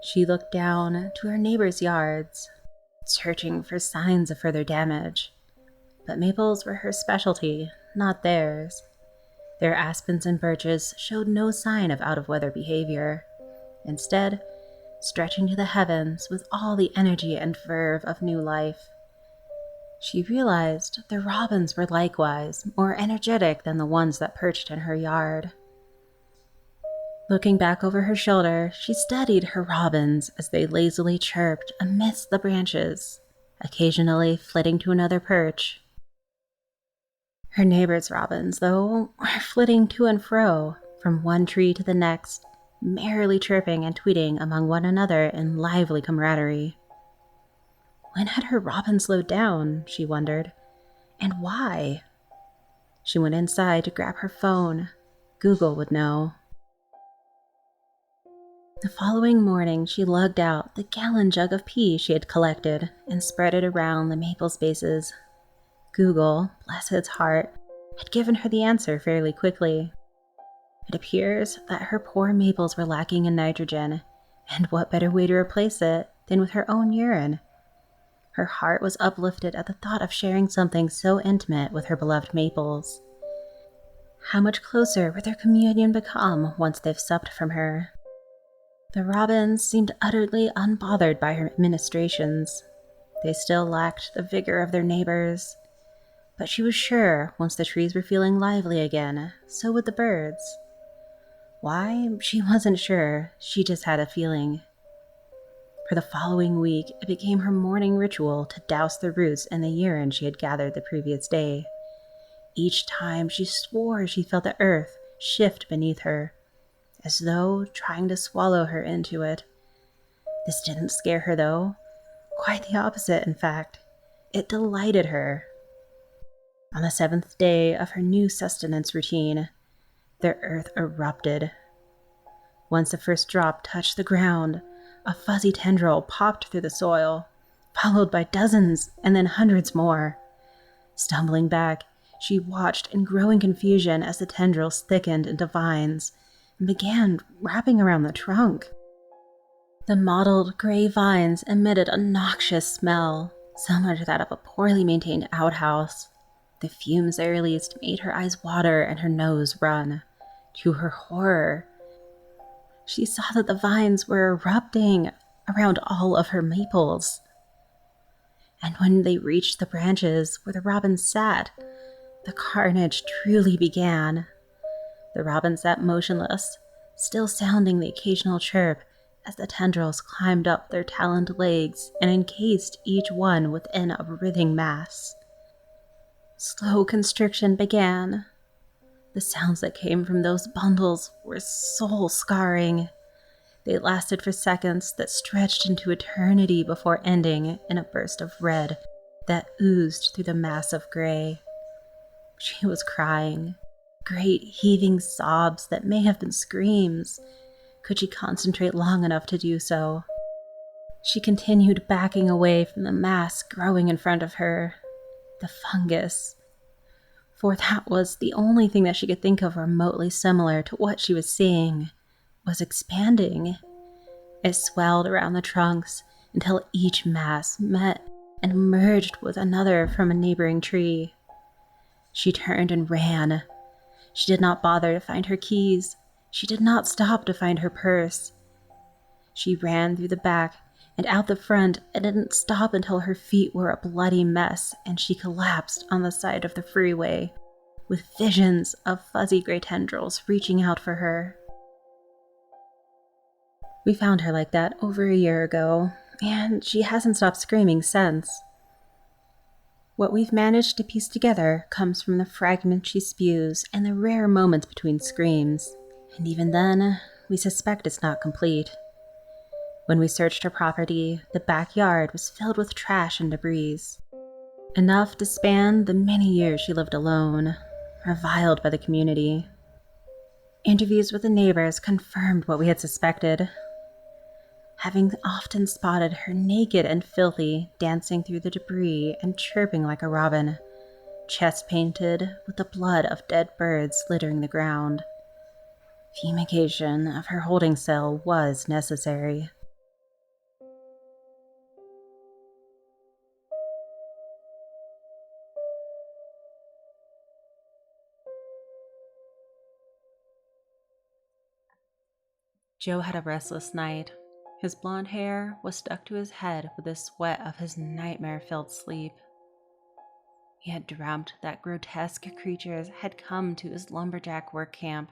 She looked down to her neighbors' yards, searching for signs of further damage, but maples were her specialty, not theirs. Their aspens and birches showed no sign of out-of-weather behavior, instead stretching to the heavens with all the energy and verve of new life. She realized the robins were likewise more energetic than the ones that perched in her yard. Looking back over her shoulder, she studied her robins as they lazily chirped amidst the branches, occasionally flitting to another perch. Her neighbor's robins, though, were flitting to and fro, from one tree to the next, merrily chirping and tweeting among one another in lively camaraderie. When had her robin slowed down, she wondered, and why? She went inside to grab her phone. Google would know. The following morning, she lugged out the gallon jug of pee she had collected and spread it around the maple spaces. Google, bless its heart, had given her the answer fairly quickly. It appears that her poor maples were lacking in nitrogen, and what better way to replace it than with her own urine? Her heart was uplifted at the thought of sharing something so intimate with her beloved maples. How much closer would their communion become once they've supped from her? The robins seemed utterly unbothered by her ministrations. They still lacked the vigor of their neighbors, but she was sure once the trees were feeling lively again, so would the birds. Why? She wasn't sure, she just had a feeling. For the following week, it became her morning ritual to douse the roots in the urine she had gathered the previous day. Each time she swore she felt the earth shift beneath her, as though trying to swallow her into it. This didn't scare her, though. Quite the opposite, in fact. It delighted her. On the 7th day of her new sustenance routine, the earth erupted. Once the first drop touched the ground, a fuzzy tendril popped through the soil, followed by dozens and then hundreds more. Stumbling back, she watched in growing confusion as the tendrils thickened into vines and began wrapping around the trunk. The mottled gray vines emitted a noxious smell, similar to that of a poorly maintained outhouse. The fumes they released made her eyes water and her nose run. To her horror, she saw that the vines were erupting around all of her maples. And when they reached the branches where the robins sat, the carnage truly began. The robins sat motionless, still sounding the occasional chirp as the tendrils climbed up their taloned legs and encased each one within a writhing mass. Slow constriction began. The sounds that came from those bundles were soul-scarring. They lasted for seconds that stretched into eternity before ending in a burst of red that oozed through the mass of gray. She was crying, great heaving sobs that may have been screams, could she concentrate long enough to do so. She continued backing away from the mass growing in front of her, the fungus, for that was the only thing that she could think of remotely similar to what she was seeing, was expanding. It swelled around the trunks until each mass met and merged with another from a neighboring tree. She turned and ran. She did not bother to find her keys. She did not stop to find her purse. She ran through the back and out the front and didn't stop until her feet were a bloody mess and she collapsed on the side of the freeway, with visions of fuzzy gray tendrils reaching out for her. We found her like that over a year ago, and she hasn't stopped screaming since. What we've managed to piece together comes from the fragments she spews and the rare moments between screams, and even then, we suspect it's not complete. When we searched her property, the backyard was filled with trash and debris, enough to span the many years she lived alone, reviled by the community. Interviews with the neighbors confirmed what we had suspected, having often spotted her naked and filthy, dancing through the debris and chirping like a robin, chest painted with the blood of dead birds littering the ground. Fumigation of her holding cell was necessary. Joe had a restless night. His blonde hair was stuck to his head with the sweat of his nightmare-filled sleep. He had dreamt that grotesque creatures had come to his lumberjack work camp.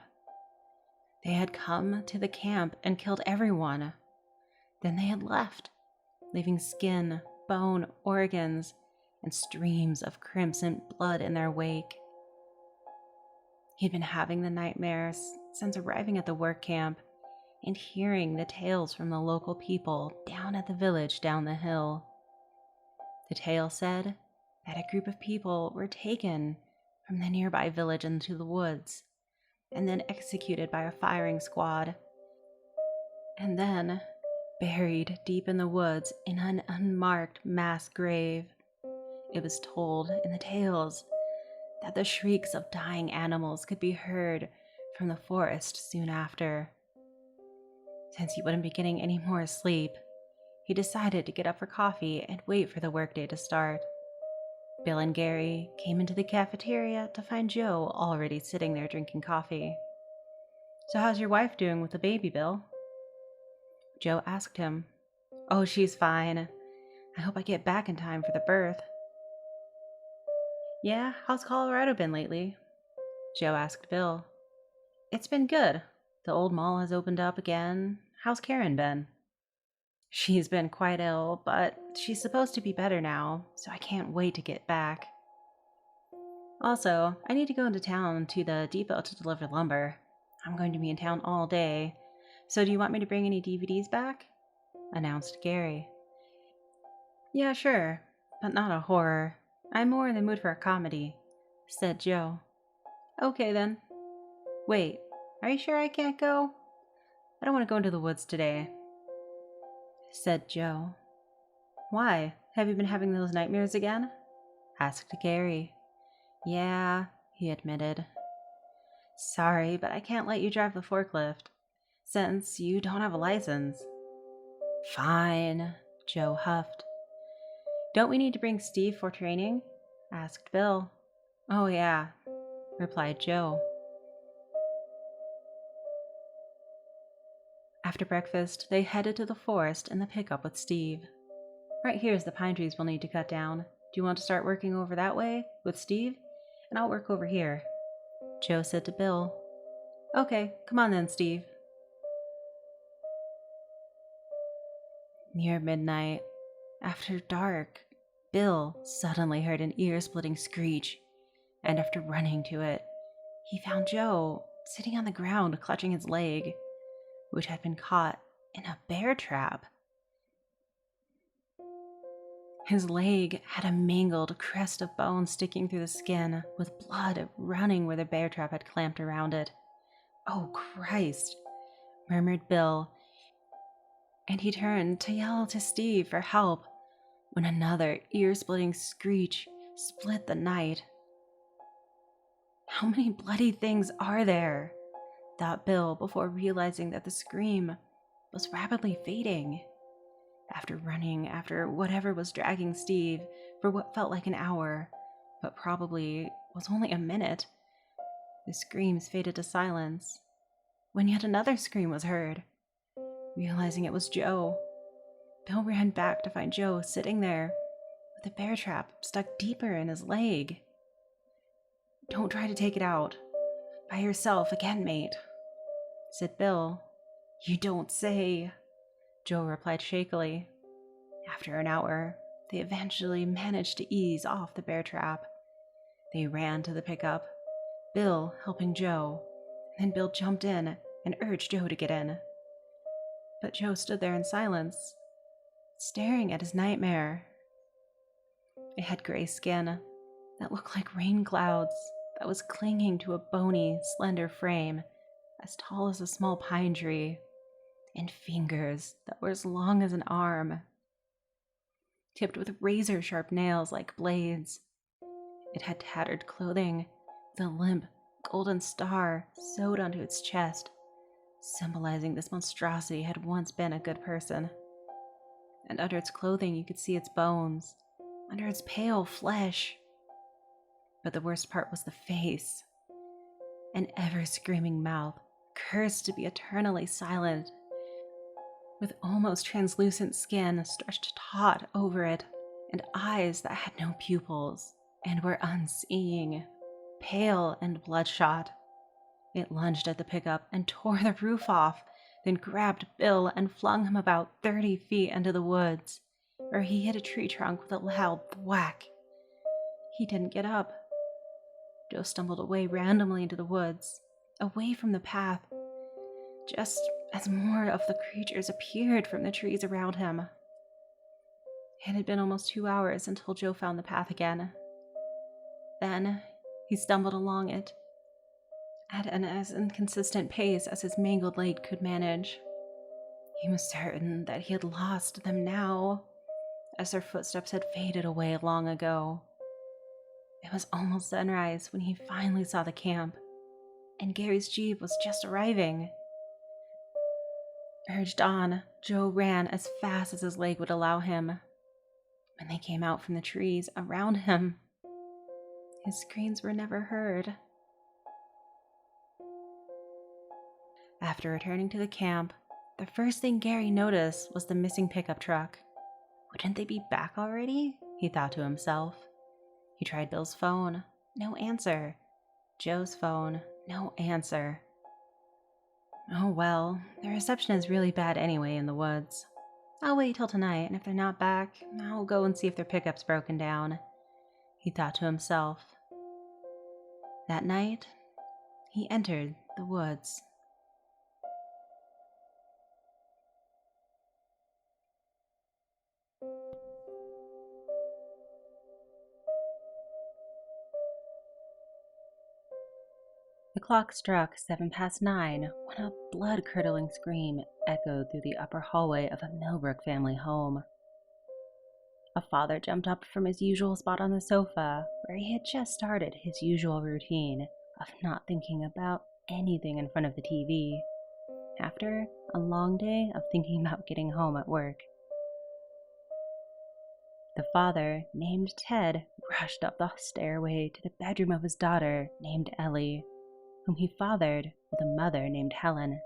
They had come to the camp and killed everyone. Then they had left, leaving skin, bone, organs, and streams of crimson blood in their wake. He'd been having the nightmares since arriving at the work camp and hearing the tales from the local people down at the village down the hill. The tale said that a group of people were taken from the nearby village into the woods and then executed by a firing squad, and then buried deep in the woods in an unmarked mass grave. It was told in the tales that the shrieks of dying animals could be heard from the forest soon after. Since he wouldn't be getting any more sleep, he decided to get up for coffee and wait for the workday to start. Bill and Gary came into the cafeteria to find Joe already sitting there drinking coffee. "So how's your wife doing with the baby, Bill?" Joe asked him. "Oh, she's fine. I hope I get back in time for the birth." "Yeah, how's Colorado been lately?" Joe asked Bill. "It's been good. The old mall has opened up again. How's Karen been?" "She's been quite ill, but she's supposed to be better now, so I can't wait to get back. Also, I need to go into town to the depot to deliver lumber. I'm going to be in town all day, so do you want me to bring any DVDs back?" announced Gary. "Yeah, sure, but not a horror. I'm more in the mood for a comedy," said Joe. "Okay then. Wait, are you sure I can't go? I don't want to go into the woods today," said Joe. "Why? Have you been having those nightmares again?" asked Gary. "Yeah," he admitted. "Sorry, but I can't let you drive the forklift, since you don't have a license." "Fine," Joe huffed. "Don't we need to bring Steve for training?" asked Bill. "Oh yeah," replied Joe. After breakfast, they headed to the forest in the pickup with Steve. "Right here's the pine trees we'll need to cut down. Do you want to start working over that way with Steve? And I'll work over here," Joe said to Bill. "Okay, come on then, Steve." Near midnight, after dark, Bill suddenly heard an ear-splitting screech, and after running to it, he found Joe sitting on the ground clutching his leg, which had been caught in a bear trap. His leg had a mangled crest of bone sticking through the skin, with blood running where the bear trap had clamped around it. "Oh, Christ," murmured Bill, and he turned to yell to Steve for help when another ear-splitting screech split the night. "How many bloody things are there?" thought Bill before realizing that the scream was rapidly fading. After running after whatever was dragging Steve for what felt like an hour, but probably was only a minute, the screams faded to silence when yet another scream was heard. Realizing it was Joe, Bill ran back to find Joe sitting there with the bear trap stuck deeper in his leg. "Don't try to take it out by yourself again, mate," said Bill. "You don't say," Joe replied shakily. After an hour, they eventually managed to ease off the bear trap. They ran to the pickup, Bill helping Joe, and then Bill jumped in and urged Joe to get in. But Joe stood there in silence, staring at his nightmare. It had gray skin that looked like rain clouds that was clinging to a bony, slender frame as tall as a small pine tree, and fingers that were as long as an arm, tipped with razor-sharp nails like blades. It had tattered clothing with a limp, golden star sewed onto its chest, symbolizing this monstrosity had once been a good person. And under its clothing you could see its bones, under its pale flesh. But the worst part was the face. An ever-screaming mouth, cursed to be eternally silent with almost translucent skin stretched taut over it, and eyes that had no pupils and were unseeing, pale and bloodshot. It lunged at the pickup and tore the roof off, then grabbed Bill and flung him about 30 feet into the woods, where he hit a tree trunk with a loud thwack. He didn't get up. Joe stumbled away randomly into the woods, away from the path, just as more of the creatures appeared from the trees around him. It had been almost 2 hours until Joe found the path again. Then he stumbled along it, at an as inconsistent pace as his mangled leg could manage. He was certain that he had lost them now, as their footsteps had faded away long ago. It was almost sunrise when he finally saw the camp, and Gary's Jeep was just arriving. Urged on, Joe ran as fast as his leg would allow him. When they came out from the trees around him, his screams were never heard. After returning to the camp, the first thing Gary noticed was the missing pickup truck. Wouldn't they be back already? He thought to himself. He tried Bill's phone. No answer. Joe's phone. No answer. Oh well, the reception is really bad anyway in the woods. I'll wait till tonight, and if they're not back, I'll go and see if their pickup's broken down, he thought to himself. That night, he entered the woods. The clock struck 9:07 when a blood-curdling scream echoed through the upper hallway of a Millbrook family home. A father jumped up from his usual spot on the sofa, where he had just started his usual routine of not thinking about anything in front of the TV, after a long day of thinking about getting home at work. The father, named Ted, rushed up the stairway to the bedroom of his daughter, named Ellie, whom he fathered with a mother named Helen.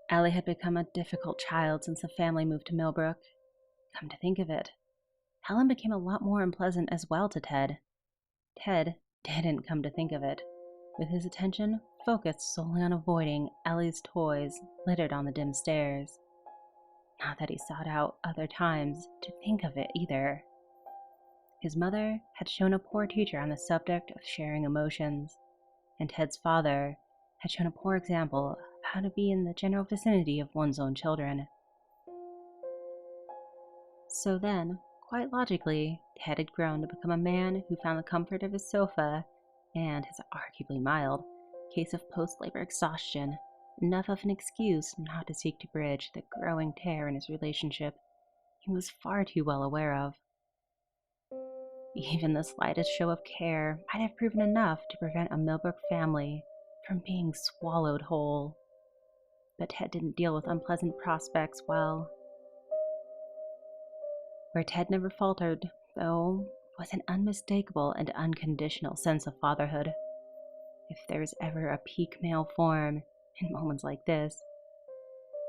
Ellie had become a difficult child since the family moved to Millbrook. Come to think of it, Helen became a lot more unpleasant as well to Ted. Ted didn't come to think of it, with his attention focused solely on avoiding Ellie's toys littered on the dim stairs. Not that he sought out other times to think of it either. His mother had shown a poor teacher on the subject of sharing emotions, and Ted's father had shown a poor example of how to be in the general vicinity of one's own children. So then, quite logically, Ted had grown to become a man who found the comfort of his sofa and his arguably mild case of post-labor exhaustion enough of an excuse not to seek to bridge the growing tear in his relationship he was far too well aware of. Even the slightest show of care might have proven enough to prevent a Millbrook family from being swallowed whole. But Ted didn't deal with unpleasant prospects well. Where Ted never faltered, though, was an unmistakable and unconditional sense of fatherhood. If there was ever a peak male form in moments like this,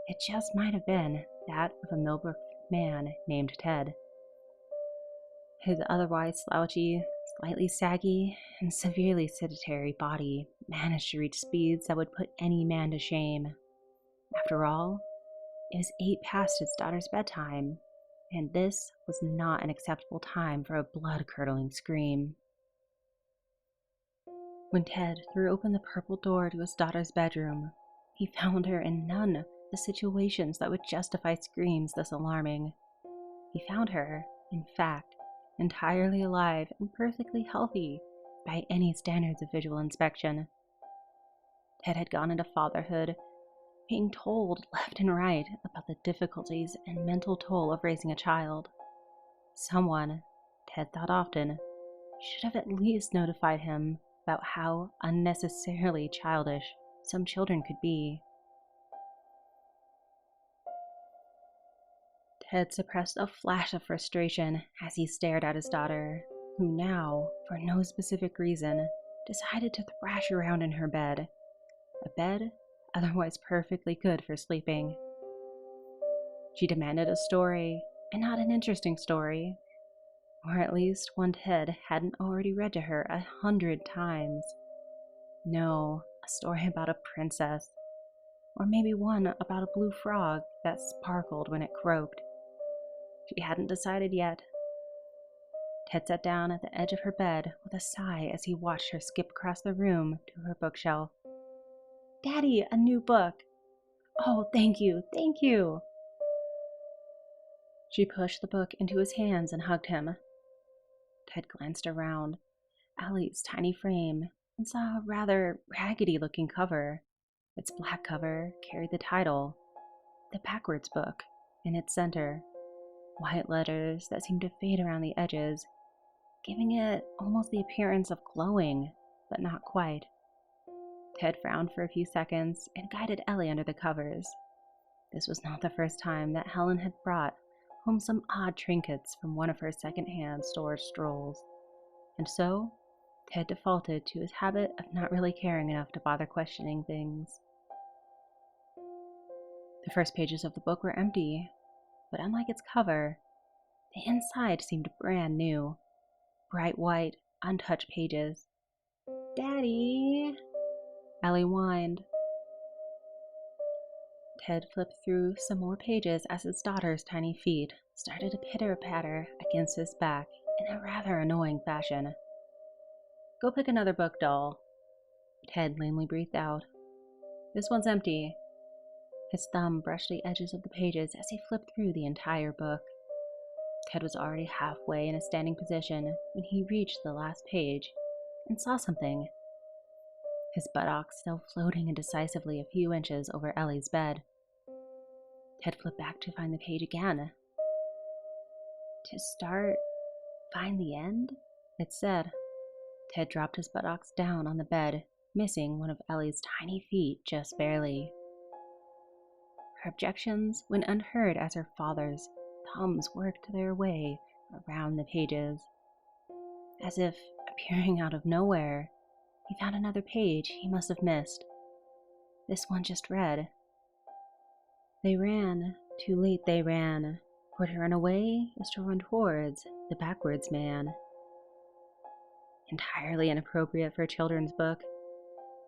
it just might have been that of a Millbrook man named Ted. His otherwise slouchy, slightly saggy, and severely sedentary body managed to reach speeds that would put any man to shame. After all, it was 8 past his daughter's bedtime, and this was not an acceptable time for a blood-curdling scream. When Ted threw open the purple door to his daughter's bedroom, he found her in none of the situations that would justify screams this alarming. He found her, in fact, entirely alive and perfectly healthy by any standards of visual inspection. Ted had gone into fatherhood, being told left and right about the difficulties and mental toll of raising a child. Someone, Ted thought often, should have at least notified him about how unnecessarily childish some children could be. Ted suppressed a flash of frustration as he stared at his daughter, who now, for no specific reason, decided to thrash around in her bed. A bed otherwise perfectly good for sleeping. She demanded a story, and not an interesting story, or at least one Ted hadn't already read to her 100 times. No, a story about a princess, or maybe one about a blue frog that sparkled when it croaked. She hadn't decided yet. Ted sat down at the edge of her bed with a sigh as he watched her skip across the room to her bookshelf. "Daddy, a new book!" "Oh, thank you, thank you!" She pushed the book into his hands and hugged him. Ted glanced around Allie's tiny frame and saw a rather raggedy-looking cover. Its black cover carried the title, The Backwards Book, in its center, white letters that seemed to fade around the edges, giving it almost the appearance of glowing, but not quite. Ted frowned for a few seconds and guided Ellie under the covers. This was not the first time that Helen had brought home some odd trinkets from one of her second-hand store strolls, and so Ted defaulted to his habit of not really caring enough to bother questioning things. The first pages of the book were empty, but unlike its cover, the inside seemed brand new. Bright white, untouched pages. "Daddy," Ellie whined. Ted flipped through some more pages as his daughter's tiny feet started to pitter-patter against his back in a rather annoying fashion. "Go pick another book, doll," Ted lamely breathed out. "This one's empty." His thumb brushed the edges of the pages as he flipped through the entire book. Ted was already halfway in a standing position when he reached the last page and saw something. His buttocks still floating indecisively a few inches over Ellie's bed. Ted flipped back to find the page again. "To start, find the end?" it said. Ted dropped his buttocks down on the bed, missing one of Ellie's tiny feet just barely. Her objections went unheard as her father's thumbs worked their way around the pages. As if appearing out of nowhere, he found another page he must have missed. This one just read, "They ran, too late they ran, for to run away is to run towards the backwards man." Entirely inappropriate for a children's book.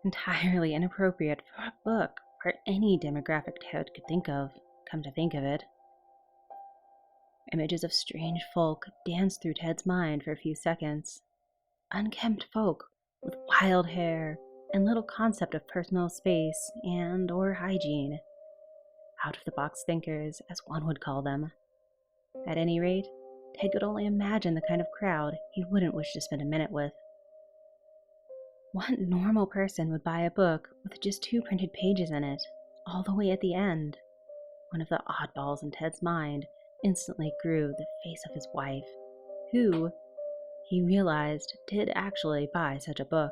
Entirely inappropriate for a book for any demographic Ted could think of, come to think of it. Images of strange folk danced through Ted's mind for a few seconds. Unkempt folk with wild hair and little concept of personal space and or hygiene. Out-of-the-box thinkers, as one would call them. At any rate, Ted could only imagine the kind of crowd he wouldn't wish to spend a minute with. What normal person would buy a book with just 2 printed pages in it, all the way at the end? One of the oddballs in Ted's mind instantly grew the face of his wife, who, he realized, did actually buy such a book.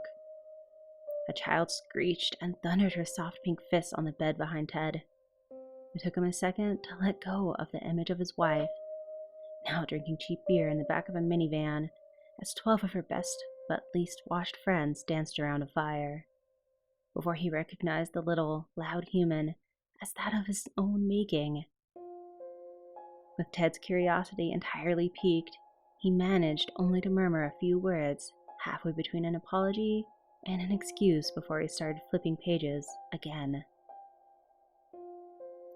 A child screeched and thundered her soft pink fists on the bed behind Ted. It took him a second to let go of the image of his wife, now drinking cheap beer in the back of a minivan, as 12 of her best but least washed friends danced around a fire, before he recognized the little, loud human as that of his own making. With Ted's curiosity entirely piqued, he managed only to murmur a few words halfway between an apology and an excuse before he started flipping pages again.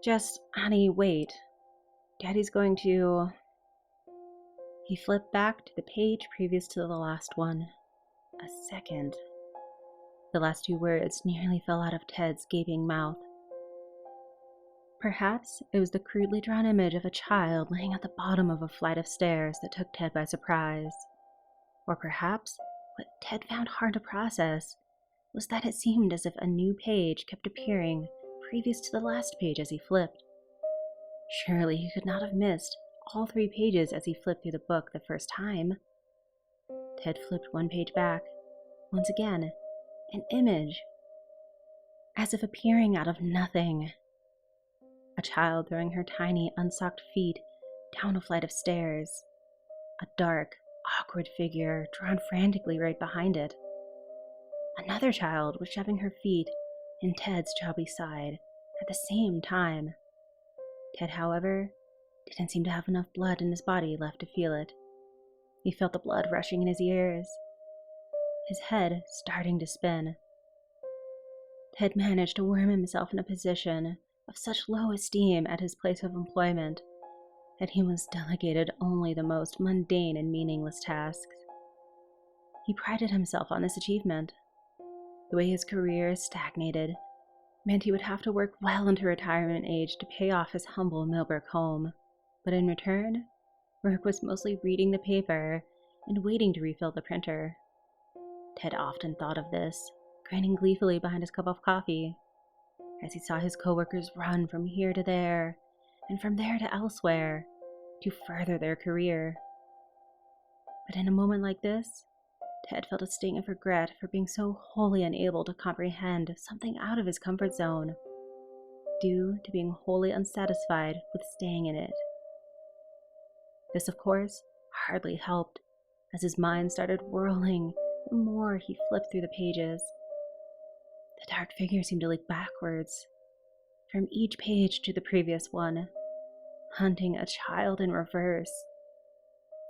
"Just, honey, wait. Daddy's going to..." He flipped back to the page previous to the last one. A second. The last 2 words nearly fell out of Ted's gaping mouth. Perhaps it was the crudely drawn image of a child laying at the bottom of a flight of stairs that took Ted by surprise. Or perhaps what Ted found hard to process was that it seemed as if a new page kept appearing previous to the last page as he flipped. Surely he could not have missed all 3 pages as he flipped through the book the first time. Ted flipped 1 page back. Once again, an image, as if appearing out of nothing. A child throwing her tiny, unsocked feet down a flight of stairs. A dark, awkward figure drawn frantically right behind it. Another child was shoving her feet in Ted's chubby side at the same time. Ted, however, didn't seem to have enough blood in his body left to feel it. He felt the blood rushing in his ears, his head starting to spin. Ted managed to worm himself in a position of such low esteem at his place of employment that he was delegated only the most mundane and meaningless tasks. He prided himself on this achievement. The way his career stagnated meant he would have to work well into retirement age to pay off his humble Millbrook home, but in return, work was mostly reading the paper and waiting to refill the printer. Ted often thought of this, grinning gleefully behind his cup of coffee, as he saw his coworkers run from here to there, and from there to elsewhere, to further their career. But in a moment like this, Ted felt a sting of regret for being so wholly unable to comprehend something out of his comfort zone, due to being wholly unsatisfied with staying in it. This, of course, hardly helped, as his mind started whirling the more he flipped through the pages. The dark figure seemed to leak backwards, from each page to the previous one, hunting a child in reverse.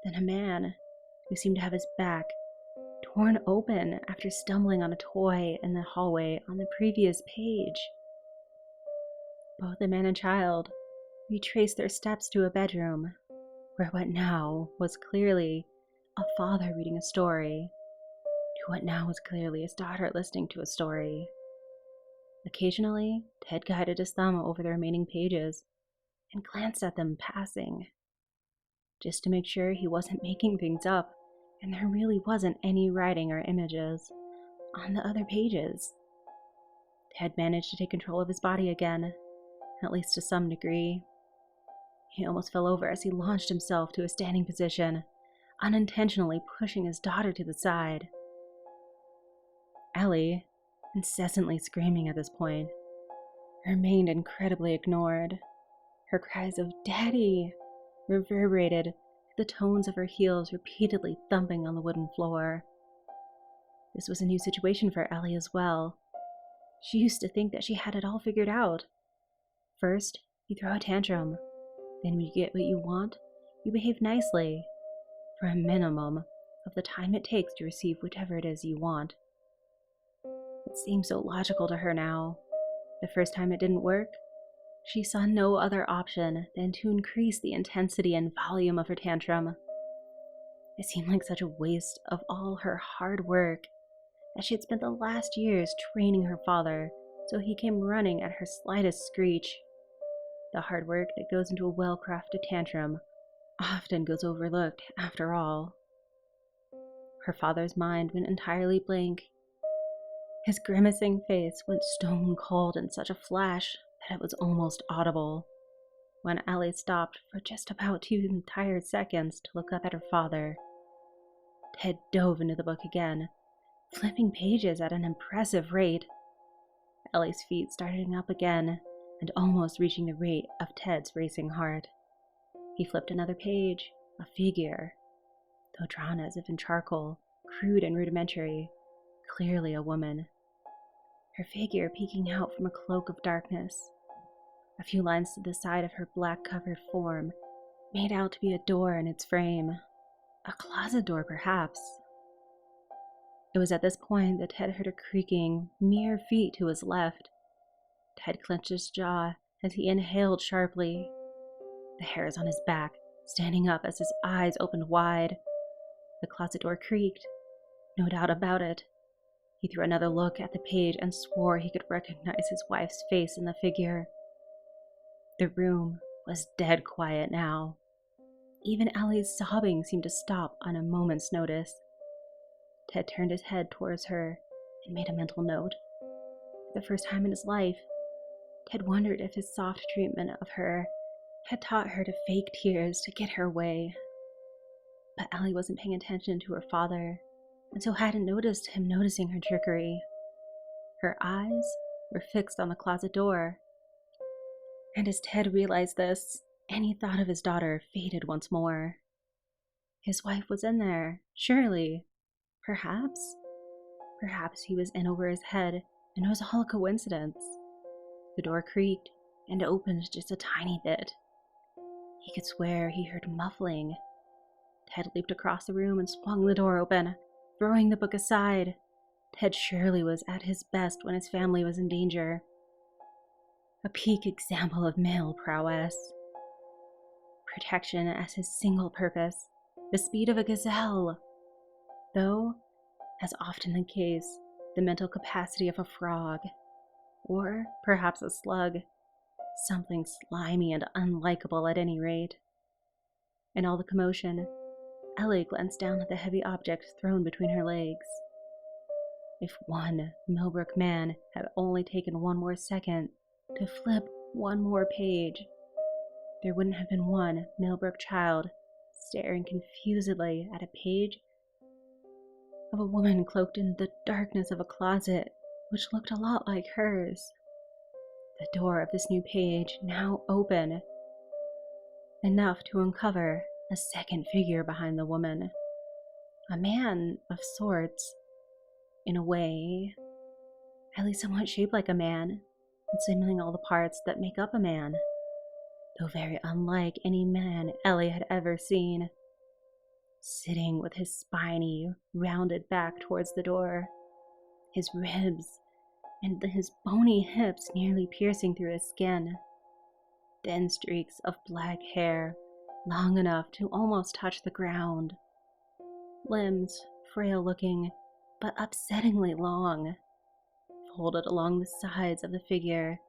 Then a man who seemed to have his back torn open after stumbling on a toy in the hallway on the previous page. Both the man and child retraced their steps to a bedroom, where what now was clearly a father reading a story, to what now was clearly his daughter listening to a story. Occasionally, Ted guided his thumb over the remaining pages and glanced at them passing, just to make sure he wasn't making things up and there really wasn't any writing or images on the other pages. Ted managed to take control of his body again, at least to some degree. He almost fell over as he launched himself to a standing position, unintentionally pushing his daughter to the side. Ellie, incessantly screaming at this point, remained incredibly ignored. Her cries of "Daddy!" reverberated the tones of her heels repeatedly thumping on the wooden floor. This was a new situation for Ellie as well. She used to think that she had it all figured out. First, you throw a tantrum. Then when you get what you want, you behave nicely, for a minimum of the time it takes to receive whatever it is you want. It seemed so logical to her now. The first time it didn't work, she saw no other option than to increase the intensity and volume of her tantrum. It seemed like such a waste of all her hard work, as she had spent the last years training her father so he came running at her slightest screech. The hard work that goes into a well-crafted tantrum often goes overlooked after all. Her father's mind went entirely blank. His grimacing face went stone cold in such a flash that it was almost audible. When Ellie stopped for just about 2 entire seconds to look up at her father, Ted dove into the book again, flipping pages at an impressive rate. Ellie's feet started up again, and almost reaching the rate of Ted's racing heart. He flipped another page, a figure, though drawn as if in charcoal, crude and rudimentary, clearly a woman. Her figure peeking out from a cloak of darkness. A few lines to the side of her black-covered form made out to be a door in its frame. A closet door, perhaps. It was at this point that Ted heard a creaking mere feet to his left. Ted clenched his jaw as he inhaled sharply, the hairs on his back standing up as his eyes opened wide. The closet door creaked, no doubt about it. He threw another look at the page and swore he could recognize his wife's face in the figure. The room was dead quiet now. Even Ellie's sobbing seemed to stop on a moment's notice. Ted turned his head towards her and made a mental note. For the first time in his life, Ted wondered if his soft treatment of her had taught her to fake tears to get her way. But Ellie wasn't paying attention to her father, and so hadn't noticed him noticing her trickery. Her eyes were fixed on the closet door. And as Ted realized this, any thought of his daughter faded once more. His wife was in there, surely. Perhaps he was in over his head and it was all a coincidence. The door creaked and opened just a tiny bit. He could swear he heard muffling. Ted leaped across the room and swung the door open, throwing the book aside. Ted surely was at his best when his family was in danger. A peak example of male prowess. Protection as his single purpose, the speed of a gazelle. Though, as often the case, the mental capacity of a frog. Or perhaps a slug. Something slimy and unlikable at any rate. In all the commotion, Ellie glanced down at the heavy object thrown between her legs. If one Millbrook man had only taken one more second to flip one more page, there wouldn't have been one Millbrook child staring confusedly at a page of a woman cloaked in the darkness of a closet which looked a lot like hers. The door of this new page now open, enough to uncover a second figure behind the woman. A man of sorts, in a way, at least somewhat shaped like a man, assembling all the parts that make up a man, though very unlike any man Ellie had ever seen. Sitting with his spiny, rounded back towards the door, his ribs and his bony hips nearly piercing through his skin. Thin streaks of black hair, long enough to almost touch the ground. Limbs, frail-looking, but upsettingly long, folded along the sides of the figure,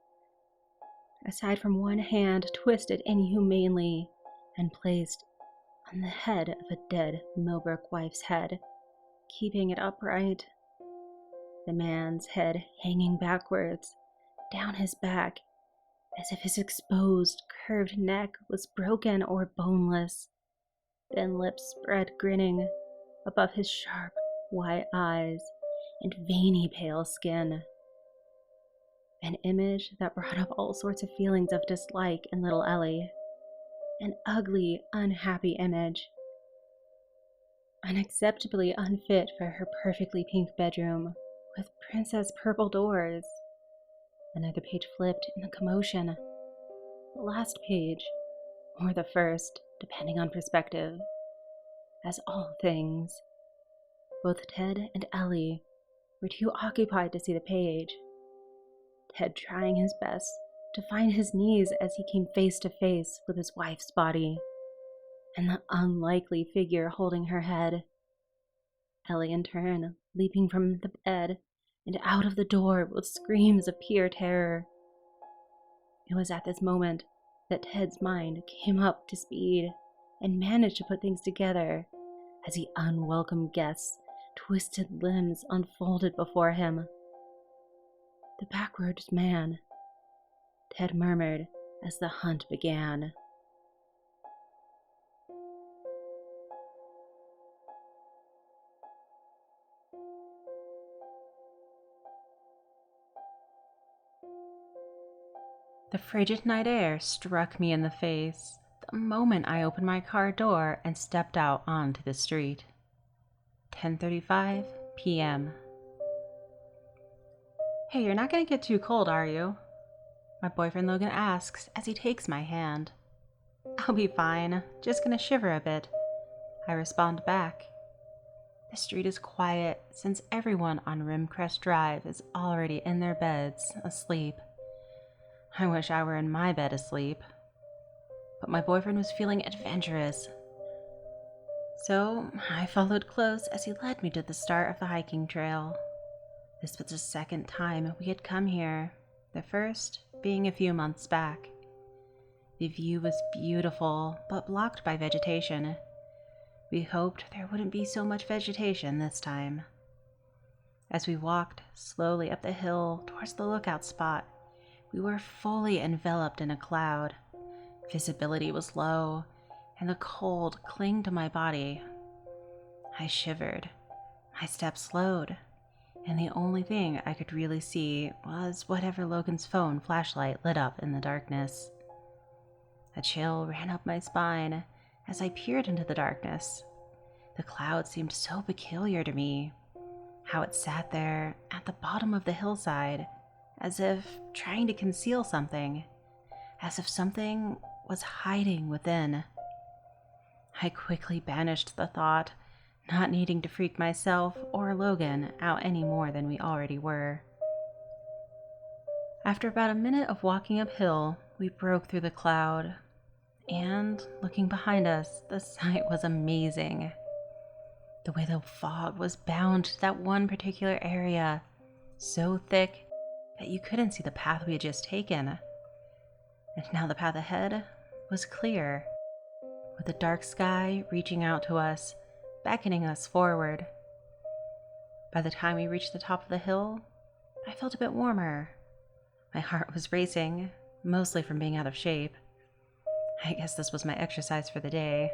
aside from one hand twisted inhumanely and placed on the head of a dead Millbrook wife's head, keeping it upright. The man's head hanging backwards, down his back, as if his exposed, curved neck was broken or boneless. Thin lips spread grinning above his sharp, white eyes and veiny pale skin. An image that brought up all sorts of feelings of dislike in little Ellie. An ugly, unhappy image. Unacceptably unfit for her perfectly pink bedroom, with princess purple doors. Another page flipped in the commotion. The last page, or the first, depending on perspective. As all things, both Ted and Ellie were too occupied to see the page. Ted trying his best to find his knees as he came face to face with his wife's body, and the unlikely figure holding her head. Ellie in turn leaping from the bed and out of the door with screams of pure terror. It was at this moment that Ted's mind came up to speed and managed to put things together as the unwelcome guest's twisted limbs unfolded before him. The backwards man, Ted murmured as the hunt began. The frigid night air struck me in the face the moment I opened my car door and stepped out onto the street. 10:35 p.m. Hey, you're not going to get too cold, are you? My boyfriend Logan asks as he takes my hand. I'll be fine, just going to shiver a bit. I respond back. The street is quiet since everyone on Rimcrest Drive is already in their beds, asleep. I wish I were in my bed asleep. But my boyfriend was feeling adventurous. So I followed close as he led me to the start of the hiking trail. This was the second time we had come here, the first being a few months back. The view was beautiful, but blocked by vegetation. We hoped there wouldn't be so much vegetation this time. As we walked slowly up the hill towards the lookout spot, we were fully enveloped in a cloud. Visibility was low, and the cold clung to my body. I shivered. My steps slowed, and the only thing I could really see was whatever Logan's phone flashlight lit up in the darkness. A chill ran up my spine as I peered into the darkness. The cloud seemed so peculiar to me. how it sat there at the bottom of the hillside, as if trying to conceal something, as if something was hiding within. I quickly banished the thought, not needing to freak myself or Logan out any more than we already were. After about a minute of walking uphill, we broke through the cloud, and looking behind us, the sight was amazing. The way the fog was bound to that one particular area, so thick that you couldn't see the path we had just taken. And now the path ahead was clear, with the dark sky reaching out to us, beckoning us forward. By the time we reached the top of the hill, I felt a bit warmer. My heart was racing, mostly from being out of shape. I guess this was my exercise for the day.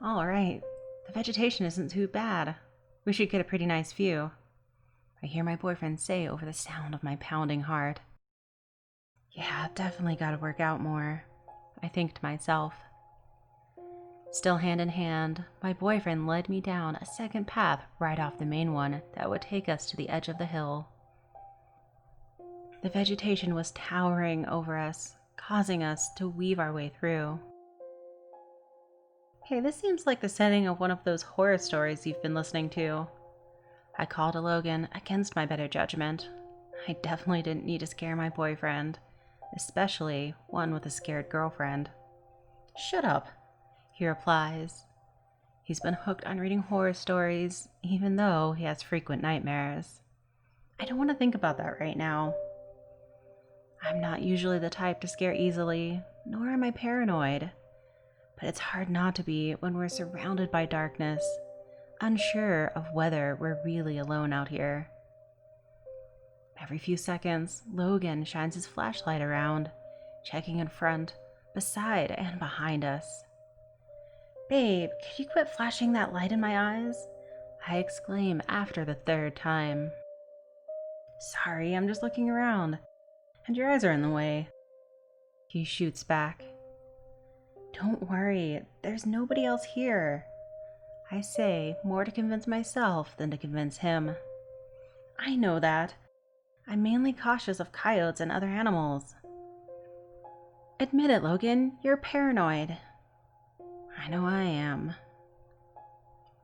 All right, the vegetation isn't too bad. We should get a pretty nice view, I hear my boyfriend say over the sound of my pounding heart. Yeah, definitely gotta work out more, I think to myself. Still hand in hand, my boyfriend led me down a second path right off the main one that would take us to the edge of the hill. The vegetation was towering over us, causing us to weave our way through. Hey, this seems like the setting of one of those horror stories you've been listening to. I called to Logan against my better judgment. I definitely didn't need to scare my boyfriend, especially one with a scared girlfriend. Shut up, he replies. He's been hooked on reading horror stories, even though he has frequent nightmares. I don't want to think about that right now. I'm not usually the type to scare easily, nor am I paranoid. But it's hard not to be when we're surrounded by darkness, unsure of whether we're really alone out here. Every few seconds, Logan shines his flashlight around, checking in front, beside, and behind us. Babe, could you quit flashing that light in my eyes? I exclaim after the third time. Sorry, I'm just looking around, and your eyes are in the way. He shoots back. Don't worry, there's nobody else here. I say, more to convince myself than to convince him. I know that. I'm mainly cautious of coyotes and other animals. Admit it, Logan, you're paranoid. I know I am.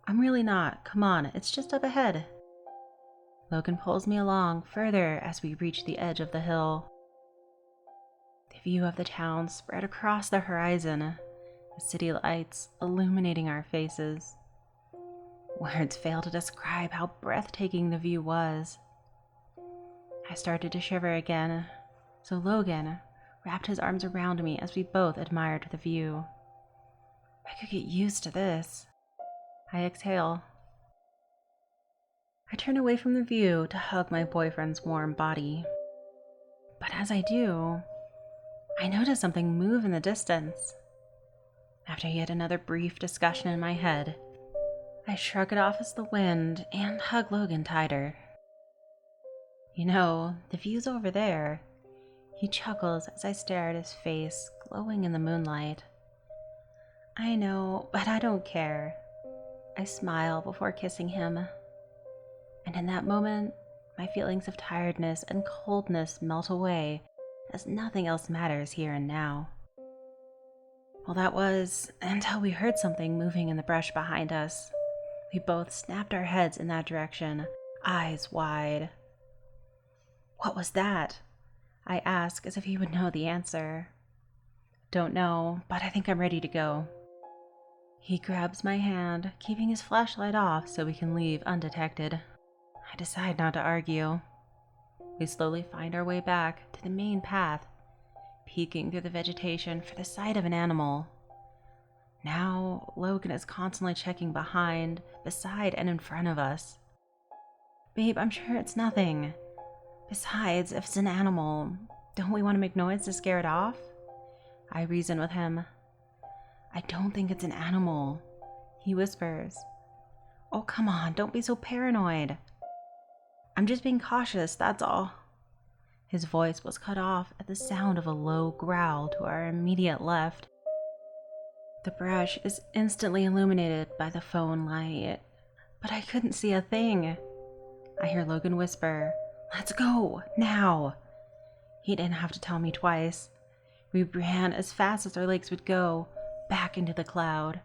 I'm really not. Come on, it's just up ahead. Logan pulls me along further as we reach the edge of the hill. The view of the town spread across the horizon, the city lights illuminating our faces. Words fail to describe how breathtaking the view was. I started to shiver again, so Logan wrapped his arms around me as we both admired the view. I could get used to this. I exhale. I turn away from the view to hug my boyfriend's warm body. But as I do, I notice something move in the distance. After yet another brief discussion in my head, I shrug it off as the wind and hug Logan tighter. You know, the view's over there. He chuckles as I stare at his face glowing in the moonlight. I know, but I don't care. I smile before kissing him. And in that moment, my feelings of tiredness and coldness melt away as nothing else matters here and now. Well, that was until we heard something moving in the brush behind us. We both snapped our heads in that direction, eyes wide. What was that? I ask as if he would know the answer. Don't know, but I think I'm ready to go. He grabs my hand, keeping his flashlight off so we can leave undetected. I decide not to argue. We slowly find our way back to the main path, peeking through the vegetation for the sight of an animal. Now, Logan is constantly checking behind, beside, and in front of us. Babe, I'm sure it's nothing. Besides, if it's an animal, don't we want to make noise to scare it off? I reason with him. I don't think it's an animal, he whispers. Oh, come on, don't be so paranoid. I'm just being cautious, that's all. His voice was cut off at the sound of a low growl to our immediate left. The brush is instantly illuminated by the phone light, but I couldn't see a thing. I hear Logan whisper, "Let's go, now." He didn't have to tell me twice. We ran as fast as our legs would go, back into the cloud.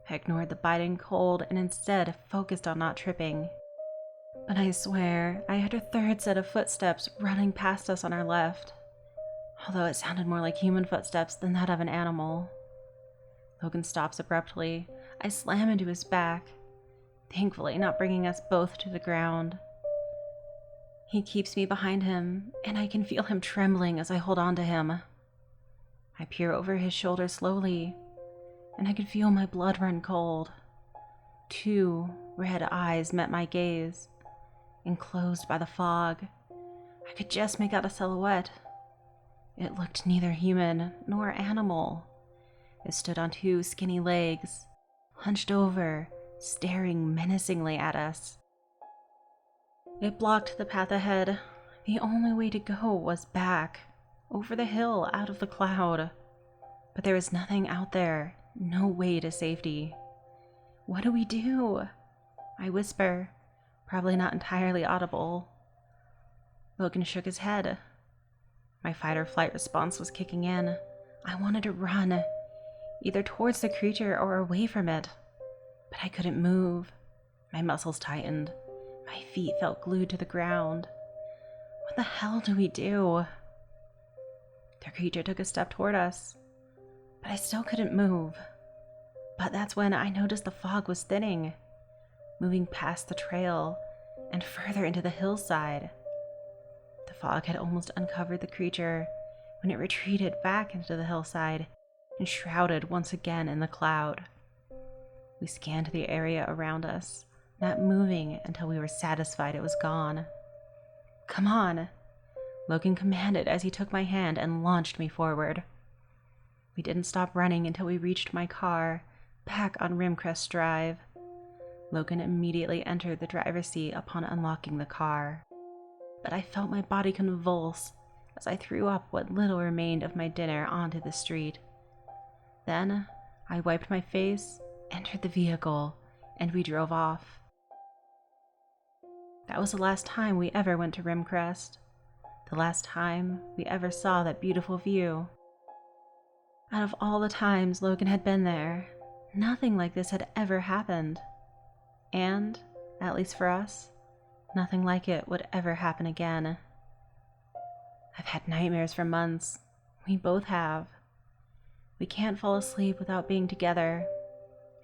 I ignored the biting cold and instead focused on not tripping. But I swear, I heard a third set of footsteps running past us on our left, although it sounded more like human footsteps than that of an animal. Logan stops abruptly. I slam into his back, thankfully not bringing us both to the ground. He keeps me behind him, and I can feel him trembling as I hold on to him. I peer over his shoulder slowly, and I could feel my blood run cold. 2 red eyes met my gaze, enclosed by the fog. I could just make out a silhouette. It looked neither human nor animal. It stood on 2 skinny legs, hunched over, staring menacingly at us. It blocked the path ahead. The only way to go was back, over the hill, out of the cloud. But there was nothing out there, no way to safety. What do we do? I whisper, probably not entirely audible. Logan shook his head. My fight or flight response was kicking in. I wanted to run, either towards the creature or away from it. But I couldn't move. My muscles tightened. My feet felt glued to the ground. What the hell do we do? The creature took a step toward us, but I still couldn't move. But that's when I noticed the fog was thinning, moving past the trail and further into the hillside. The fog had almost uncovered the creature when it retreated back into the hillside and shrouded once again in the cloud. We scanned the area around us, not moving until we were satisfied it was gone. "Come on," Logan commanded as he took my hand and launched me forward. We didn't stop running until we reached my car, back on Rimcrest Drive. Logan immediately entered the driver's seat upon unlocking the car. But I felt my body convulse as I threw up what little remained of my dinner onto the street. Then I wiped my face, entered the vehicle, and we drove off. That was the last time we ever went to Rimcrest. The last time we ever saw that beautiful view. Out of all the times Logan had been there, nothing like this had ever happened. And, at least for us, nothing like it would ever happen again. I've had nightmares for months. We both have. We can't fall asleep without being together,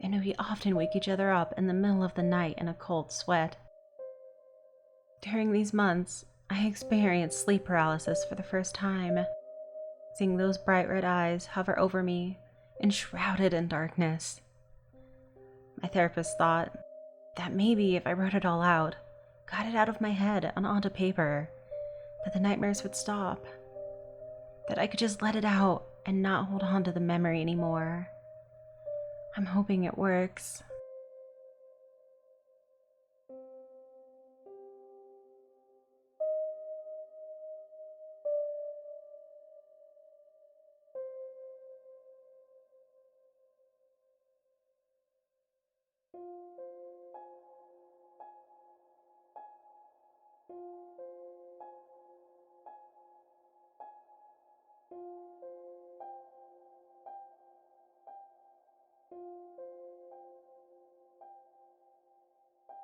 and we often wake each other up in the middle of the night in a cold sweat. During these months, I experienced sleep paralysis for the first time, seeing those bright red eyes hover over me, enshrouded in darkness. My therapist thought that maybe if I wrote it all out, got it out of my head and onto paper, that the nightmares would stop, that I could just let it out and not hold on to the memory anymore. I'm hoping it works.